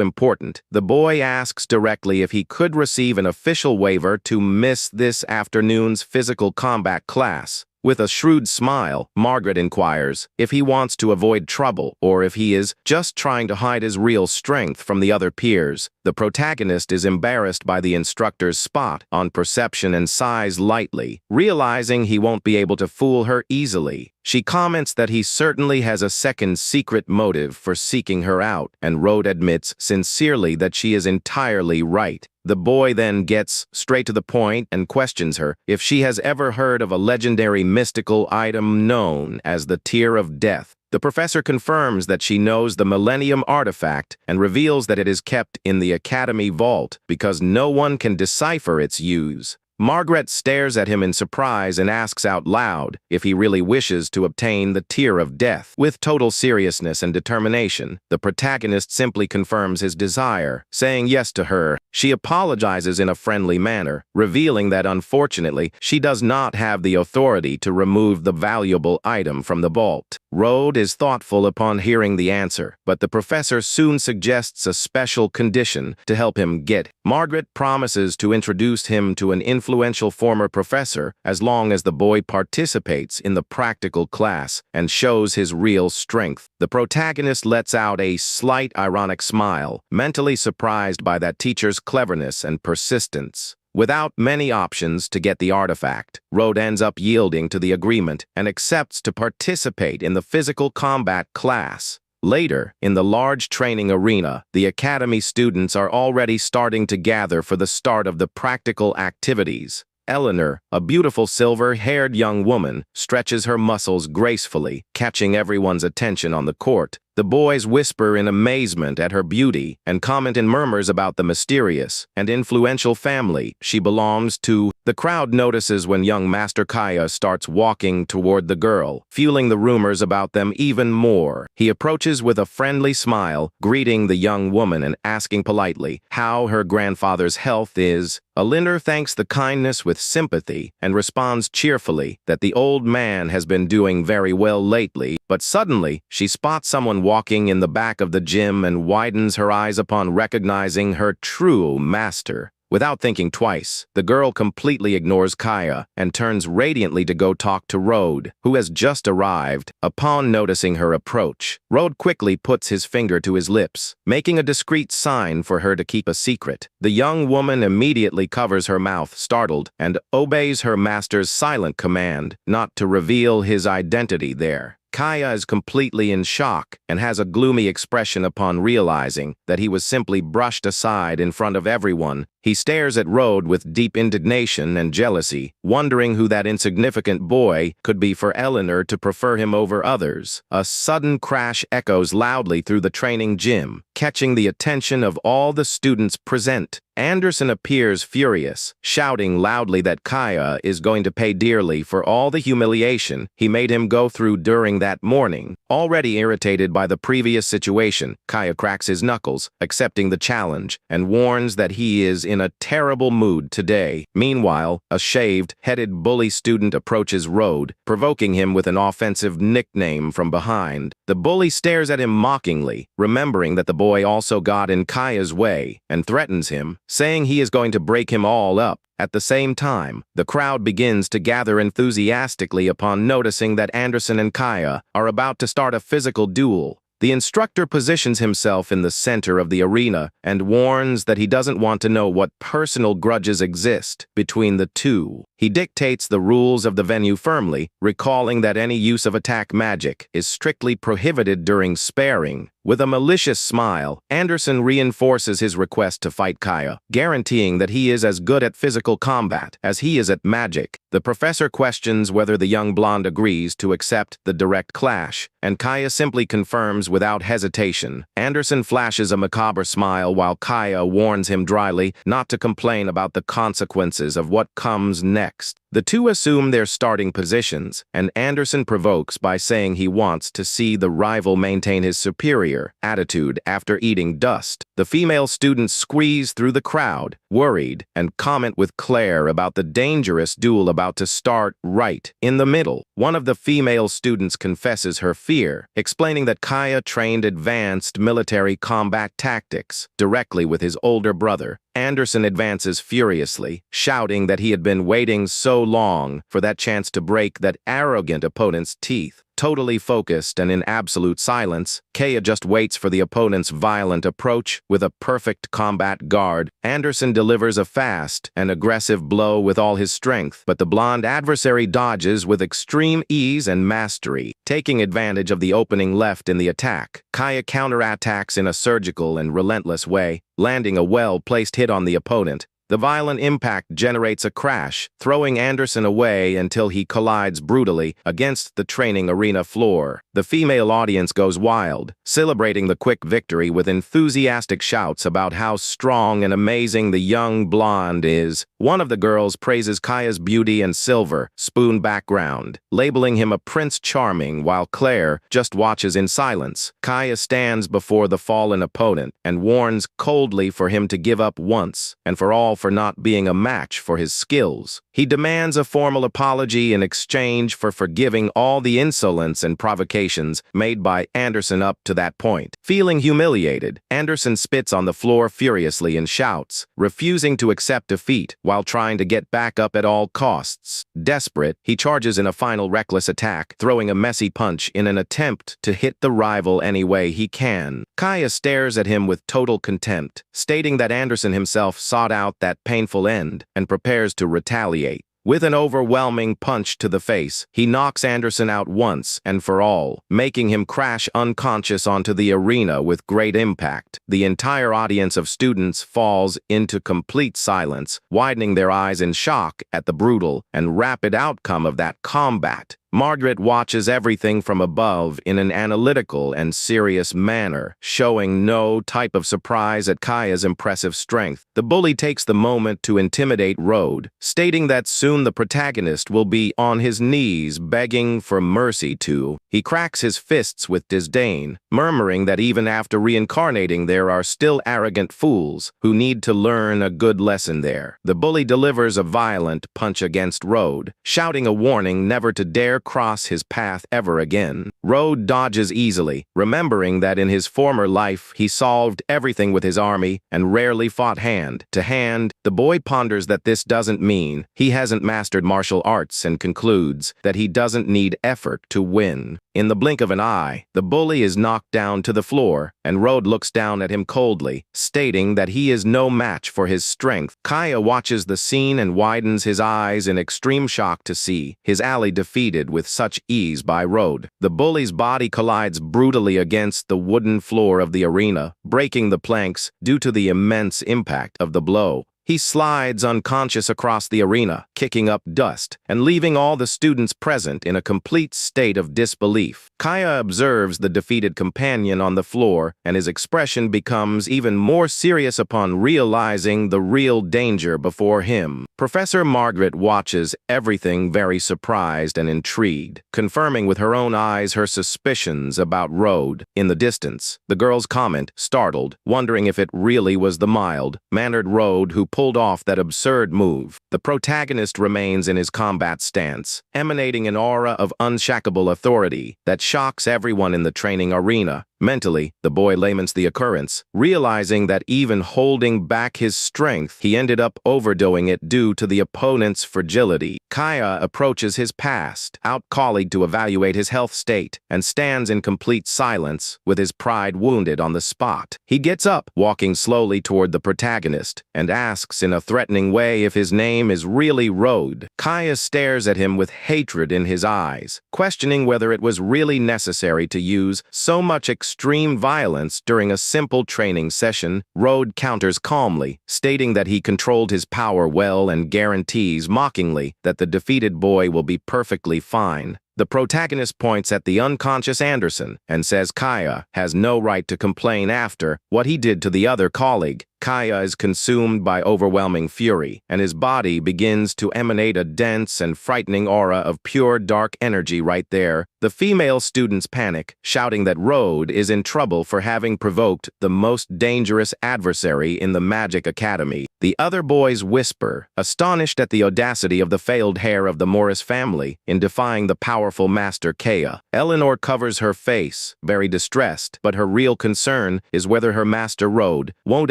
important. The boy asks directly if he could receive an official waiver to miss this afternoon's physical combat class. With a shrewd smile, Margaret inquires if he wants to avoid trouble or if he is just trying to hide his real strength from the other peers. The protagonist is embarrassed by the instructor's spot on perception and sighs lightly, realizing he won't be able to fool her easily. She comments that he certainly has a second secret motive for seeking her out, and Rode admits sincerely that she is entirely right. The boy then gets straight to the point and questions her if she has ever heard of a legendary mystical item known as the Tear of Death. The professor confirms that she knows the Millennium Artifact and reveals that it is kept in the Academy vault because no one can decipher its use. Margaret stares at him in surprise and asks out loud if he really wishes to obtain the Tear of Death. With total seriousness and determination, the protagonist simply confirms his desire, saying yes to her. She apologizes in a friendly manner, revealing that unfortunately she does not have the authority to remove the valuable item from the vault. Rode is thoughtful upon hearing the answer, but the professor soon suggests a special condition to help him get. Margaret promises to introduce him to an influential former professor as long as the boy participates in the practical class and shows his real strength. The protagonist lets out a slight ironic smile, mentally surprised by that teacher's cleverness and persistence. Without many options to get the artifact, Rode ends up yielding to the agreement and accepts to participate in the physical combat class. Later, in the large training arena, the academy students are already starting to gather for the start of the practical activities. Eleanor, a beautiful silver-haired young woman, stretches her muscles gracefully, catching everyone's attention on the court. The boys whisper in amazement at her beauty and comment in murmurs about the mysterious and influential family she belongs to. The crowd notices when young Master Kaya starts walking toward the girl, fueling the rumors about them even more. He approaches with a friendly smile, greeting the young woman and asking politely how her grandfather's health is. Alinder thanks the kindness with sympathy and responds cheerfully that the old man has been doing very well lately, but suddenly she spots someone walking in the back of the gym and widens her eyes upon recognizing her true master. Without thinking twice, the girl completely ignores Kaya and turns radiantly to go talk to Road, who has just arrived. Upon noticing her approach, Road quickly puts his finger to his lips, making a discreet sign for her to keep a secret. The young woman immediately covers her mouth, startled, and obeys her master's silent command not to reveal his identity there. Kaya is completely in shock and has a gloomy expression upon realizing that he was simply brushed aside in front of everyone. He stares at Road with deep indignation and jealousy, wondering who that insignificant boy could be for Eleanor to prefer him over others. A sudden crash echoes loudly through the training gym, catching the attention of all the students present. Anderson appears furious, shouting loudly that Kaya is going to pay dearly for all the humiliation he made him go through during that morning. Already irritated by the previous situation, Kaya cracks his knuckles, accepting the challenge, and warns that he is in a terrible mood today. Meanwhile, a shaved-headed bully student approaches Road, provoking him with an offensive nickname from behind. The bully stares at him mockingly, remembering that the boy also got in Kaya's way, and threatens him, saying he is going to break him all up. At the same time, the crowd begins to gather enthusiastically upon noticing that Anderson and Kaya are about to start a physical duel. The instructor positions himself in the center of the arena and warns that he doesn't want to know what personal grudges exist between the two. He dictates the rules of the venue firmly, recalling that any use of attack magic is strictly prohibited during sparring. With a malicious smile, Anderson reinforces his request to fight Kaya, guaranteeing that he is as good at physical combat as he is at magic. The professor questions whether the young blonde agrees to accept the direct clash, and Kaya simply confirms without hesitation. Anderson flashes a macabre smile while Kaya warns him dryly not to complain about the consequences of what comes next. The two assume their starting positions, and Anderson provokes by saying he wants to see the rival maintain his superior attitude after eating dust. The female students squeeze through the crowd, worried, and comment with Claire about the dangerous duel about to start right in the middle. One of the female students confesses her fear, explaining that Kaya trained advanced military combat tactics directly with his older brother. Anderson advances furiously, shouting that he had been waiting so long for that chance to break that arrogant opponent's teeth. Totally focused and in absolute silence, Kaya just waits for the opponent's violent approach. With a perfect combat guard, Anderson delivers a fast and aggressive blow with all his strength, but the blonde adversary dodges with extreme ease and mastery. Taking advantage of the opening left in the attack, Kaya counterattacks in a surgical and relentless way, landing a well-placed hit on the opponent. The violent impact generates a crash, throwing Anderson away until he collides brutally against the training arena floor. The female audience goes wild, celebrating the quick victory with enthusiastic shouts about how strong and amazing the young blonde is. One of the girls praises Kaya's beauty and silver spoon background, labeling him a Prince Charming, while Claire just watches in silence. Kaya stands before the fallen opponent and warns coldly for him to give up once and for all for not being a match for his skills. He demands a formal apology in exchange for forgiving all the insolence and provocations made by Anderson up to that point. Feeling humiliated, Anderson spits on the floor furiously and shouts, refusing to accept defeat while trying to get back up at all costs. Desperate, he charges in a final reckless attack, throwing a messy punch in an attempt to hit the rival any way he can. Kaya stares at him with total contempt, stating that Anderson himself sought out that painful end and prepares to retaliate. With an overwhelming punch to the face, he knocks Anderson out once and for all, making him crash unconscious onto the arena with great impact. The entire audience of students falls into complete silence, widening their eyes in shock at the brutal and rapid outcome of that combat. Margaret watches everything from above in an analytical and serious manner, showing no type of surprise at Kaya's impressive strength. The bully takes the moment to intimidate Rode, stating that soon the protagonist will be on his knees begging for mercy too. He cracks his fists with disdain, murmuring that even after reincarnating there are still arrogant fools who need to learn a good lesson there. The bully delivers a violent punch against Rode, shouting a warning never to dare cross his path ever again. Rode dodges easily, remembering that in his former life he solved everything with his army and rarely fought hand to hand. The boy ponders that this doesn't mean he hasn't mastered martial arts and concludes that he doesn't need effort to win. In the blink of an eye, the bully is knocked down to the floor, and Rode looks down at him coldly, stating that he is no match for his strength. Kaya watches the scene and widens his eyes in extreme shock to see his ally defeated with such ease by Rode. The bully's body collides brutally against the wooden floor of the arena, breaking the planks due to the immense impact of the blow. He slides unconscious across the arena, kicking up dust, and leaving all the students present in a complete state of disbelief. Kaya observes the defeated companion on the floor, and his expression becomes even more serious upon realizing the real danger before him. Professor Margaret watches everything very surprised and intrigued, confirming with her own eyes her suspicions about Rode. In the distance, the girls comment, startled, wondering if it really was the mild-mannered Rode who pulled off that absurd move. The protagonist remains in his combat stance, emanating an aura of unshakable authority that shocks everyone in the training arena. Mentally, the boy laments the occurrence, realizing that even holding back his strength, he ended up overdoing it due to the opponent's fragility. Kaya approaches his past, out-colleague to evaluate his health state, and stands in complete silence, with his pride wounded on the spot. He gets up, walking slowly toward the protagonist, and asks in a threatening way if his name is really Rode. Kaya stares at him with hatred in his eyes, questioning whether it was really necessary to use so much extreme violence during a simple training session. Rode counters calmly, stating that he controlled his power well and guarantees mockingly that the defeated boy will be perfectly fine. The protagonist points at the unconscious Anderson and says Kaya has no right to complain after what he did to the other colleague. Kaya is consumed by overwhelming fury, and his body begins to emanate a dense and frightening aura of pure dark energy right there. The female students panic, shouting that Rode is in trouble for having provoked the most dangerous adversary in the Magic Academy. The other boys whisper, astonished at the audacity of the failed heir of the Morris family in defying the powerful Master Kaya. Eleanor covers her face, very distressed, but her real concern is whether her Master Rode won't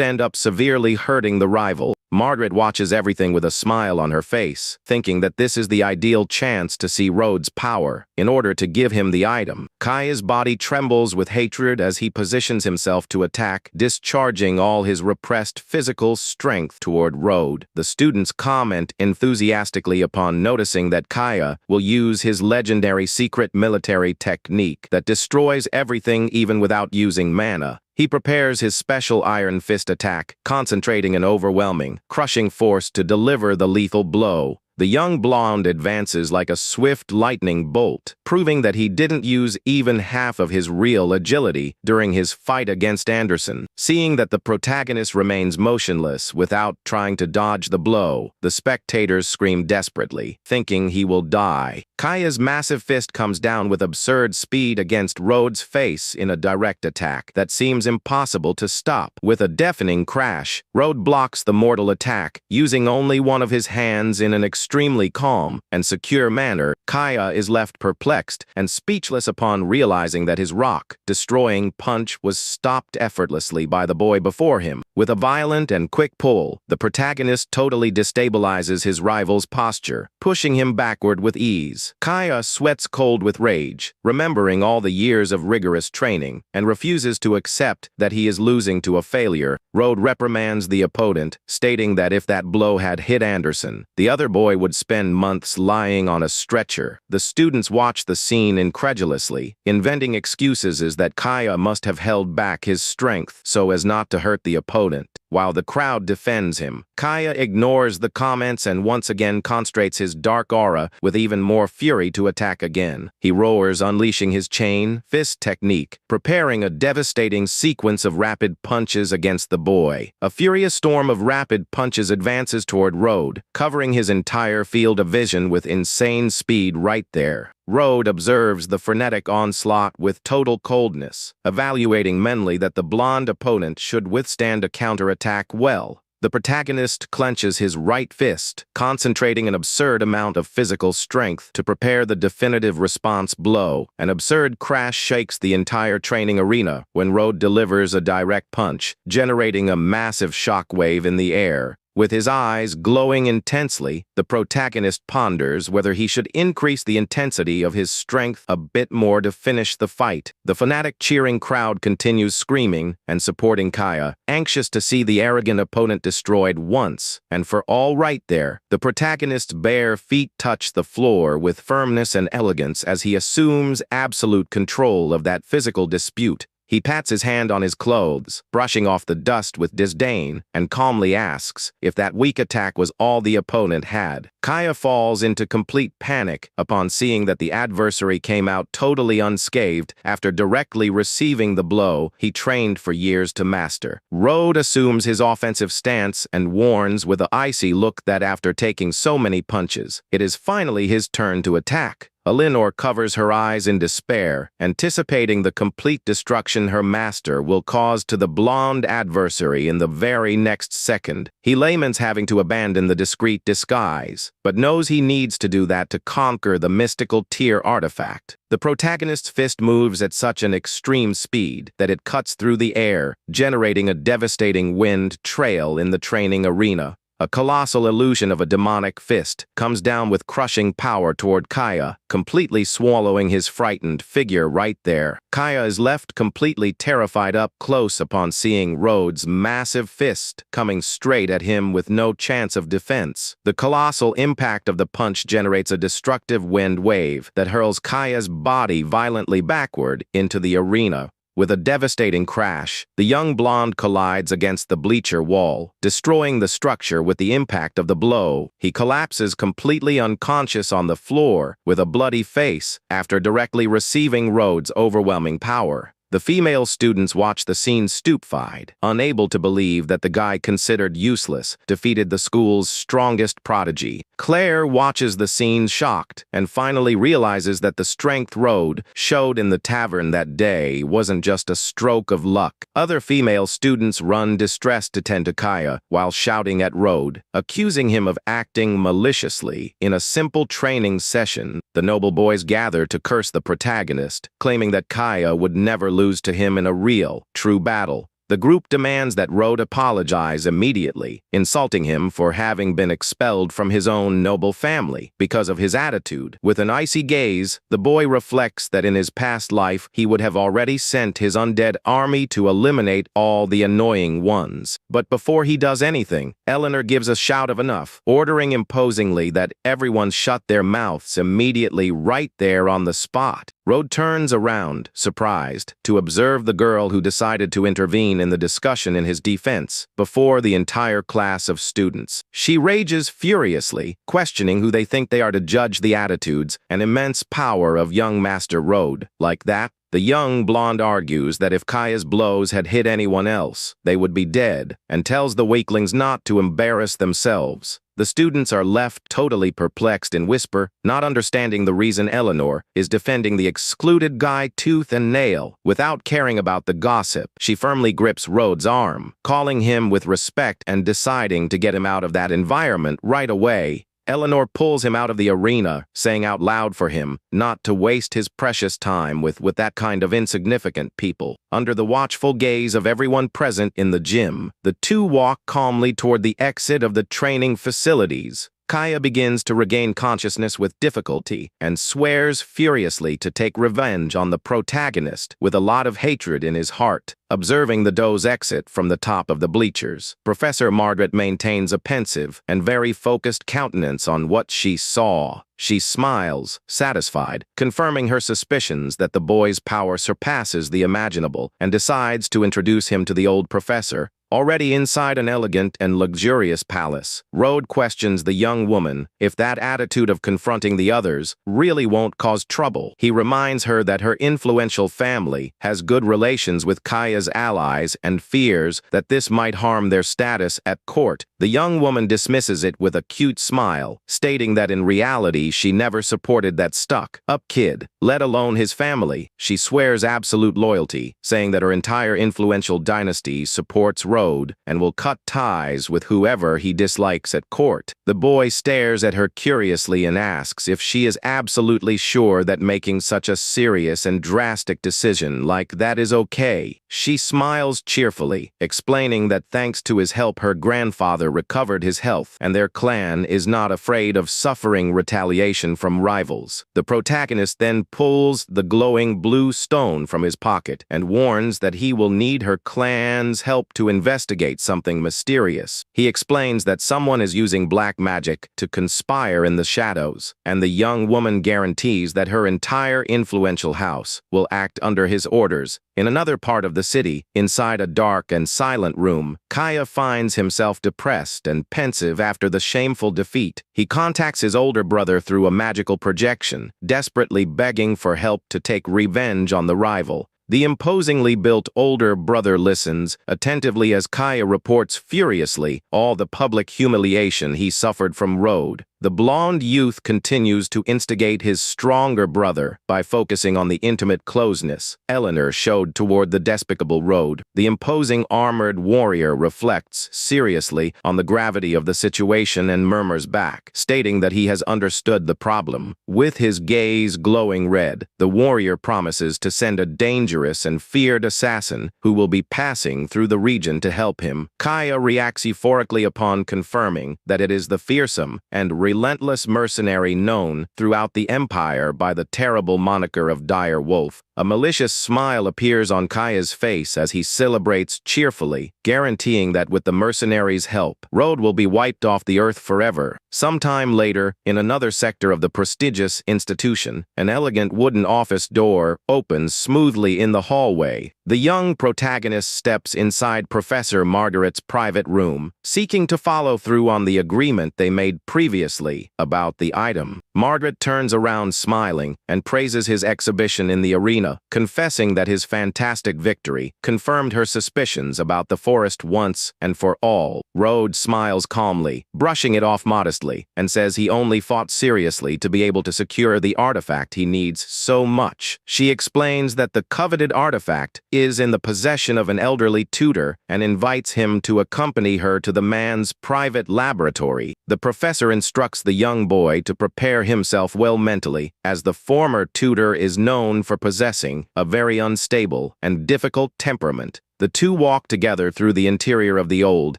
end up severely hurting the rival. Margaret watches everything with a smile on her face, thinking that this is the ideal chance to see Rode's power in order to give him the item. Kaya's body trembles with hatred as he positions himself to attack, discharging all his repressed physical strength toward Rode. The students comment enthusiastically upon noticing that Kaya will use his legendary secret military technique that destroys everything even without using mana. He prepares his special Iron Fist attack, concentrating an overwhelming, crushing force to deliver the lethal blow. The young blonde advances like a swift lightning bolt, proving that he didn't use even half of his real agility during his fight against Anderson. Seeing that the protagonist remains motionless without trying to dodge the blow, the spectators scream desperately, thinking he will die. Kaya's massive fist comes down with absurd speed against Rode's face in a direct attack that seems impossible to stop. With a deafening crash, Rode blocks the mortal attack, using only one of his hands in an extremely calm and secure manner. Kaya is left perplexed and speechless upon realizing that his rock-destroying punch was stopped effortlessly by the boy before him. With a violent and quick pull, the protagonist totally destabilizes his rival's posture, pushing him backward with ease. Kaya sweats cold with rage, remembering all the years of rigorous training, and refuses to accept that he is losing to a failure. Rode reprimands the opponent, stating that if that blow had hit Anderson, the other boy would spend months lying on a stretcher. The students watch the scene incredulously, inventing excuses as that Kaya must have held back his strength so as not to hurt the opponent. opponent, while the crowd defends him. Kaya ignores the comments and once again concentrates his dark aura with even more fury to attack again. He roars, unleashing his chain fist technique, preparing a devastating sequence of rapid punches against the boy. A furious storm of rapid punches advances toward Road, covering his entire field of vision with insane speed right there. Road observes the frenetic onslaught with total coldness, evaluating mentally that the blonde opponent should withstand a counterattack well. The protagonist clenches his right fist, concentrating an absurd amount of physical strength to prepare the definitive response blow. An absurd crash shakes the entire training arena when Road delivers a direct punch, generating a massive shockwave in the air. With his eyes glowing intensely, the protagonist ponders whether he should increase the intensity of his strength a bit more to finish the fight. The fanatic cheering crowd continues screaming and supporting Kaya, anxious to see the arrogant opponent destroyed once and for all. Right there, the protagonist's bare feet touch the floor with firmness and elegance as he assumes absolute control of that physical dispute. He pats his hand on his clothes, brushing off the dust with disdain, and calmly asks if that weak attack was all the opponent had. Kaya falls into complete panic upon seeing that the adversary came out totally unscathed after directly receiving the blow he trained for years to master. Road assumes his offensive stance and warns with an icy look that after taking so many punches, it is finally his turn to attack. Eleanor covers her eyes in despair, anticipating the complete destruction her master will cause to the blonde adversary in the very next second. He laments having to abandon the discreet disguise, but knows he needs to do that to conquer the mystical tear artifact. The protagonist's fist moves at such an extreme speed that it cuts through the air, generating a devastating wind trail in the training arena. A colossal illusion of a demonic fist comes down with crushing power toward Kaya, completely swallowing his frightened figure right there. Kaya is left completely terrified up close upon seeing Road's massive fist coming straight at him with no chance of defense. The colossal impact of the punch generates a destructive wind wave that hurls Kaya's body violently backward into the arena. With a devastating crash, the young blonde collides against the bleacher wall, destroying the structure with the impact of the blow. He collapses completely unconscious on the floor with a bloody face after directly receiving Road's overwhelming power. The female students watch the scene stupefied, unable to believe that the guy considered useless defeated the school's strongest prodigy. Claire watches the scene shocked and finally realizes that the strength Road showed in the tavern that day wasn't just a stroke of luck. Other female students run distressed to tend to Kaya while shouting at Road, accusing him of acting maliciously. In a simple training session, the noble boys gather to curse the protagonist, claiming that Kaya would never lose to him in a real, true battle. The group demands that Road apologize immediately, insulting him for having been expelled from his own noble family because of his attitude. With an icy gaze, the boy reflects that in his past life he would have already sent his undead army to eliminate all the annoying ones. But before he does anything, Eleanor gives a shout of enough, ordering imposingly that everyone shut their mouths immediately right there on the spot. Road turns around, surprised, to observe the girl who decided to intervene in the discussion in his defense before the entire class of students. She rages furiously, questioning who they think they are to judge the attitudes and immense power of young Master Road. Like that, the young blonde argues that if Kaya's blows had hit anyone else, they would be dead, and tells the weaklings not to embarrass themselves. The students are left totally perplexed and whisper, not understanding the reason Eleanor is defending the excluded guy tooth and nail. Without caring about the gossip, she firmly grips Road's arm, calling him with respect and deciding to get him out of that environment right away. Eleanor pulls him out of the arena, saying out loud for him not to waste his precious time with that kind of insignificant people. Under the watchful gaze of everyone present in the gym, the two walk calmly toward the exit of the training facilities. Kaya begins to regain consciousness with difficulty and swears furiously to take revenge on the protagonist with a lot of hatred in his heart. Observing the doe's exit from the top of the bleachers, Professor Margaret maintains a pensive and very focused countenance on what she saw. She smiles, satisfied, confirming her suspicions that the boy's power surpasses the imaginable, and decides to introduce him to the old professor, Already inside an elegant and luxurious palace, Rode questions the young woman if that attitude of confronting the others really won't cause trouble. He reminds her that her influential family has good relations with Kaya's allies and fears that this might harm their status at court. The young woman dismisses it with a cute smile, stating that in reality she never supported that stuck-up kid, let alone his family. She swears absolute loyalty, saying that her entire influential dynasty supports Rode and will cut ties with whoever he dislikes at court. The boy stares at her curiously and asks if she is absolutely sure that making such a serious and drastic decision like that is okay. She smiles cheerfully, explaining that thanks to his help her grandfather recovered his health and their clan is not afraid of suffering retaliation from rivals. The protagonist then pulls the glowing blue stone from his pocket and warns that he will need her clan's help to investigate something mysterious. He explains that someone is using black magic to conspire in the shadows, and the young woman guarantees that her entire influential house will act under his orders. In another part of the city, inside a dark and silent room, Kaya finds himself depressed and pensive after the shameful defeat. He contacts his older brother through a magical projection, desperately begging for help to take revenge on the rival. The imposingly built older brother listens attentively as Kaya reports furiously all the public humiliation he suffered from Rode. The blonde youth continues to instigate his stronger brother by focusing on the intimate closeness Eleanor showed toward the despicable Rode. The imposing armored warrior reflects seriously on the gravity of the situation and murmurs back, stating that he has understood the problem. With his gaze glowing red, the warrior promises to send a dangerous and feared assassin who will be passing through the region to help him. Kaya reacts euphorically upon confirming that it is the fearsome and relentless mercenary known throughout the empire by the terrible moniker of Dire Wolf. A malicious smile appears on Kaya's face as he celebrates cheerfully, guaranteeing that with the mercenaries' help, Rode will be wiped off the earth forever. Sometime later, in another sector of the prestigious institution, an elegant wooden office door opens smoothly in the hallway. The young protagonist steps inside Professor Margaret's private room, seeking to follow through on the agreement they made previously about the item. Margaret turns around smiling and praises his exhibition in the arena, confessing that his fantastic victory confirmed her suspicions about the forest once and for all. Rode smiles calmly, brushing it off modestly, and says he only fought seriously to be able to secure the artifact he needs so much. She explains that the coveted artifact is in the possession of an elderly tutor and invites him to accompany her to the man's private laboratory. The professor instructs the young boy to prepare himself well mentally, as the former tutor is known for possessing a very unstable and difficult temperament. The two walk together through the interior of the old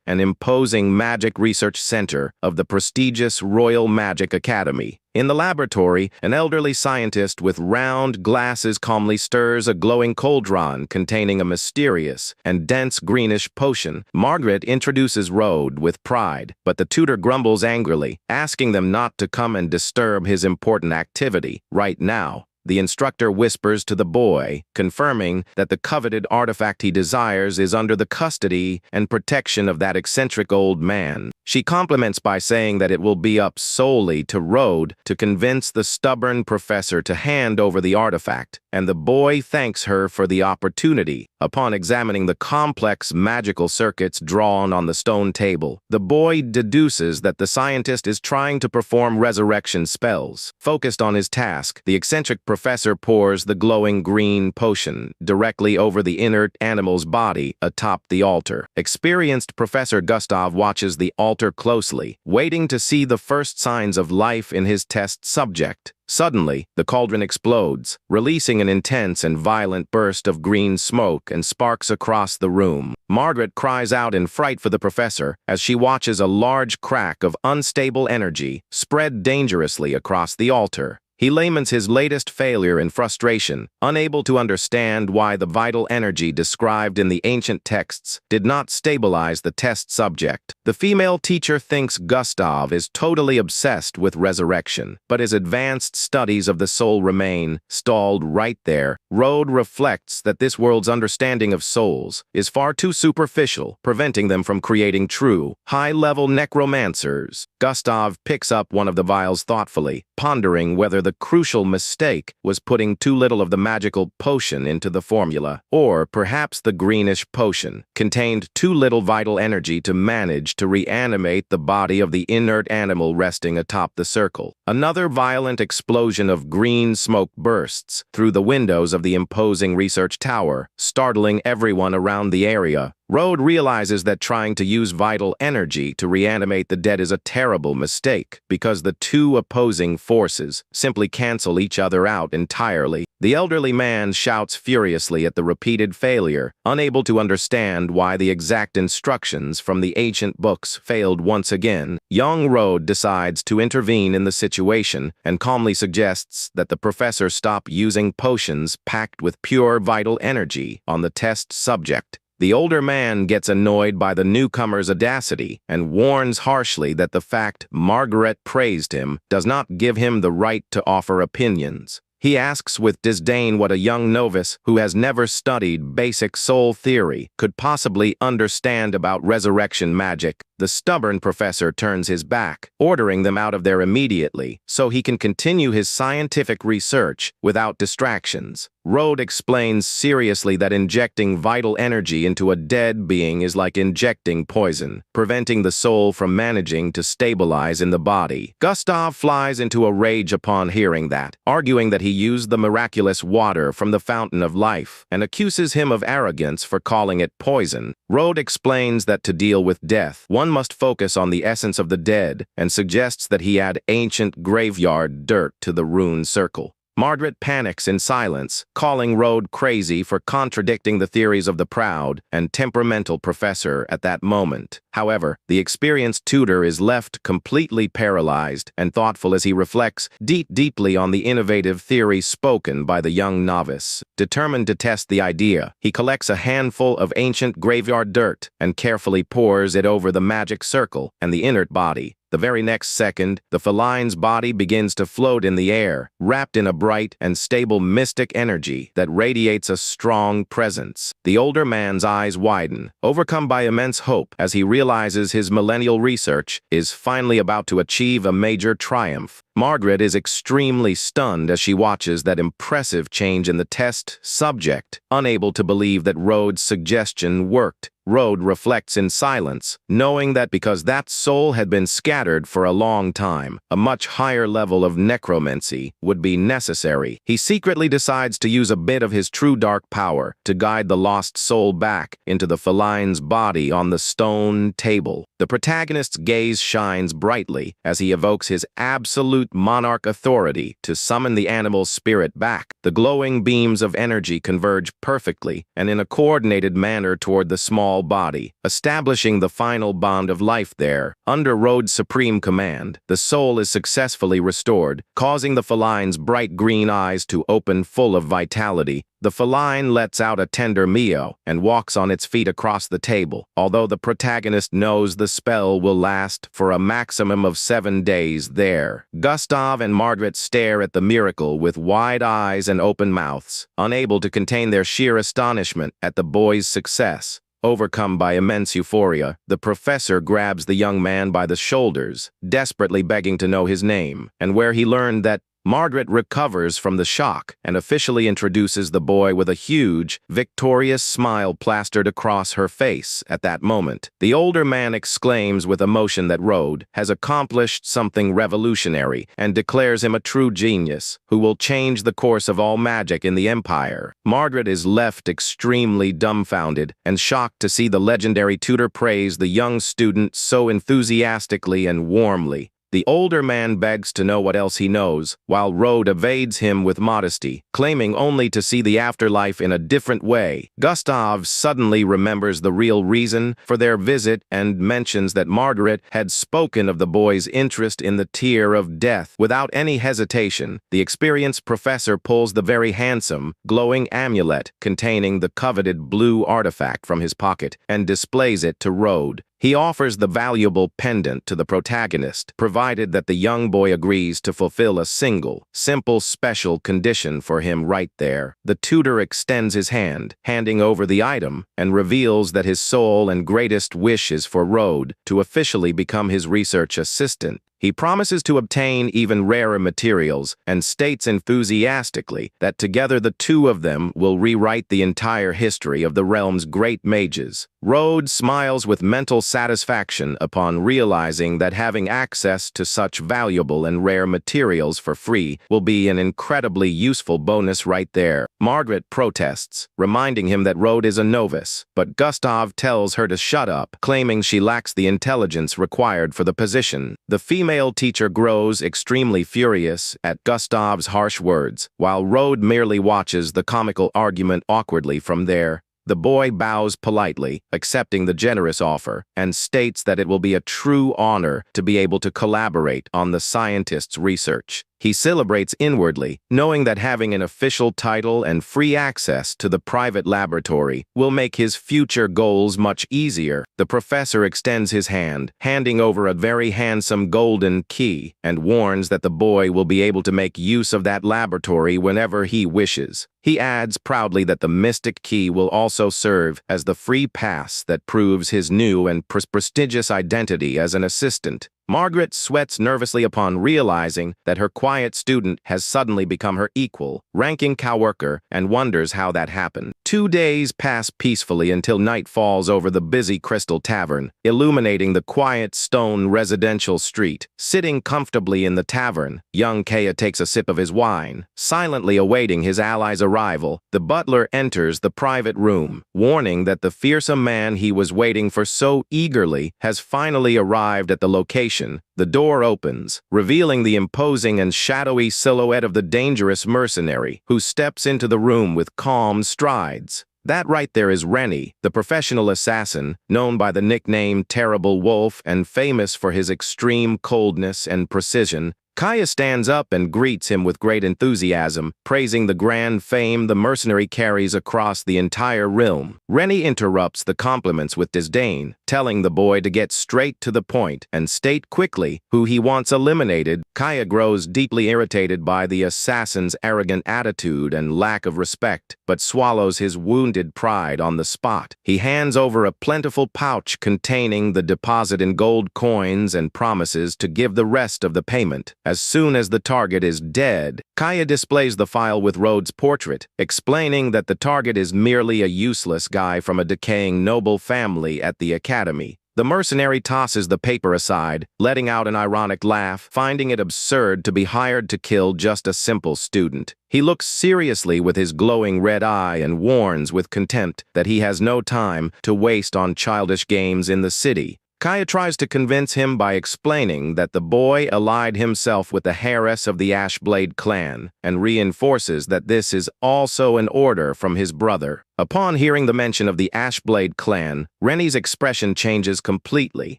and imposing magic research center of the prestigious Royal Magic Academy. In the laboratory, an elderly scientist with round glasses calmly stirs a glowing cauldron containing a mysterious and dense greenish potion. Margaret introduces Rode with pride, but the tutor grumbles angrily, asking them not to come and disturb his important activity right now. The instructor whispers to the boy, confirming that the coveted artifact he desires is under the custody and protection of that eccentric old man. She compliments by saying that it will be up solely to Rode to convince the stubborn professor to hand over the artifact, and the boy thanks her for the opportunity. Upon examining the complex magical circuits drawn on the stone table, the boy deduces that the scientist is trying to perform resurrection spells. Focused on his task, the eccentric professor pours the glowing green potion directly over the inert animal's body atop the altar. Experienced Professor Gustav watches the altar closely, waiting to see the first signs of life in his test subject. Suddenly, the cauldron explodes, releasing an intense and violent burst of green smoke and sparks across the room. Margaret cries out in fright for the professor as she watches a large crack of unstable energy spread dangerously across the altar. He laments his latest failure in frustration, unable to understand why the vital energy described in the ancient texts did not stabilize the test subject. The female teacher thinks Gustav is totally obsessed with resurrection, but his advanced studies of the soul remain stalled right there. Rode reflects that this world's understanding of souls is far too superficial, preventing them from creating true, high-level necromancers. Gustav picks up one of the vials thoughtfully, pondering whether the crucial mistake was putting too little of the magical potion into the formula, or perhaps the greenish potion contained too little vital energy to manage to reanimate the body of the inert animal resting atop the circle. Another violent explosion of green smoke bursts through the windows of the imposing research tower, startling everyone around the area. Rode realizes that trying to use vital energy to reanimate the dead is a terrible mistake, because the two opposing forces simply cancel each other out entirely. The elderly man shouts furiously at the repeated failure, unable to understand why the exact instructions from the ancient books failed once again. Young Rode decides to intervene in the situation and calmly suggests that the professor stop using potions packed with pure vital energy on the test subject. The older man gets annoyed by the newcomer's audacity and warns harshly that the fact Margaret praised him does not give him the right to offer opinions. He asks with disdain what a young novice who has never studied basic soul theory could possibly understand about resurrection magic. The stubborn professor turns his back, ordering them out of there immediately so he can continue his scientific research without distractions. Rode explains seriously that injecting vital energy into a dead being is like injecting poison, preventing the soul from managing to stabilize in the body. Gustav flies into a rage upon hearing that, arguing that he used the miraculous water from the fountain of life, and accuses him of arrogance for calling it poison. Rode explains that to deal with death, one must focus on the essence of the dead, and suggests that he add ancient graveyard dirt to the rune circle. Margaret panics in silence, calling Rode crazy for contradicting the theories of the proud and temperamental professor at that moment. However, the experienced tutor is left completely paralyzed and thoughtful as he reflects deeply on the innovative theory spoken by the young novice. Determined to test the idea, he collects a handful of ancient graveyard dirt and carefully pours it over the magic circle and the inert body. The very next second, the feline's body begins to float in the air, wrapped in a bright and stable mystic energy that radiates a strong presence. The older man's eyes widen, overcome by immense hope as he realizes his millennial research is finally about to achieve a major triumph. Margaret is extremely stunned as she watches that impressive change in the test subject, unable to believe that Rode's suggestion worked. Rode reflects in silence, knowing that because that soul had been scattered for a long time, a much higher level of necromancy would be necessary. He secretly decides to use a bit of his true dark power to guide the lost soul back into the feline's body on the stone table. The protagonist's gaze shines brightly as he evokes his absolute monarch authority to summon the animal's spirit back. The glowing beams of energy converge perfectly and in a coordinated manner toward the small body, establishing the final bond of life there. Under Rode's supreme command, the soul is successfully restored, causing the feline's bright green eyes to open full of vitality. The feline lets out a tender meow and walks on its feet across the table, although the protagonist knows the spell will last for a maximum of 7 days there. Gustav and Margaret stare at the miracle with wide eyes and open mouths, unable to contain their sheer astonishment at the boy's success. Overcome by immense euphoria, the professor grabs the young man by the shoulders, desperately begging to know his name, and where he learned that Margaret recovers from the shock and officially introduces the boy with a huge, victorious smile plastered across her face at that moment. The older man exclaims with emotion that Rode has accomplished something revolutionary and declares him a true genius who will change the course of all magic in the Empire. Margaret is left extremely dumbfounded and shocked to see the legendary tutor praise the young student so enthusiastically and warmly. The older man begs to know what else he knows, while Rode evades him with modesty, claiming only to see the afterlife in a different way. Gustav suddenly remembers the real reason for their visit and mentions that Margaret had spoken of the boy's interest in the tier of death. Without any hesitation, the experienced professor pulls the very handsome, glowing amulet containing the coveted blue artifact from his pocket and displays it to Rode. He offers the valuable pendant to the protagonist, provided that the young boy agrees to fulfill a single, simple special condition for him right there. The tutor extends his hand, handing over the item, and reveals that his sole and greatest wish is for Rode to officially become his research assistant. He promises to obtain even rarer materials and states enthusiastically that together the two of them will rewrite the entire history of the realm's great mages. Rode smiles with mental satisfaction upon realizing that having access to such valuable and rare materials for free will be an incredibly useful bonus right there. Margaret protests, reminding him that Rode is a novice, but Gustav tells her to shut up, claiming she lacks the intelligence required for the position. The female teacher grows extremely furious at Gustav's harsh words, while Rode merely watches the comical argument awkwardly from there. The boy bows politely, accepting the generous offer, and states that it will be a true honor to be able to collaborate on the scientist's research. He celebrates inwardly, knowing that having an official title and free access to the private laboratory will make his future goals much easier. The professor extends his hand, handing over a very handsome golden key, and warns that the boy will be able to make use of that laboratory whenever he wishes. He adds proudly that the mystic key will also serve as the free pass that proves his new and prestigious identity as an assistant. Margaret sweats nervously upon realizing that her quiet student has suddenly become her equal, ranking coworker, and wonders how that happened. 2 days pass peacefully until night falls over the busy Crystal Tavern, illuminating the quiet stone residential street. Sitting comfortably in the tavern, young Kaya takes a sip of his wine, silently awaiting his ally's arrival. The butler enters the private room, warning that the fearsome man he was waiting for so eagerly has finally arrived at the location. The door opens, revealing the imposing and shadowy silhouette of the dangerous mercenary, who steps into the room with calm strides. That right there is Rennie, the professional assassin, known by the nickname Terrible Wolf and famous for his extreme coldness and precision. Kaya stands up and greets him with great enthusiasm, praising the grand fame the mercenary carries across the entire realm. Rennie interrupts the compliments with disdain, telling the boy to get straight to the point and state quickly who he wants eliminated. Kaya grows deeply irritated by the assassin's arrogant attitude and lack of respect, but swallows his wounded pride on the spot. He hands over a plentiful pouch containing the deposit in gold coins and promises to give the rest of the payment as soon as the target is dead. Kaya displays the file with Rode's portrait, explaining that the target is merely a useless guy from a decaying noble family at the academy. The mercenary tosses the paper aside, letting out an ironic laugh, finding it absurd to be hired to kill just a simple student. He looks seriously with his glowing red eye and warns with contempt that he has no time to waste on childish games in the city. Kaya tries to convince him by explaining that the boy allied himself with the heiress of the Ashblade clan, and reinforces that this is also an order from his brother. Upon hearing the mention of the Ashblade clan, Rennie's expression changes completely,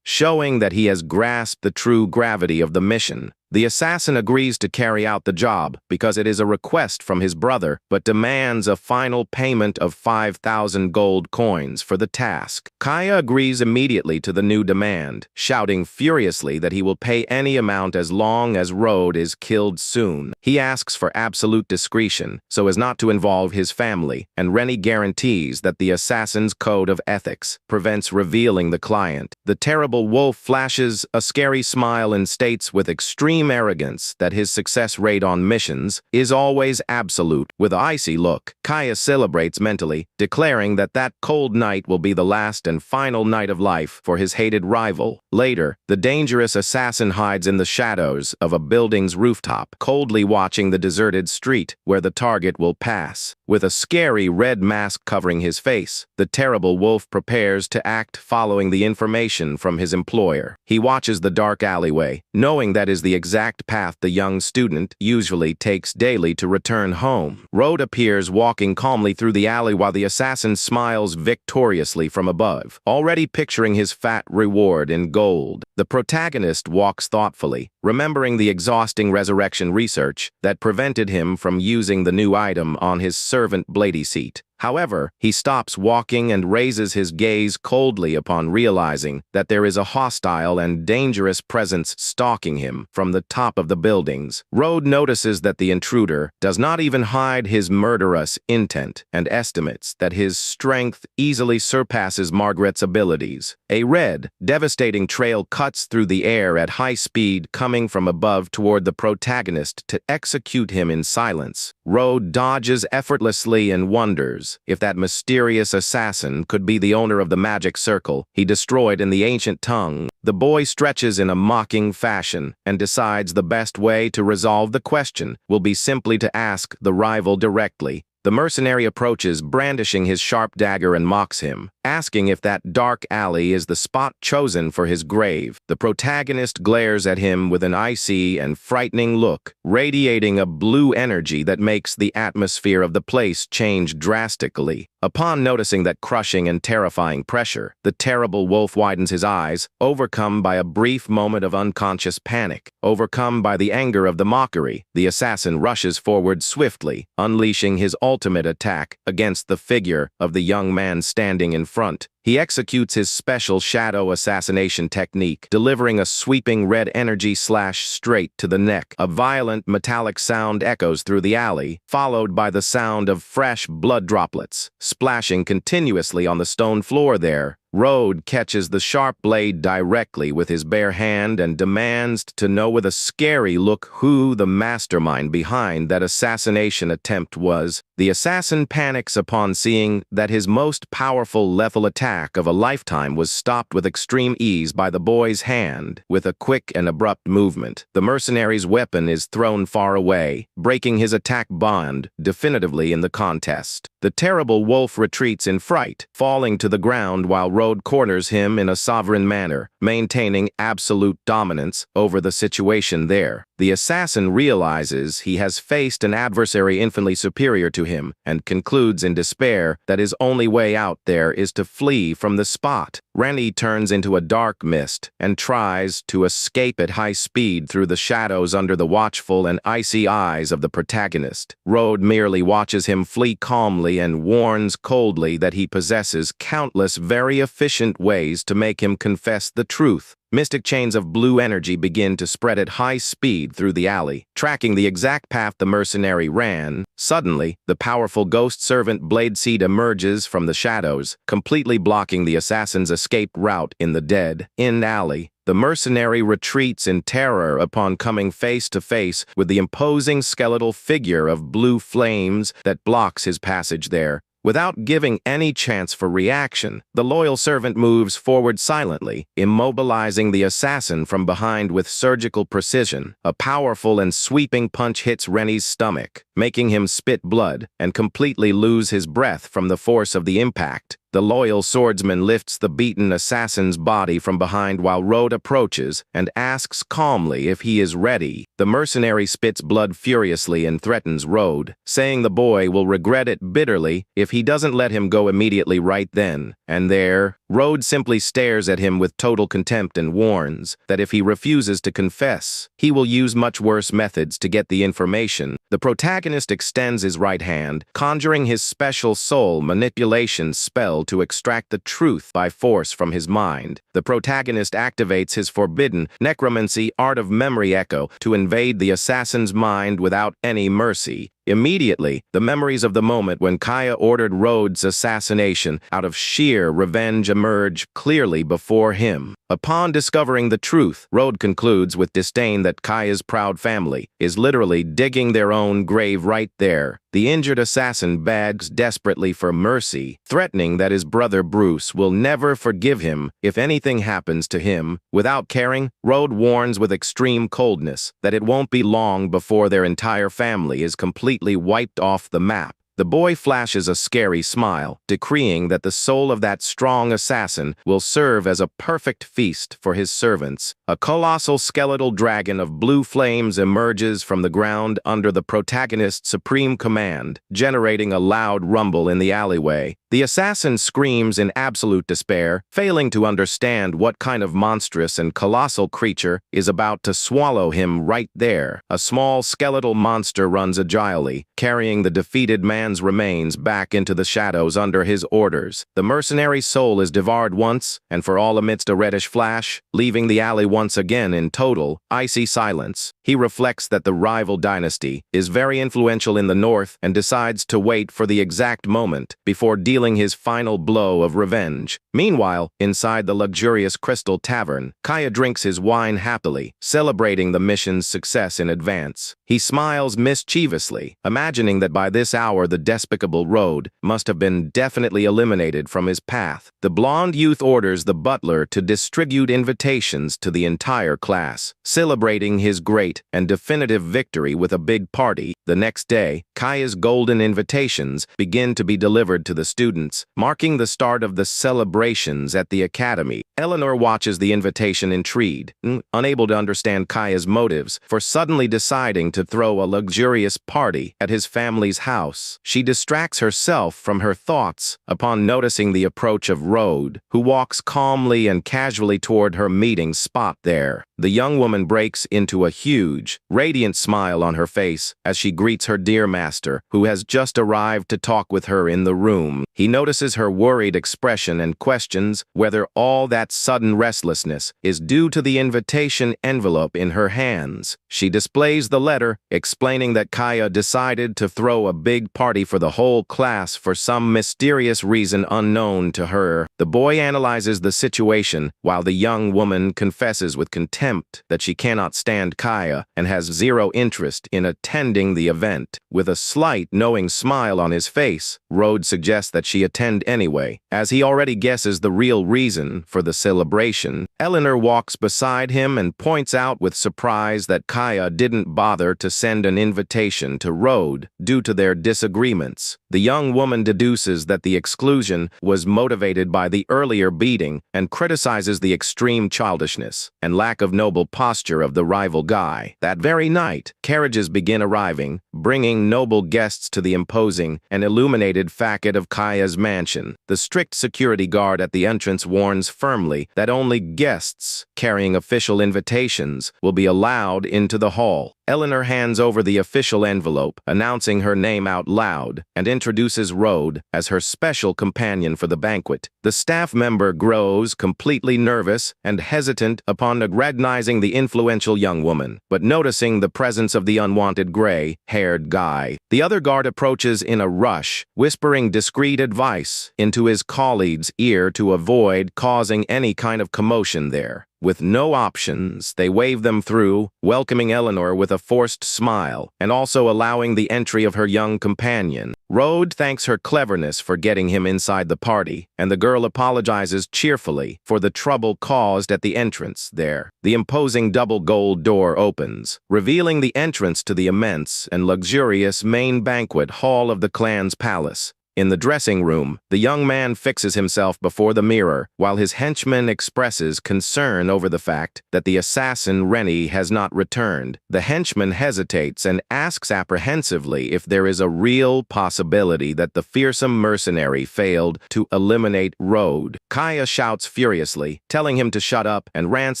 showing that he has grasped the true gravity of the mission. The assassin agrees to carry out the job because it is a request from his brother, but demands a final payment of 5,000 gold coins for the task. Kaya agrees immediately to the new demand, shouting furiously that he will pay any amount as long as Rode is killed soon. He asks for absolute discretion so as not to involve his family, and Rennie guarantees that the assassin's code of ethics prevents revealing the client. The terrible wolf flashes a scary smile and states with extreme arrogance that his success rate on missions is always absolute. With an icy look, Kaya celebrates mentally, declaring that that cold night will be the last and and final night of life for his hated rival. Later, the dangerous assassin hides in the shadows of a building's rooftop, coldly watching the deserted street where the target will pass. With a scary red mask covering his face, the terrible wolf prepares to act following the information from his employer. He watches the dark alleyway, knowing that is the exact path the young student usually takes daily to return home. Road appears walking calmly through the alley while the assassin smiles victoriously from above, already picturing his fat reward in gold. The protagonist walks thoughtfully, remembering the exhausting resurrection research that prevented him from using the new item on his servant Blady seat. However, he stops walking and raises his gaze coldly upon realizing that there is a hostile and dangerous presence stalking him from the top of the buildings. Road notices that the intruder does not even hide his murderous intent and estimates that his strength easily surpasses Margaret's abilities. A red, devastating trail cuts through the air at high speed, coming from above toward the protagonist to execute him in silence. Road dodges effortlessly and wonders if that mysterious assassin could be the owner of the magic circle he destroyed in the ancient tongue. The boy stretches in a mocking fashion and decides the best way to resolve the question will be simply to ask the rival directly. The mercenary approaches, brandishing his sharp dagger, and mocks him, asking if that dark alley is the spot chosen for his grave. The protagonist glares at him with an icy and frightening look, radiating a blue energy that makes the atmosphere of the place change drastically. Upon noticing that crushing and terrifying pressure, the terrible wolf widens his eyes, overcome by a brief moment of unconscious panic. Overcome by the anger of the mockery, the assassin rushes forward swiftly, unleashing his ultimate attack against the figure of the young man standing in front. He executes his special shadow assassination technique, delivering a sweeping red energy slash straight to the neck. A violent metallic sound echoes through the alley, followed by the sound of fresh blood droplets splashing continuously on the stone floor there. Road catches the sharp blade directly with his bare hand and demands to know with a scary look who the mastermind behind that assassination attempt was. The assassin panics upon seeing that his most powerful lethal attack of a lifetime was stopped with extreme ease by the boy's hand. With a quick and abrupt movement, the mercenary's weapon is thrown far away, breaking his attack bond definitively in the contest. The terrible wolf retreats in fright, falling to the ground while Road corners him in a sovereign manner, maintaining absolute dominance over the situation there. The assassin realizes he has faced an adversary infinitely superior to him and concludes in despair that his only way out there is to flee from the spot. Rennie turns into a dark mist and tries to escape at high speed through the shadows under the watchful and icy eyes of the protagonist. Road merely watches him flee calmly and warns coldly that he possesses countless very efficient ways to make him confess the truth. Mystic chains of blue energy begin to spread at high speed through the alley, tracking the exact path the mercenary ran. Suddenly, the powerful ghost servant Blade Seed emerges from the shadows, completely blocking the assassin's escape route in the dead-end alley. The mercenary retreats in terror upon coming face to face with the imposing skeletal figure of blue flames that blocks his passage there. Without giving any chance for reaction, the loyal servant moves forward silently, immobilizing the assassin from behind with surgical precision. A powerful and sweeping punch hits Rennie's stomach, making him spit blood and completely lose his breath from the force of the impact. The loyal swordsman lifts the beaten assassin's body from behind while Road approaches and asks calmly if he is ready. The mercenary spits blood furiously and threatens Road, saying the boy will regret it bitterly if he doesn't let him go immediately right then and there. Road simply stares at him with total contempt and warns that if he refuses to confess, he will use much worse methods to get the information. The protagonist extends his right hand, conjuring his special soul manipulation spell to extract the truth by force from his mind. The protagonist activates his forbidden necromancy art of memory echo to invade the assassin's mind without any mercy. Immediately, the memories of the moment when Kaya ordered Road's assassination out of sheer revenge emerge clearly before him. Upon discovering the truth, Road concludes with disdain that Kaya's proud family is literally digging their own grave right there. The injured assassin begs desperately for mercy, threatening that his brother Bruce will never forgive him if anything happens to him. Without caring, Road warns with extreme coldness that it won't be long before their entire family is completely wiped off the map. The boy flashes a scary smile, decreeing that the soul of that strong assassin will serve as a perfect feast for his servants. A colossal skeletal dragon of blue flames emerges from the ground under the protagonist's supreme command, generating a loud rumble in the alleyway. The assassin screams in absolute despair, failing to understand what kind of monstrous and colossal creature is about to swallow him right there. A small skeletal monster runs agilely, carrying the defeated man's remains back into the shadows under his orders. The mercenary's soul is devoured once and for all amidst a reddish flash, leaving the alley once again in total, icy silence. He reflects that the rival dynasty is very influential in the north and decides to wait for the exact moment before dealing his final blow of revenge. Meanwhile, inside the luxurious Crystal Tavern, Kaya drinks his wine happily, celebrating the mission's success in advance. He smiles mischievously, imagining that by this hour the despicable Road must have been definitely eliminated from his path. The blonde youth orders the butler to distribute invitations to the entire class, celebrating his great and definitive victory with a big party. The next day, Kaya's golden invitations begin to be delivered to the students, marking the start of the celebrations at the academy. Eleanor watches the invitation intrigued, unable to understand Kaya's motives for suddenly deciding to throw a luxurious party at his family's house. She distracts herself from her thoughts upon noticing the approach of Road, who walks calmly and casually toward her meeting spot there. The young woman breaks into a huge, radiant smile on her face as she greets her dear master, who has just arrived to talk with her in the room. He notices her worried expression and questions whether all that sudden restlessness is due to the invitation envelope in her hands. She displays the letter, explaining that Kaya decided to throw a big party for the whole class for some mysterious reason unknown to her. The boy analyzes the situation while the young woman confesses with contempt that she cannot stand Kaya and has zero interest in attending the event. With a slight, knowing smile on his face, Road suggests that she attend anyway, as he already guesses the real reason for the celebration. Eleanor walks beside him and points out with surprise that Kaya didn't bother to send an invitation to Road due to their disagreements. The young woman deduces that the exclusion was motivated by the earlier beating and criticizes the extreme childishness and lack of noble posture of the rival guy. That very night, carriages begin arriving, bringing noble guests to the imposing and illuminated facade of Kaya's mansion. The strict security guard at the entrance warns firmly that only guests carrying official invitations will be allowed into the hall. Eleanor hands over the official envelope, announcing her name out loud, and introduces Road as her special companion for the banquet. The staff member grows completely nervous and hesitant upon recognizing the influential young woman, but noticing the presence of the unwanted gray-haired guy. The other guard approaches in a rush, whispering discreet advice into his colleague's ear to avoid causing any kind of commotion there. With no options, they wave them through, welcoming Eleanor with a forced smile, and also allowing the entry of her young companion. Road thanks her cleverness for getting him inside the party, and the girl apologizes cheerfully for the trouble caused at the entrance there. The imposing double gold door opens, revealing the entrance to the immense and luxurious main banquet hall of the clan's palace. In the dressing room, the young man fixes himself before the mirror, while his henchman expresses concern over the fact that the assassin Rennie has not returned. The henchman hesitates and asks apprehensively if there is a real possibility that the fearsome mercenary failed to eliminate Road. Kaya shouts furiously, telling him to shut up, and rants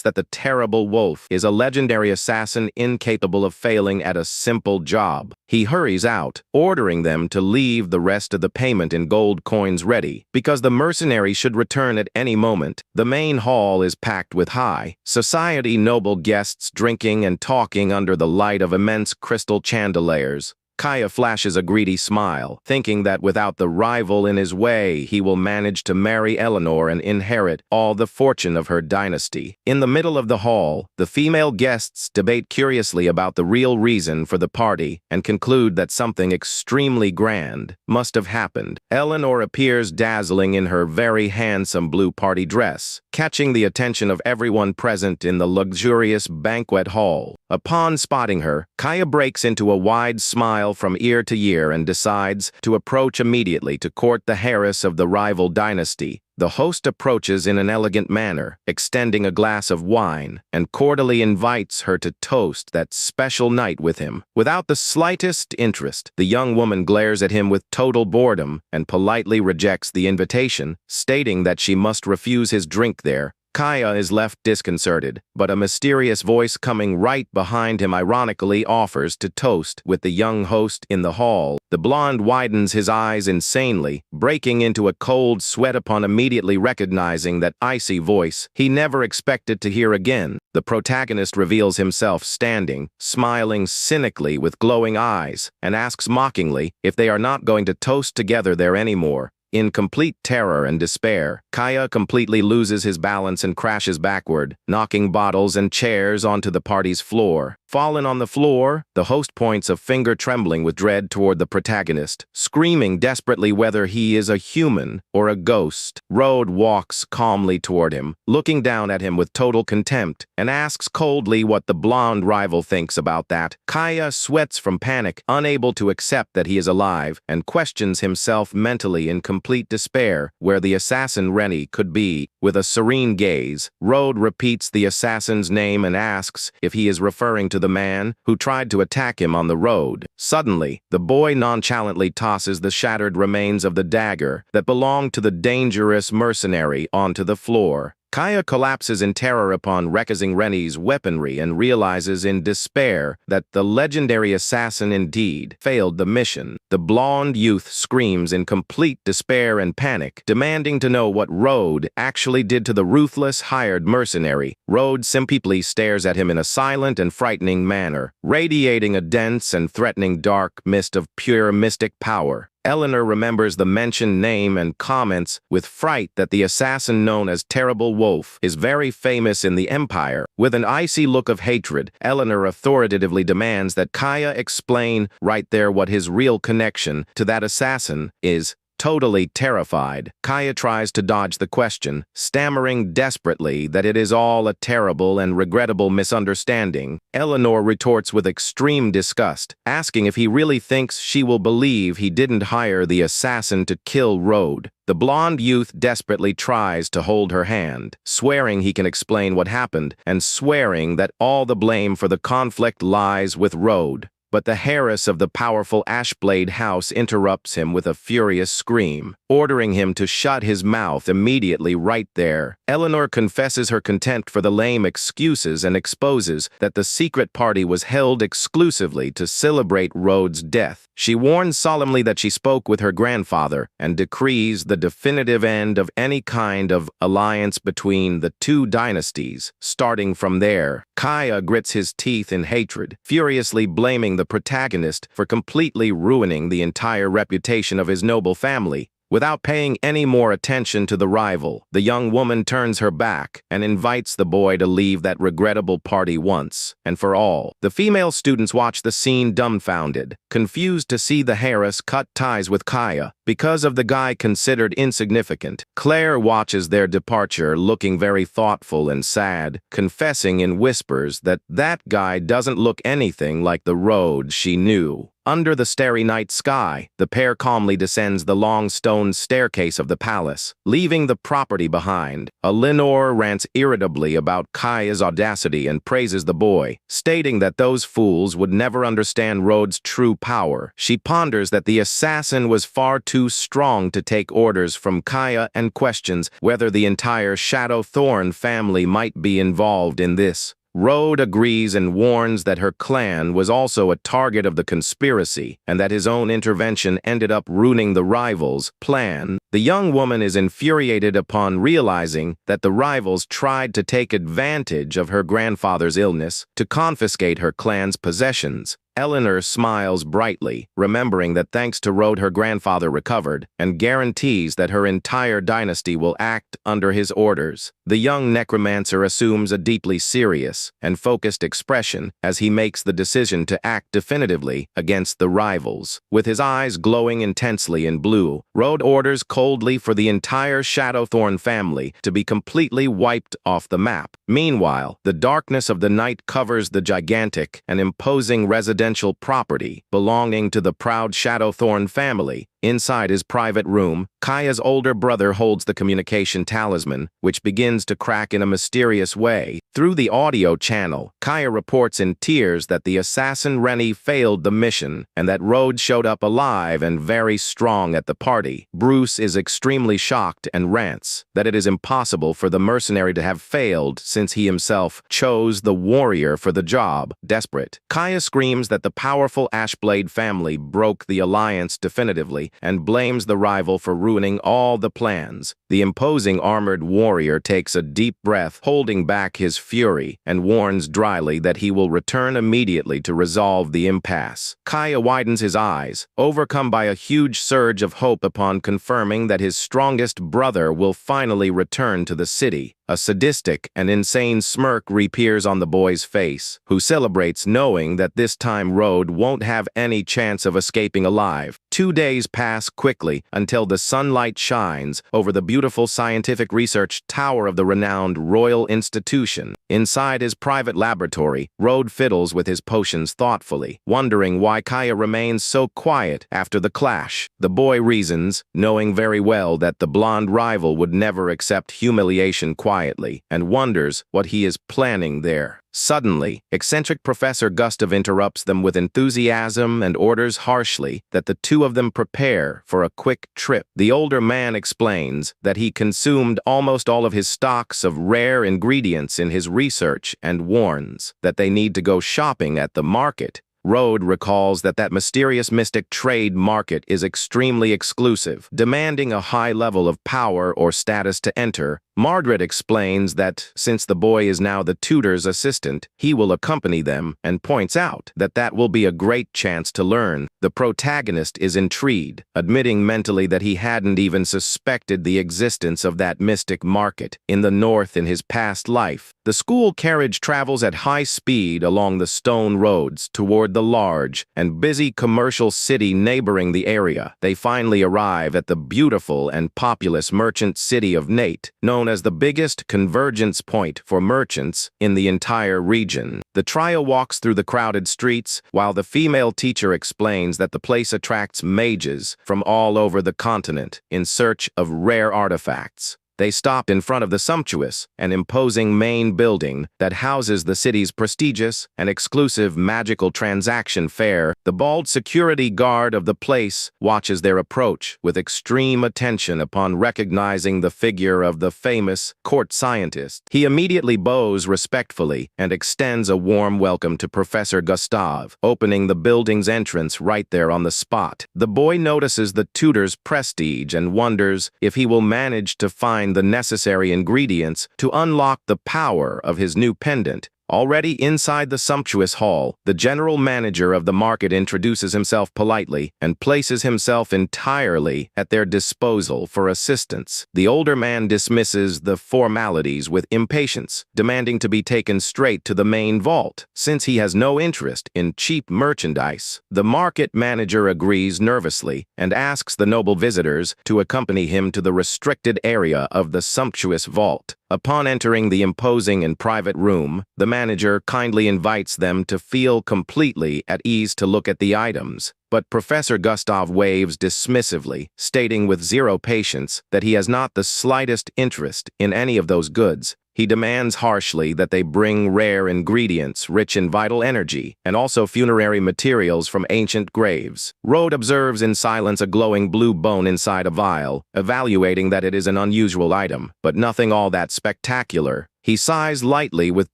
that the terrible wolf is a legendary assassin incapable of failing at a simple job. He hurries out, ordering them to leave the rest of the payment in gold coins ready, because the mercenary should return at any moment. The main hall is packed with high society noble guests drinking and talking under the light of immense crystal chandeliers. Kaya flashes a greedy smile, thinking that without the rival in his way, he will manage to marry Eleanor and inherit all the fortune of her dynasty. In the middle of the hall, the female guests debate curiously about the real reason for the party and conclude that something extremely grand must have happened. Eleanor appears dazzling in her very handsome blue party dress, catching the attention of everyone present in the luxurious banquet hall. Upon spotting her, Kaya breaks into a wide smile from ear to ear and decides to approach immediately to court the heiress of the rival dynasty. The host approaches in an elegant manner, extending a glass of wine, and cordially invites her to toast that special night with him. Without the slightest interest, the young woman glares at him with total boredom and politely rejects the invitation, stating that she must refuse his drink there. Kaya is left disconcerted, but a mysterious voice coming right behind him ironically offers to toast with the young host in the hall. The blonde widens his eyes insanely, breaking into a cold sweat upon immediately recognizing that icy voice he never expected to hear again. The protagonist reveals himself standing, smiling cynically with glowing eyes, and asks mockingly if they are not going to toast together there anymore. In complete terror and despair, Kaya completely loses his balance and crashes backward, knocking bottles and chairs onto the party's floor. Fallen on the floor, the host points a finger trembling with dread toward the protagonist, screaming desperately whether he is a human or a ghost. Rode walks calmly toward him, looking down at him with total contempt, and asks coldly what the blonde rival thinks about that. Kaya sweats from panic, unable to accept that he is alive, and questions himself mentally in complete despair where the assassin Rennie could be. With a serene gaze, Rode repeats the assassin's name and asks if he is referring to the man who tried to attack him on the road. Suddenly, the boy nonchalantly tosses the shattered remains of the dagger that belonged to the dangerous mercenary onto the floor. Kaya collapses in terror upon recognizing Rennie's weaponry and realizes in despair that the legendary assassin indeed failed the mission. The blonde youth screams in complete despair and panic, demanding to know what Rode actually did to the ruthless hired mercenary. Rode simply stares at him in a silent and frightening manner, radiating a dense and threatening dark mist of pure mystic power. Eleanor remembers the mentioned name and comments with fright that the assassin known as Terrible Wolf is very famous in the Empire. With an icy look of hatred, Eleanor authoritatively demands that Kaya explain right there what his real connection to that assassin is. Totally terrified, Kaya tries to dodge the question, stammering desperately that it is all a terrible and regrettable misunderstanding. Eleanor retorts with extreme disgust, asking if he really thinks she will believe he didn't hire the assassin to kill Rode. The blonde youth desperately tries to hold her hand, swearing he can explain what happened and swearing that all the blame for the conflict lies with Rode. But the heiress of the powerful Ashblade house interrupts him with a furious scream, ordering him to shut his mouth immediately right there. Eleanor confesses her contempt for the lame excuses and exposes that the secret party was held exclusively to celebrate Rode's death. She warns solemnly that she spoke with her grandfather and decrees the definitive end of any kind of alliance between the two dynasties. Starting from there, Kaya grits his teeth in hatred, furiously blaming the protagonist for completely ruining the entire reputation of his noble family. Without paying any more attention to the rival, the young woman turns her back and invites the boy to leave that regrettable party once and for all. The female students watch the scene dumbfounded, confused to see the heiress cut ties with Kaya because of the guy considered insignificant. Claire watches their departure looking very thoughtful and sad, confessing in whispers that that guy doesn't look anything like the Rode she knew. Under the starry night sky, the pair calmly descends the long stone staircase of the palace, leaving the property behind. Eleanor rants irritably about Kaya's audacity and praises the boy, stating that those fools would never understand Rode's true power. She ponders that the assassin was far too strong to take orders from Kaya and questions whether the entire Shadow Thorn family might be involved in this. Rode agrees and warns that her clan was also a target of the conspiracy and that his own intervention ended up ruining the rivals' plan. The young woman is infuriated upon realizing that the rivals tried to take advantage of her grandfather's illness to confiscate her clan's possessions. Eleanor smiles brightly, remembering that thanks to Rode her grandfather recovered, and guarantees that her entire dynasty will act under his orders. The young necromancer assumes a deeply serious and focused expression as he makes the decision to act definitively against the rivals. With his eyes glowing intensely in blue, Rode orders coldly for the entire Shadowthorn family to be completely wiped off the map. Meanwhile, the darkness of the night covers the gigantic and imposing residential property belonging to the proud Shadowthorn family. Inside his private room, Kaya's older brother holds the communication talisman, which begins to crack in a mysterious way. Through the audio channel, Kaya reports in tears that the assassin Rennie failed the mission and that Rode showed up alive and very strong at the party. Bruce is extremely shocked and rants that it is impossible for the mercenary to have failed since he himself chose the warrior for the job. Desperate, Kaya screams that the powerful Ashblade family broke the alliance definitively and blames the rival for ruining all the plans. The imposing armored warrior takes a deep breath, holding back his fury, and warns dryly that he will return immediately to resolve the impasse. Kaya widens his eyes, overcome by a huge surge of hope upon confirming that his strongest brother will finally return to the city. A sadistic and insane smirk reappears on the boy's face, who celebrates knowing that this time Rode won't have any chance of escaping alive. 2 days pass quickly until the sunlight shines over the beautiful scientific research tower of the renowned Royal Institution. Inside his private laboratory, Rode fiddles with his potions thoughtfully, wondering why Kaya remains so quiet after the clash. The boy reasons, knowing very well that the blonde rival would never accept humiliation quietly, and wonders what he is planning there. Suddenly, eccentric Professor Gustav interrupts them with enthusiasm and orders harshly that the two of them prepare for a quick trip. The older man explains that he consumed almost all of his stocks of rare ingredients in his research and warns that they need to go shopping at the market. Rode recalls that mysterious mystic trade market is extremely exclusive, demanding a high level of power or status to enter. Margaret explains that, since the boy is now the tutor's assistant, he will accompany them and points out that that will be a great chance to learn. The protagonist is intrigued, admitting mentally that he hadn't even suspected the existence of that mystic market in the north in his past life. The school carriage travels at high speed along the stone roads toward the large and busy commercial city neighboring the area. They finally arrive at the beautiful and populous merchant city of Nate, known as the biggest convergence point for merchants in the entire region. The trio walks through the crowded streets, while the female teacher explains that the place attracts mages from all over the continent in search of rare artifacts. They stop in front of the sumptuous and imposing main building that houses the city's prestigious and exclusive magical transaction fair. The bald security guard of the place watches their approach with extreme attention upon recognizing the figure of the famous court scientist. He immediately bows respectfully and extends a warm welcome to Professor Gustav, opening the building's entrance right there on the spot. The boy notices the tutor's prestige and wonders if he will manage to find the necessary ingredients to unlock the power of his new pendant. Already inside the sumptuous hall, the general manager of the market introduces himself politely and places himself entirely at their disposal for assistance. The older man dismisses the formalities with impatience, demanding to be taken straight to the main vault, since he has no interest in cheap merchandise. The market manager agrees nervously and asks the noble visitors to accompany him to the restricted area of the sumptuous vault. Upon entering the imposing and private room, the manager kindly invites them to feel completely at ease to look at the items. But Professor Gustav waves dismissively, stating with zero patience that he has not the slightest interest in any of those goods. He demands harshly that they bring rare ingredients rich in vital energy and also funerary materials from ancient graves. Rode observes in silence a glowing blue bone inside a vial, evaluating that it is an unusual item, but nothing all that spectacular. He sighs lightly with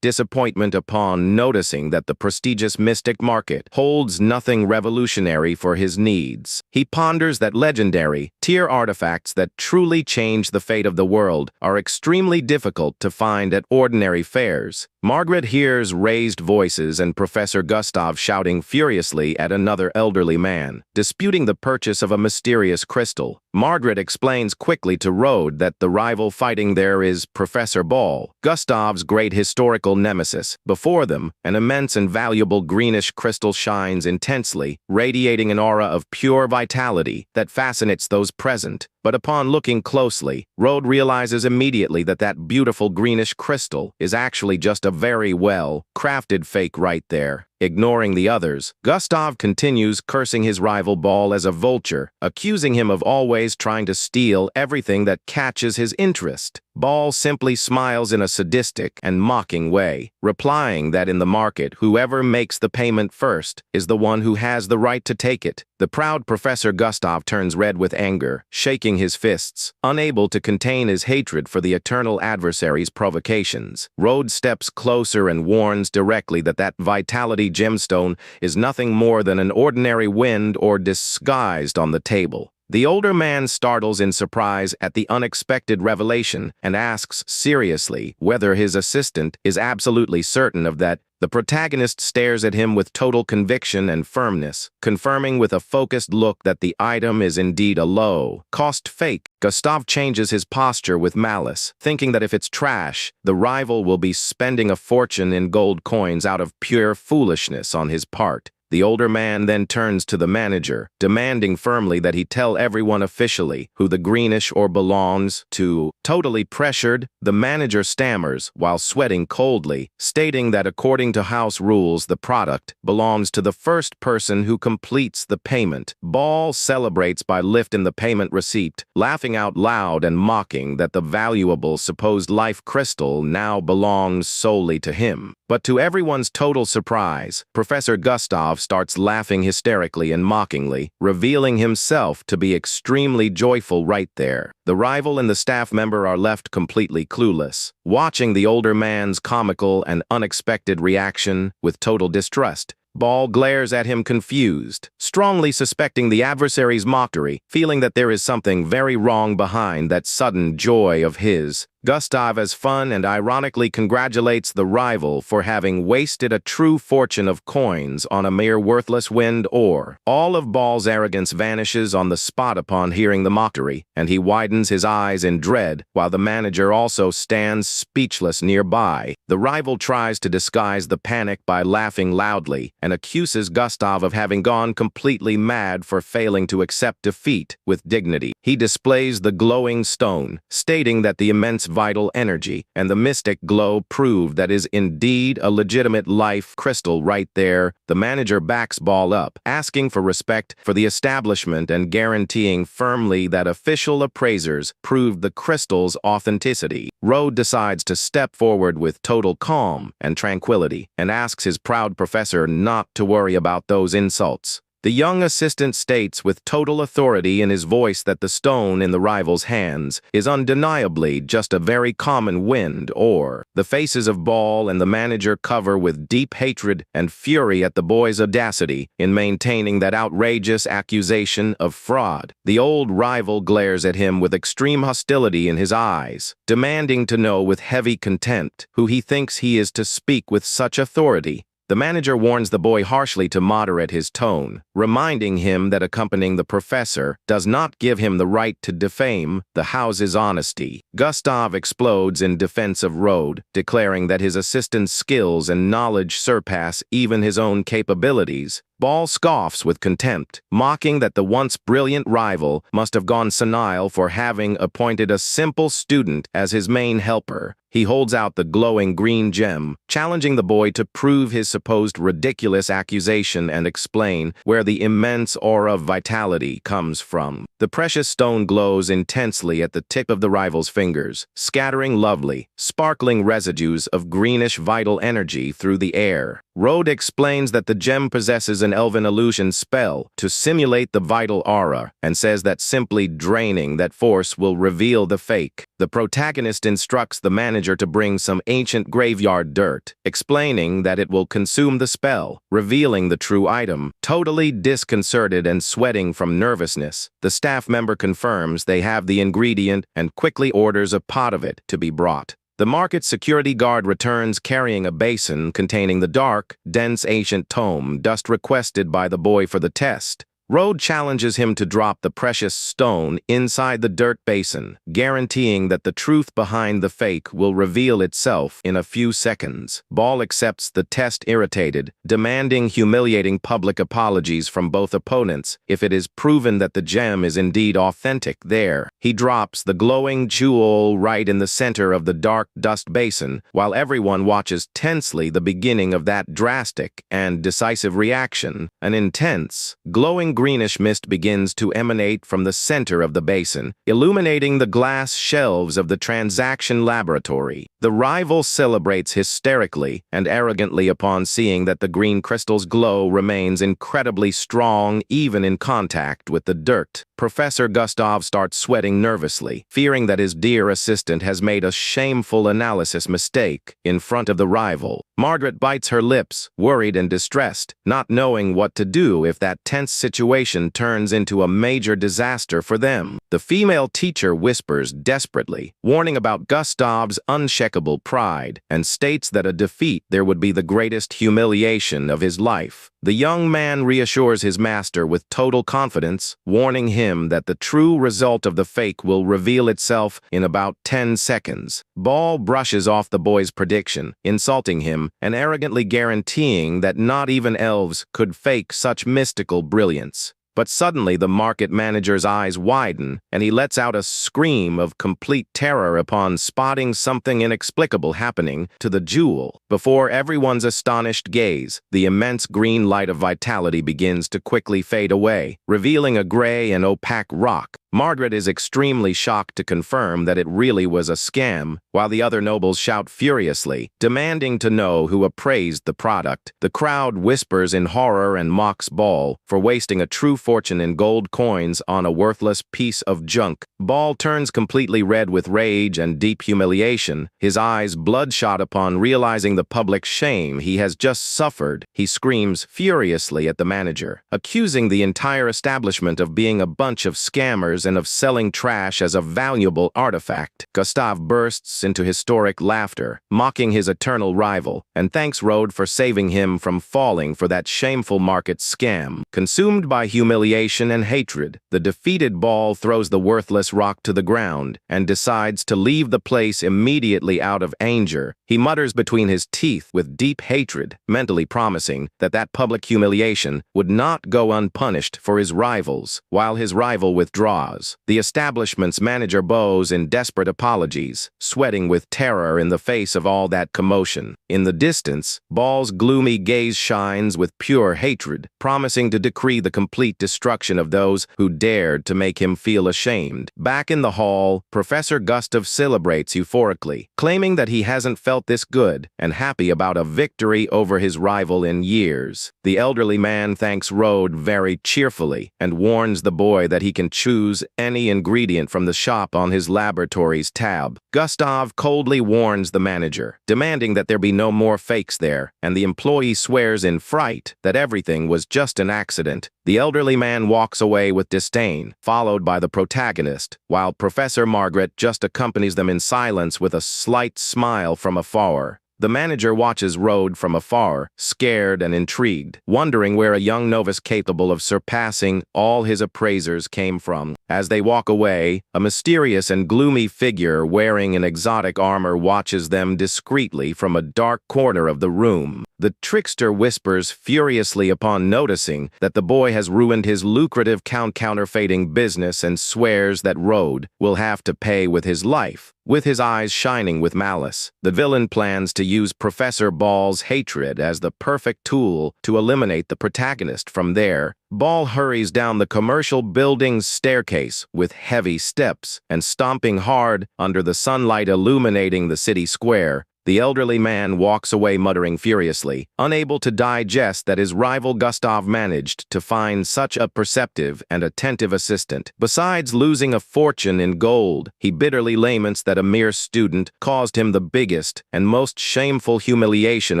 disappointment upon noticing that the prestigious mystic market holds nothing revolutionary for his needs. He ponders that legendary, tier artifacts that truly change the fate of the world are extremely difficult to find at ordinary fairs. Margaret hears raised voices and Professor Gustav shouting furiously at another elderly man, disputing the purchase of a mysterious crystal. Margaret explains quickly to Rode that the rival fighting there is Professor Ball, Gustav's great historical nemesis. Before them, an immense and valuable greenish crystal shines intensely, radiating an aura of pure vitality that fascinates those present. But upon looking closely, Rode realizes immediately that that beautiful greenish crystal is actually just a very well-crafted fake right there. Ignoring the others, Gustav continues cursing his rival Ball as a vulture, accusing him of always trying to steal everything that catches his interest. Ball simply smiles in a sadistic and mocking way, replying that in the market, whoever makes the payment first is the one who has the right to take it. The proud Professor Gustav turns red with anger, shaking his fists, unable to contain his hatred for the eternal adversary's provocations. Rode steps closer and warns directly that vitality gemstone is nothing more than an ordinary wind or disguised on the table. The older man startles in surprise at the unexpected revelation and asks seriously whether his assistant is absolutely certain of that. The protagonist stares at him with total conviction and firmness, confirming with a focused look that the item is indeed a low-cost fake. Gustav changes his posture with malice, thinking that if it's trash, the rival will be spending a fortune in gold coins out of pure foolishness on his part. The older man then turns to the manager, demanding firmly that he tell everyone officially who the greenish ore belongs to. Totally pressured, the manager stammers while sweating coldly, stating that according to house rules, the product belongs to the first person who completes the payment. Ball celebrates by lifting the payment receipt, laughing out loud and mocking that the valuable supposed life crystal now belongs solely to him. But to everyone's total surprise, Professor Gustav starts laughing hysterically and mockingly, revealing himself to be extremely joyful right there. The rival and the staff member are left completely clueless, watching the older man's comical and unexpected reaction with total distrust. Ball glares at him confused, strongly suspecting the adversary's mockery, feeling that there is something very wrong behind that sudden joy of his. Gustav, as fun and ironically, congratulates the rival for having wasted a true fortune of coins on a mere worthless wind ore. All of Ball's arrogance vanishes on the spot upon hearing the mockery, and he widens his eyes in dread, while the manager also stands speechless nearby. The rival tries to disguise the panic by laughing loudly, and accuses Gustav of having gone completely mad for failing to accept defeat with dignity. He displays the glowing stone, stating that the immense vital energy and the mystic glow prove that is indeed a legitimate life crystal right there. The manager backs Ball up, asking for respect for the establishment and guaranteeing firmly that official appraisers proved the crystal's authenticity. Rode decides to step forward with total calm and tranquility and asks his proud professor not to worry about those insults. The young assistant states with total authority in his voice that the stone in the rival's hands is undeniably just a very common wind ore. The faces of Ball and the manager cover with deep hatred and fury at the boy's audacity in maintaining that outrageous accusation of fraud. The old rival glares at him with extreme hostility in his eyes, demanding to know with heavy contempt who he thinks he is to speak with such authority. The manager warns the boy harshly to moderate his tone, reminding him that accompanying the professor does not give him the right to defame the house's honesty. Gustav explodes in defense of Rode, declaring that his assistant's skills and knowledge surpass even his own capabilities. Ball scoffs with contempt, mocking that the once brilliant rival must have gone senile for having appointed a simple student as his main helper. He holds out the glowing green gem, challenging the boy to prove his supposed ridiculous accusation and explain where the immense aura of vitality comes from. The precious stone glows intensely at the tip of the rival's fingers, scattering lovely, sparkling residues of greenish vital energy through the air. Road explains that the gem possesses an elven illusion spell to simulate the vital aura and says that simply draining that force will reveal the fake. The protagonist instructs the manager to bring some ancient graveyard dirt, explaining that it will consume the spell, revealing the true item. Totally disconcerted and sweating from nervousness, the staff member confirms they have the ingredient and quickly orders a pot of it to be brought. The market security guard returns carrying a basin containing the dark, dense ancient tome dust requested by the boy for the test. Road challenges him to drop the precious stone inside the dirt basin, guaranteeing that the truth behind the fake will reveal itself in a few seconds. Ball accepts the test irritated, demanding humiliating public apologies from both opponents if it is proven that the gem is indeed authentic there. He drops the glowing jewel right in the center of the dark dust basin, while everyone watches tensely the beginning of that drastic and decisive reaction. An intense, glowing greenish mist begins to emanate from the center of the basin, illuminating the glass shelves of the transaction laboratory. The rival celebrates hysterically and arrogantly upon seeing that the green crystal's glow remains incredibly strong even in contact with the dirt. Professor Gustav starts sweating nervously, fearing that his dear assistant has made a shameful analysis mistake in front of the rival. Margaret bites her lips, worried and distressed, not knowing what to do if that tense situation turns into a major disaster for them. The female teacher whispers desperately, warning about Gustav's unshakable pride, and states that a defeat there would be the greatest humiliation of his life. The young man reassures his master with total confidence, warning him that the true result of the fake will reveal itself in about 10 seconds. Ball brushes off the boy's prediction, insulting him and arrogantly guaranteeing that not even elves could fake such mystical brilliance. But suddenly the market manager's eyes widen, and he lets out a scream of complete terror upon spotting something inexplicable happening to the jewel. Before everyone's astonished gaze, the immense green light of vitality begins to quickly fade away, revealing a gray and opaque rock. Margaret is extremely shocked to confirm that it really was a scam, while the other nobles shout furiously, demanding to know who appraised the product. The crowd whispers in horror and mocks Ball for wasting a true fortune in gold coins on a worthless piece of junk. Ball turns completely red with rage and deep humiliation, his eyes bloodshot upon realizing the public shame he has just suffered. He screams furiously at the manager, accusing the entire establishment of being a bunch of scammers and of selling trash as a valuable artifact. Gustav bursts into hysteric laughter, mocking his eternal rival, and thanks Road for saving him from falling for that shameful market scam. Consumed by humiliation and hatred, the defeated Ball throws the worthless rock to the ground and decides to leave the place immediately out of anger. He mutters between his teeth with deep hatred, mentally promising that that public humiliation would not go unpunished for his rivals. While his rival withdraws, the establishment's manager bows in desperate apologies, sweating with terror in the face of all that commotion. In the distance, Ball's gloomy gaze shines with pure hatred, promising to decree the complete destruction of those who dared to make him feel ashamed. Back in the hall, Professor Gustav celebrates euphorically, claiming that he hasn't felt this good and happy about a victory over his rival in years. The elderly man thanks Road very cheerfully and warns the boy that he can choose any ingredient from the shop on his laboratory's tab. Gustav coldly warns the manager, demanding that there be no more fakes there, and the employee swears in fright that everything was just an accident. The elderly man walks away with disdain, followed by the protagonist, while Professor Margaret just accompanies them in silence with a slight smile from afar. The manager watches Road from afar, scared and intrigued, wondering where a young novice capable of surpassing all his appraisers came from. As they walk away, a mysterious and gloomy figure wearing an exotic armor watches them discreetly from a dark corner of the room. The trickster whispers furiously upon noticing that the boy has ruined his lucrative counterfeiting business and swears that Road will have to pay with his life. With his eyes shining with malice, the villain plans to use Professor Ball's hatred as the perfect tool to eliminate the protagonist. From there, Ball hurries down the commercial building's staircase with heavy steps and stomping hard under the sunlight illuminating the city square. The elderly man walks away muttering furiously, unable to digest that his rival Gustav managed to find such a perceptive and attentive assistant. Besides losing a fortune in gold, he bitterly laments that a mere student caused him the biggest and most shameful humiliation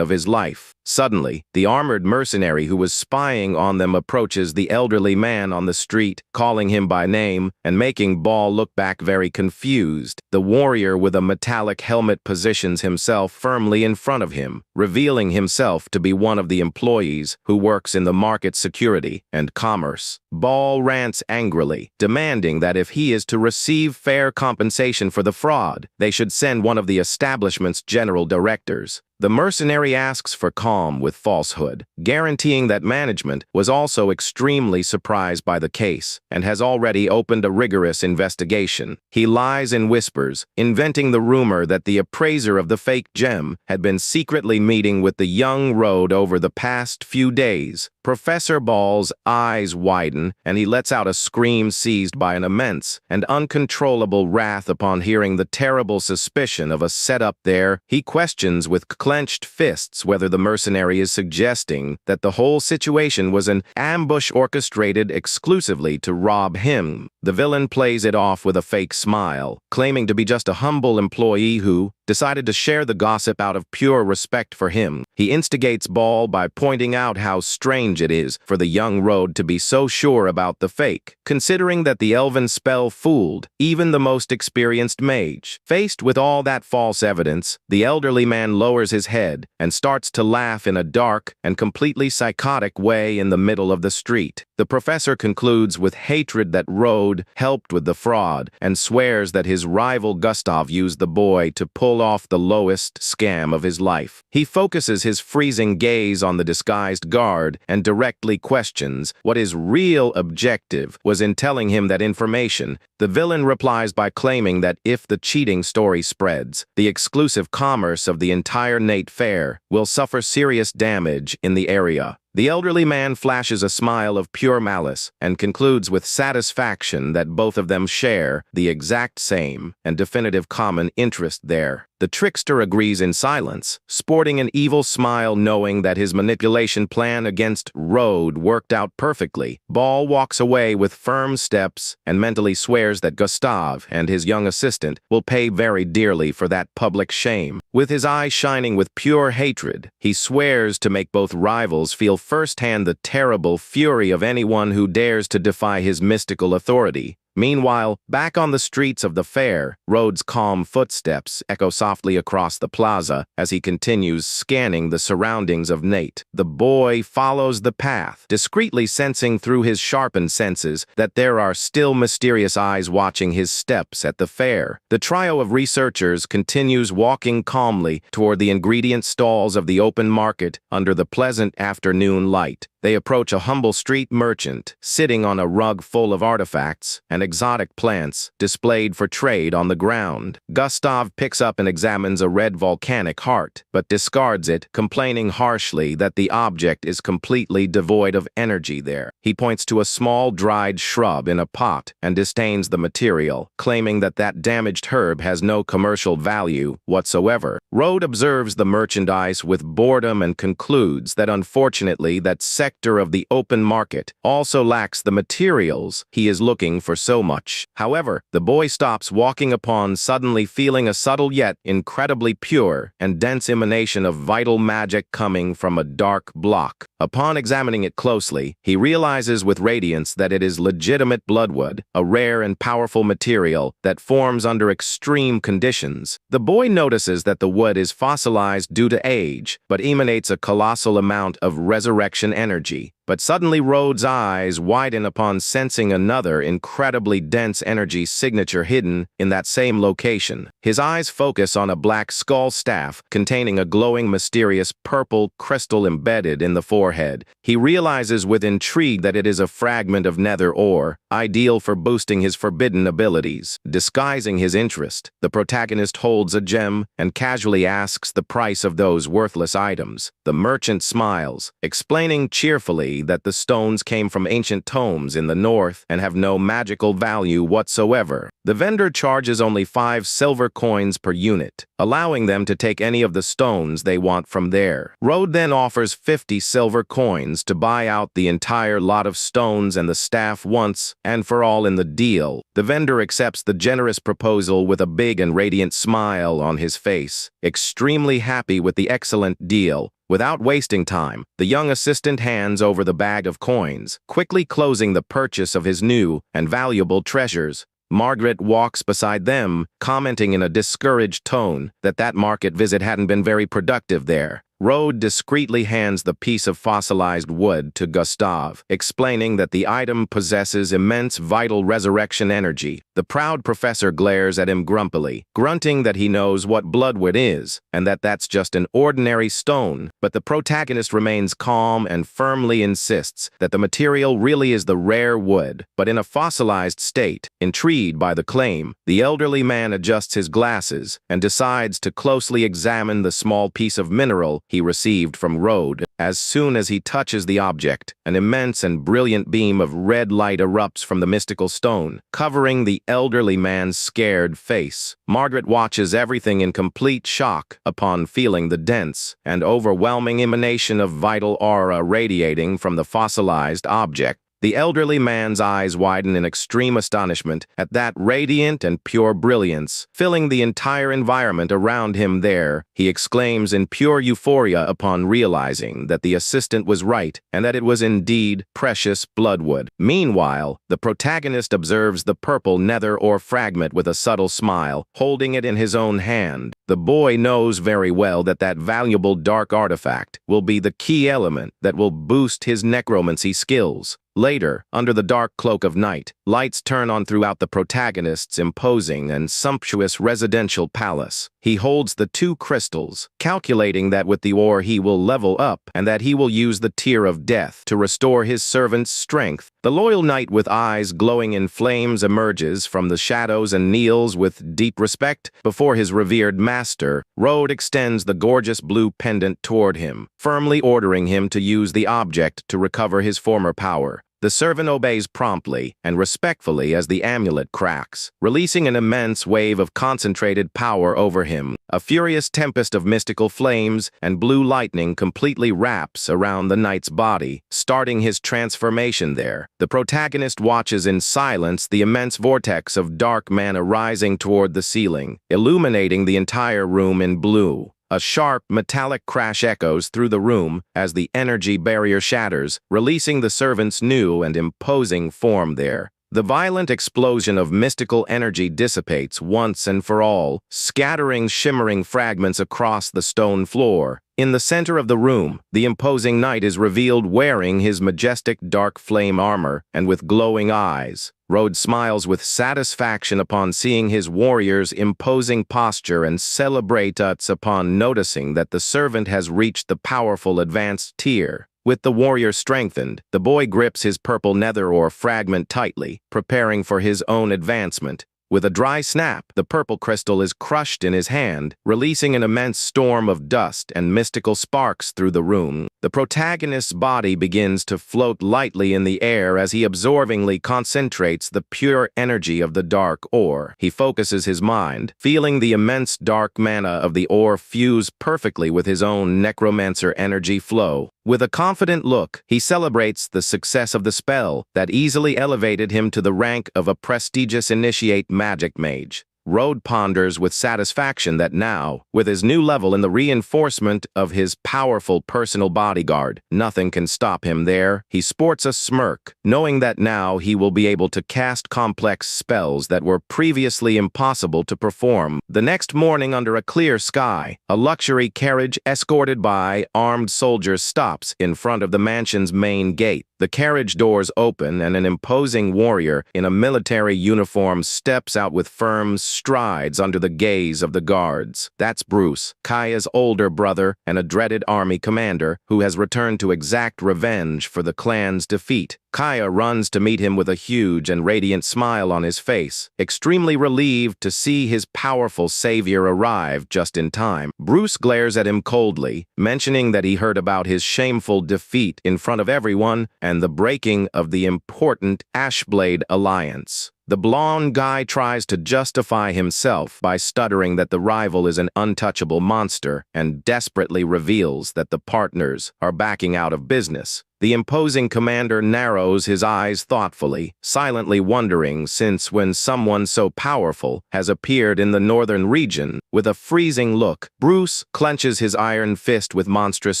of his life. Suddenly, the armored mercenary who was spying on them approaches the elderly man on the street, calling him by name and making Ball look back very confused. The warrior with a metallic helmet positions himself firmly in front of him, revealing himself to be one of the employees who works in the market security and commerce. Ball rants angrily, demanding that if he is to receive fair compensation for the fraud, they should send one of the establishment's general directors. The mercenary asks for calm with falsehood, guaranteeing that management was also extremely surprised by the case and has already opened a rigorous investigation. He lies in whispers, inventing the rumor that the appraiser of the fake gem had been secretly meeting with the young Rode over the past few days. Professor Ball's eyes widen, and he lets out a scream seized by an immense and uncontrollable wrath upon hearing the terrible suspicion of a setup there. He questions with clenched fists whether the mercenary is suggesting that the whole situation was an ambush orchestrated exclusively to rob him. The villain plays it off with a fake smile, claiming to be just a humble employee who decided to share the gossip out of pure respect for him. He instigates Ball by pointing out how strange it is for the young Rode to be so sure about the fake, considering that the elven spell fooled even the most experienced mage. Faced with all that false evidence, the elderly man lowers his head and starts to laugh in a dark and completely psychotic way in the middle of the street. The professor concludes with hatred that Rode helped with the fraud and swears that his rival Gustav used the boy to pull off the lowest scam of his life. He focuses his freezing gaze on the disguised guard and directly questions what his real objective was in telling him that information. The villain replies by claiming that if the cheating story spreads, the exclusive commerce of the entire Nate Fair will suffer serious damage in the area. The elderly man flashes a smile of pure malice and concludes with satisfaction that both of them share the exact same and definitive common interest there. The trickster agrees in silence, sporting an evil smile knowing that his manipulation plan against Rode worked out perfectly. Ball walks away with firm steps and mentally swears that Gustav and his young assistant will pay very dearly for that public shame. With his eyes shining with pure hatred, he swears to make both rivals feel firsthand the terrible fury of anyone who dares to defy his mystical authority. Meanwhile, back on the streets of the fair, Rode's calm footsteps echo softly across the plaza as he continues scanning the surroundings of Nate. The boy follows the path, discreetly sensing through his sharpened senses that there are still mysterious eyes watching his steps at the fair. The trio of researchers continues walking calmly toward the ingredient stalls of the open market under the pleasant afternoon light. They approach a humble street merchant, sitting on a rug full of artifacts and exotic plants displayed for trade on the ground. Gustav picks up and examines a red volcanic heart, but discards it, complaining harshly that the object is completely devoid of energy there. He points to a small dried shrub in a pot and disdains the material, claiming that that damaged herb has no commercial value whatsoever. Rode observes the merchandise with boredom and concludes that unfortunately that sector of the open market also lacks the materials he is looking for so much. However, the boy stops walking upon suddenly feeling a subtle yet incredibly pure and dense emanation of vital magic coming from a dark block. Upon examining it closely, he realizes with radiance that it is legitimate bloodwood, a rare and powerful material that forms under extreme conditions. The boy notices that the wood is fossilized due to age, but emanates a colossal amount of resurrection energy. But suddenly Rode's eyes widen upon sensing another incredibly dense energy signature hidden in that same location. His eyes focus on a black skull staff containing a glowing mysterious purple crystal embedded in the forehead. He realizes with intrigue that it is a fragment of nether ore, ideal for boosting his forbidden abilities. Disguising his interest, the protagonist holds a gem and casually asks the price of those worthless items. The merchant smiles, explaining cheerfully clearly that the stones came from ancient tomes in the north and have no magical value whatsoever. The vendor charges only 5 silver coins per unit, allowing them to take any of the stones they want from there. Road then offers 50 silver coins to buy out the entire lot of stones and the staff once and for all in the deal. The vendor accepts the generous proposal with a big and radiant smile on his face, extremely happy with the excellent deal. Without wasting time, the young assistant hands over the bag of coins, quickly closing the purchase of his new and valuable treasures. Margaret walks beside them, commenting in a discouraged tone that market visit hadn't been very productive there. Rode discreetly hands the piece of fossilized wood to Gustave, explaining that the item possesses immense vital resurrection energy. The proud professor glares at him grumpily, grunting that he knows what bloodwood is, and that that's just an ordinary stone, but the protagonist remains calm and firmly insists that the material really is the rare wood, but in a fossilized state. Intrigued by the claim, the elderly man adjusts his glasses and decides to closely examine the small piece of mineral he received from Rode. As soon as he touches the object, an immense and brilliant beam of red light erupts from the mystical stone, covering the elderly man's scared face. Margaret watches everything in complete shock upon feeling the dense and overwhelming emanation of vital aura radiating from the fossilized object. The elderly man's eyes widen in extreme astonishment at that radiant and pure brilliance, filling the entire environment around him there. He exclaims in pure euphoria upon realizing that the assistant was right and that it was indeed precious bloodwood. Meanwhile, the protagonist observes the purple nether ore fragment with a subtle smile, holding it in his own hand. The boy knows very well that valuable dark artifact will be the key element that will boost his necromancy skills. Later, under the dark cloak of night, lights turn on throughout the protagonist's imposing and sumptuous residential palace. He holds the 2 crystals, calculating that with the ore he will level up and that he will use the tear of death to restore his servant's strength. The loyal knight with eyes glowing in flames emerges from the shadows and kneels with deep respect before his revered master. Rode extends the gorgeous blue pendant toward him, firmly ordering him to use the object to recover his former power. The servant obeys promptly and respectfully as the amulet cracks, releasing an immense wave of concentrated power over him. A furious tempest of mystical flames and blue lightning completely wraps around the knight's body, starting his transformation there. The protagonist watches in silence the immense vortex of dark mana rising toward the ceiling, illuminating the entire room in blue. A sharp, metallic crash echoes through the room as the energy barrier shatters, releasing the servant's new and imposing form there. The violent explosion of mystical energy dissipates once and for all, scattering shimmering fragments across the stone floor. In the center of the room, the imposing knight is revealed wearing his majestic dark flame armor and with glowing eyes. Rode smiles with satisfaction upon seeing his warrior's imposing posture and celebrates upon noticing that the servant has reached the powerful advanced tier. With the warrior strengthened, the boy grips his purple nether ore fragment tightly, preparing for his own advancement. With a dry snap, the purple crystal is crushed in his hand, releasing an immense storm of dust and mystical sparks through the room. The protagonist's body begins to float lightly in the air as he absorbingly concentrates the pure energy of the dark ore. He focuses his mind, feeling the immense dark mana of the ore fuse perfectly with his own necromancer energy flow. With a confident look, he celebrates the success of the spell that easily elevated him to the rank of a prestigious initiate magic mage. Rode ponders with satisfaction that now, with his new level and the reinforcement of his powerful personal bodyguard, nothing can stop him there. He sports a smirk, knowing that now he will be able to cast complex spells that were previously impossible to perform. The next morning, under a clear sky, a luxury carriage escorted by armed soldiers stops in front of the mansion's main gate. The carriage doors open and an imposing warrior in a military uniform steps out with firm strides under the gaze of the guards. That's Bruce, Kaya's older brother and a dreaded army commander who has returned to exact revenge for the clan's defeat. Kaya runs to meet him with a huge and radiant smile on his face, extremely relieved to see his powerful savior arrive just in time. Bruce glares at him coldly, mentioning that he heard about his shameful defeat in front of everyone and the breaking of the important Ashblade alliance. The blonde guy tries to justify himself by stuttering that the rival is an untouchable monster and desperately reveals that the partners are backing out of business. The imposing commander narrows his eyes thoughtfully, silently wondering since when someone so powerful has appeared in the northern region. With a freezing look, Bruce clenches his iron fist with monstrous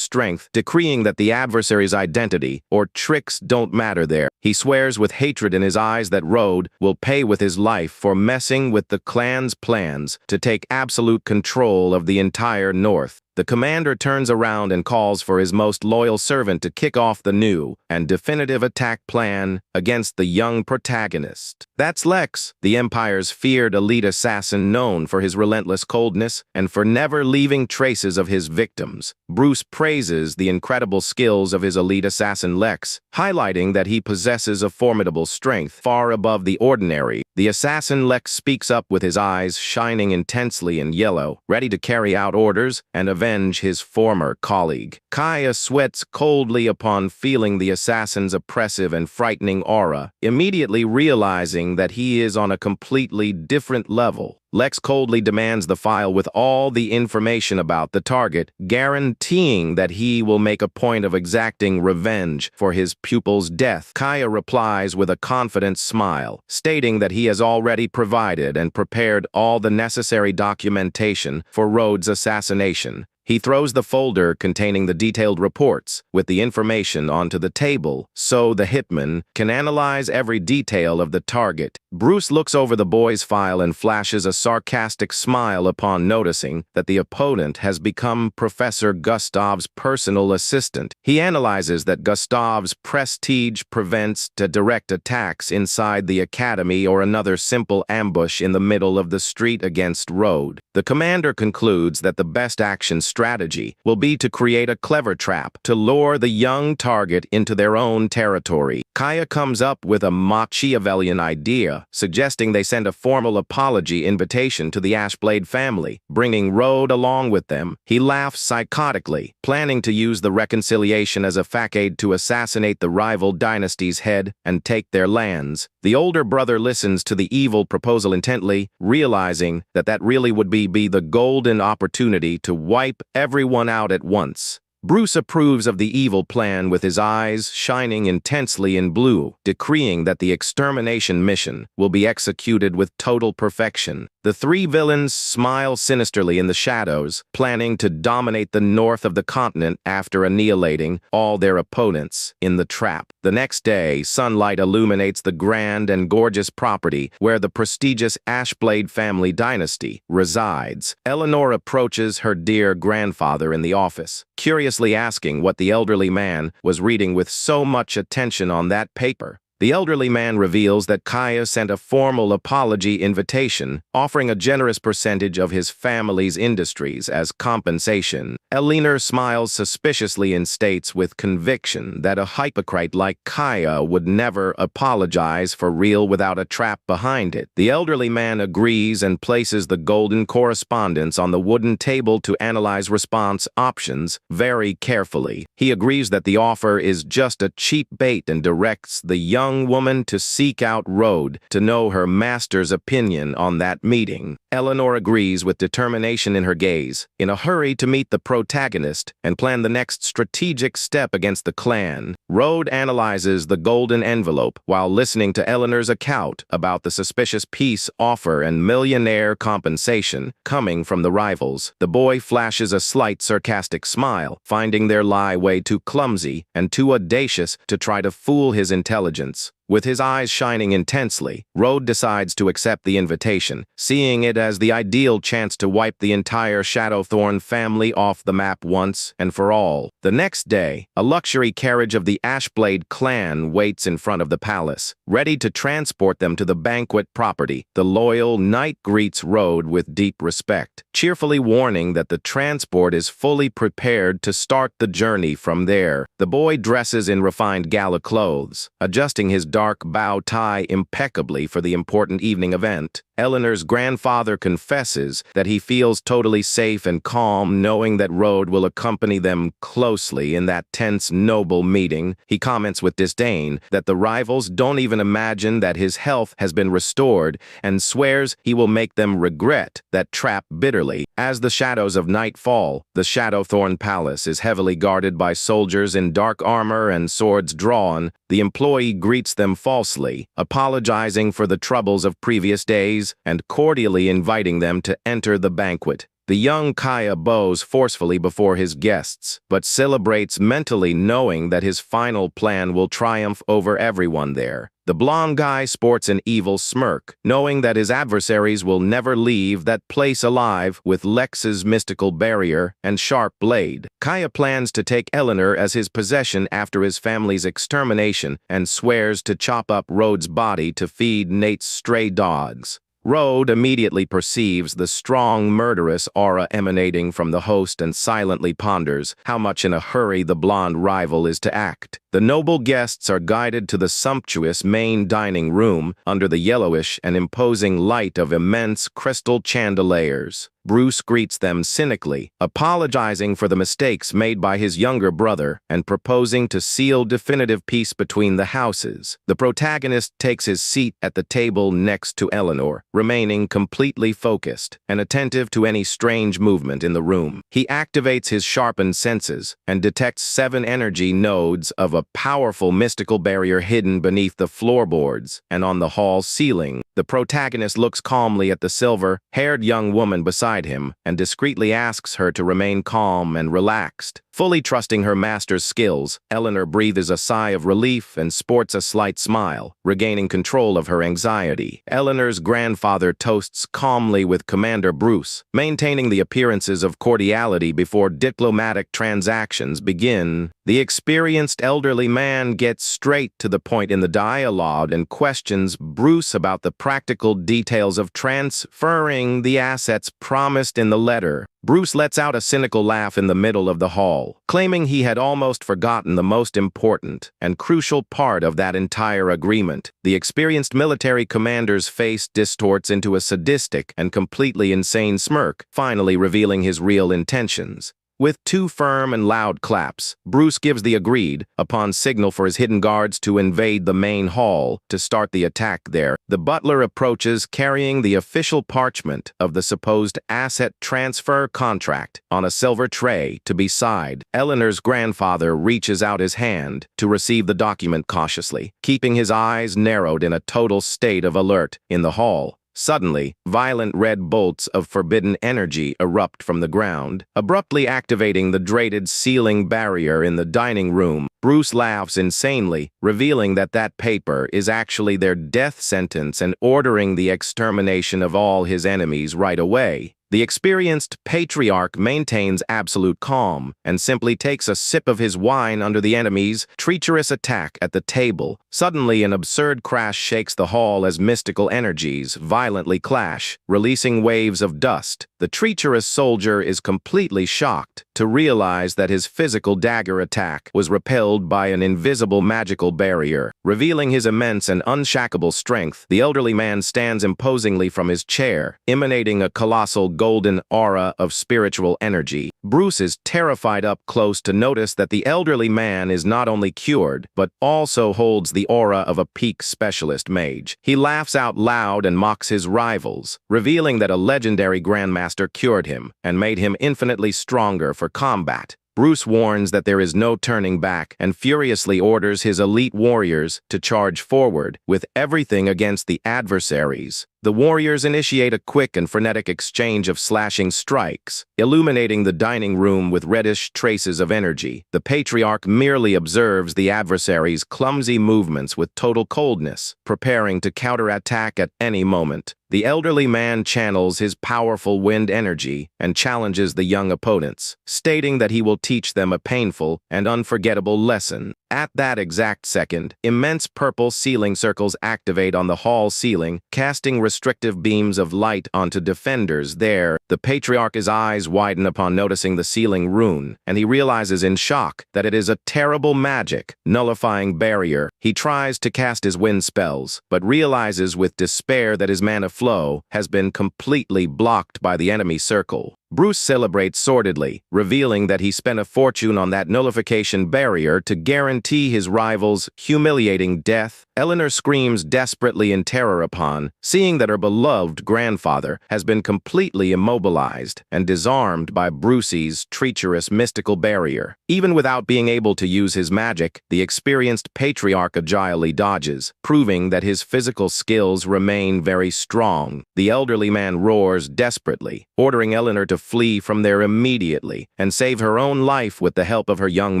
strength, decreeing that the adversary's identity or tricks don't matter there. He swears with hatred in his eyes that Road will pay with his life for messing with the clan's plans to take absolute control of the entire North. The commander turns around and calls for his most loyal servant to kick off the new and definitive attack plan against the young protagonist. That's Lex, the Empire's feared elite assassin known for his relentless coldness and for never leaving traces of his victims. Bruce praises the incredible skills of his elite assassin Lex, highlighting that he possesses a formidable strength far above the ordinary. The assassin Lex speaks up with his eyes shining intensely in yellow, ready to carry out orders and avenge his former colleague. Kaya sweats coldly upon feeling the assassin's oppressive and frightening aura, immediately realizing that he is on a completely different level. Lex coldly demands the file with all the information about the target, guaranteeing that he will make a point of exacting revenge for his pupil's death. Kaya replies with a confident smile, stating that he has already provided and prepared all the necessary documentation for Rhodes' assassination. He throws the folder containing the detailed reports with the information onto the table so the hitman can analyze every detail of the target. Bruce looks over the boy's file and flashes a sarcastic smile upon noticing that the opponent has become Professor Gustav's personal assistant. He analyzes that Gustav's prestige prevents direct attacks inside the academy or another simple ambush in the middle of the street against Road. The commander concludes that the best action strategy will be to create a clever trap to lure the young target into their own territory. Kaya comes up with a Machiavellian idea, suggesting they send a formal apology invitation to the Ashblade family, bringing Road along with them. He laughs psychotically, planning to use the reconciliation as a facade to assassinate the rival dynasty's head and take their lands. The older brother listens to the evil proposal intently, realizing that that really would be the golden opportunity to wipe everyone out at once. Bruce approves of the evil plan with his eyes shining intensely in blue, decreeing that the extermination mission will be executed with total perfection. The three villains smile sinisterly in the shadows, planning to dominate the north of the continent after annihilating all their opponents in the trap. The next day, sunlight illuminates the grand and gorgeous property where the prestigious Ashblade family dynasty resides. Eleanor approaches her dear grandfather in the office, curiously asking what the elderly man was reading with so much attention on that paper. The elderly man reveals that Kaya sent a formal apology invitation, offering a generous percentage of his family's industries as compensation. Eleanor smiles suspiciously and states with conviction that a hypocrite like Kaya would never apologize for real without a trap behind it. The elderly man agrees and places the golden correspondence on the wooden table to analyze response options very carefully. He agrees that the offer is just a cheap bait and directs the young woman to seek out Road to know her master's opinion on that meeting. Eleanor agrees with determination in her gaze, in a hurry to meet the protagonist and plan the next strategic step against the clan. Road analyzes the golden envelope while listening to Eleanor's account about the suspicious peace offer and millionaire compensation coming from the rivals. The boy flashes a slight sarcastic smile, finding their lie way too clumsy and too audacious to try to fool his intelligence. With his eyes shining intensely, Road decides to accept the invitation, seeing it as the ideal chance to wipe the entire Shadowthorn family off the map once and for all. The next day, a luxury carriage of the Ashblade clan waits in front of the palace, ready to transport them to the banquet property. The loyal knight greets Road with deep respect, cheerfully warning that the transport is fully prepared to start the journey from there. The boy dresses in refined gala clothes, adjusting his dark bow tie impeccably for the important evening event. Eleanor's grandfather confesses that he feels totally safe and calm knowing that Road will accompany them closely in that tense, noble meeting. He comments with disdain that the rivals don't even imagine that his health has been restored and swears he will make them regret that trap bitterly. As the shadows of night fall, the Shadowthorn Palace is heavily guarded by soldiers in dark armor and swords drawn. The employee greets them falsely, apologizing for the troubles of previous days and cordially inviting them to enter the banquet. The young Kaya bows forcefully before his guests, but celebrates mentally knowing that his final plan will triumph over everyone there. The blonde guy sports an evil smirk, knowing that his adversaries will never leave that place alive with Lex's mystical barrier and sharp blade. Kaya plans to take Eleanor as his possession after his family's extermination and swears to chop up Road's body to feed Nate's stray dogs. Road immediately perceives the strong, murderous aura emanating from the host and silently ponders how much in a hurry the blonde rival is to act. The noble guests are guided to the sumptuous main dining room under the yellowish and imposing light of immense crystal chandeliers. Bruce greets them cynically, apologizing for the mistakes made by his younger brother and proposing to seal definitive peace between the houses. The protagonist takes his seat at the table next to Eleanor, remaining completely focused and attentive to any strange movement in the room. He activates his sharpened senses and detects 7 energy nodes of a powerful mystical barrier hidden beneath the floorboards and on the hall ceiling. The protagonist looks calmly at the silver-haired young woman beside him and discreetly asks her to remain calm and relaxed. Fully trusting her master's skills, Eleanor breathes a sigh of relief and sports a slight smile, regaining control of her anxiety. Eleanor's grandfather toasts calmly with Commander Bruce, maintaining the appearances of cordiality before diplomatic transactions begin. The experienced elderly man gets straight to the point in the dialogue and questions Bruce about the practical details of transferring the assets promised in the letter. Bruce lets out a cynical laugh in the middle of the hall, claiming he had almost forgotten the most important and crucial part of that entire agreement. The experienced military commander's face distorts into a sadistic and completely insane smirk, finally revealing his real intentions. With 2 firm and loud claps, Bruce gives the agreed upon signal for his hidden guards to invade the main hall to start the attack there. The butler approaches carrying the official parchment of the supposed asset transfer contract on a silver tray to be signed. Eleanor's grandfather reaches out his hand to receive the document cautiously, keeping his eyes narrowed in a total state of alert in the hall. Suddenly, violent red bolts of forbidden energy erupt from the ground, abruptly activating the drated ceiling barrier in the dining room. Bruce laughs insanely, revealing that that paper is actually their death sentence and ordering the extermination of all his enemies right away. The experienced patriarch maintains absolute calm and simply takes a sip of his wine under the enemy's treacherous attack at the table. Suddenly, an absurd crash shakes the hall as mystical energies violently clash, releasing waves of dust. The treacherous soldier is completely shocked to realize that his physical dagger attack was repelled by an invisible magical barrier. Revealing his immense and unshackable strength, the elderly man stands imposingly from his chair, emanating a colossal golden aura of spiritual energy. Bruce is terrified up close to notice that the elderly man is not only cured, but also holds the aura of a peak specialist mage. He laughs out loud and mocks his rivals, revealing that a legendary grandmaster cured him and made him infinitely stronger for combat. Bruce warns that there is no turning back and furiously orders his elite warriors to charge forward with everything against the adversaries. The warriors initiate a quick and frenetic exchange of slashing strikes, illuminating the dining room with reddish traces of energy. The patriarch merely observes the adversary's clumsy movements with total coldness, preparing to counterattack at any moment. The elderly man channels his powerful wind energy and challenges the young opponents, stating that he will teach them a painful and unforgettable lesson. At that exact second, immense purple ceiling circles activate on the hall ceiling, casting restrictive beams of light onto defenders there. The patriarch's eyes widen upon noticing the ceiling rune, and he realizes in shock that it is a terrible magic, nullifying barrier. He tries to cast his wind spells, but realizes with despair that his mana flow has been completely blocked by the enemy circle. Bruce celebrates sordidly, revealing that he spent a fortune on that nullification barrier to guarantee his rival's humiliating death. Eleanor screams desperately in terror upon seeing that her beloved grandfather has been completely immobilized and disarmed by Brucey's treacherous mystical barrier. Even without being able to use his magic, the experienced patriarch agilely dodges, proving that his physical skills remain very strong. The elderly man roars desperately, ordering Eleanor to flee from there immediately and save her own life with the help of her young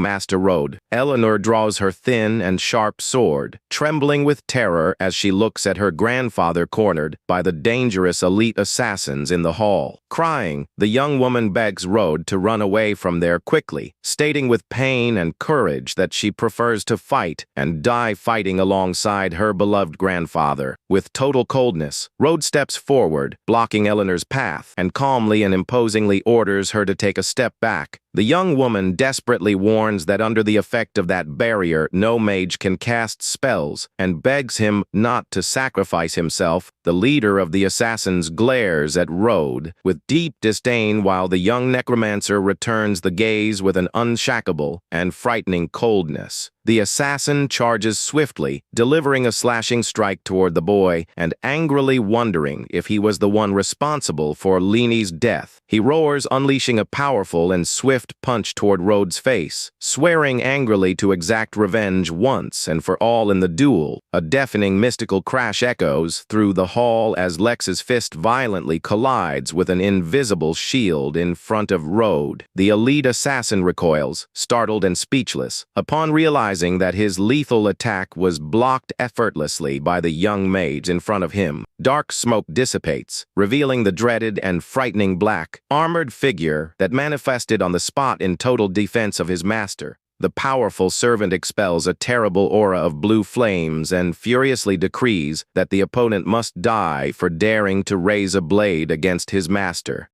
master Rode. Eleanor draws her thin and sharp sword, trembling with terror as she looks at her grandfather cornered by the dangerous elite assassins in the hall. Crying, the young woman begs Rode to run away from there quickly, stating with pain and courage that she prefers to fight and die fighting alongside her beloved grandfather. With total coldness, Rode steps forward, blocking Eleanor's path, and calmly and imposingly orders her to take a step back. The young woman desperately warns that under the effect of that barrier, no mage can cast spells, and begs him not to sacrifice himself. The leader of the assassins glares at Rode with deep disdain while the young necromancer returns the gaze with an unshackable and frightening coldness. The assassin charges swiftly, delivering a slashing strike toward the boy and angrily wondering if he was the one responsible for Leanie's death. He roars, unleashing a powerful and swift punch toward Rode's face, swearing angrily to exact revenge once and for all in the duel. A deafening mystical crash echoes through the hall as Lex's fist violently collides with an invisible shield in front of Rode. The elite assassin recoils, startled and speechless, upon realizing that his lethal attack was blocked effortlessly by the young mage in front of him. Dark smoke dissipates, revealing the dreaded and frightening black, armored figure that manifested on the spot in total defense of his master. The powerful servant expels a terrible aura of blue flames and furiously decrees that the opponent must die for daring to raise a blade against his master.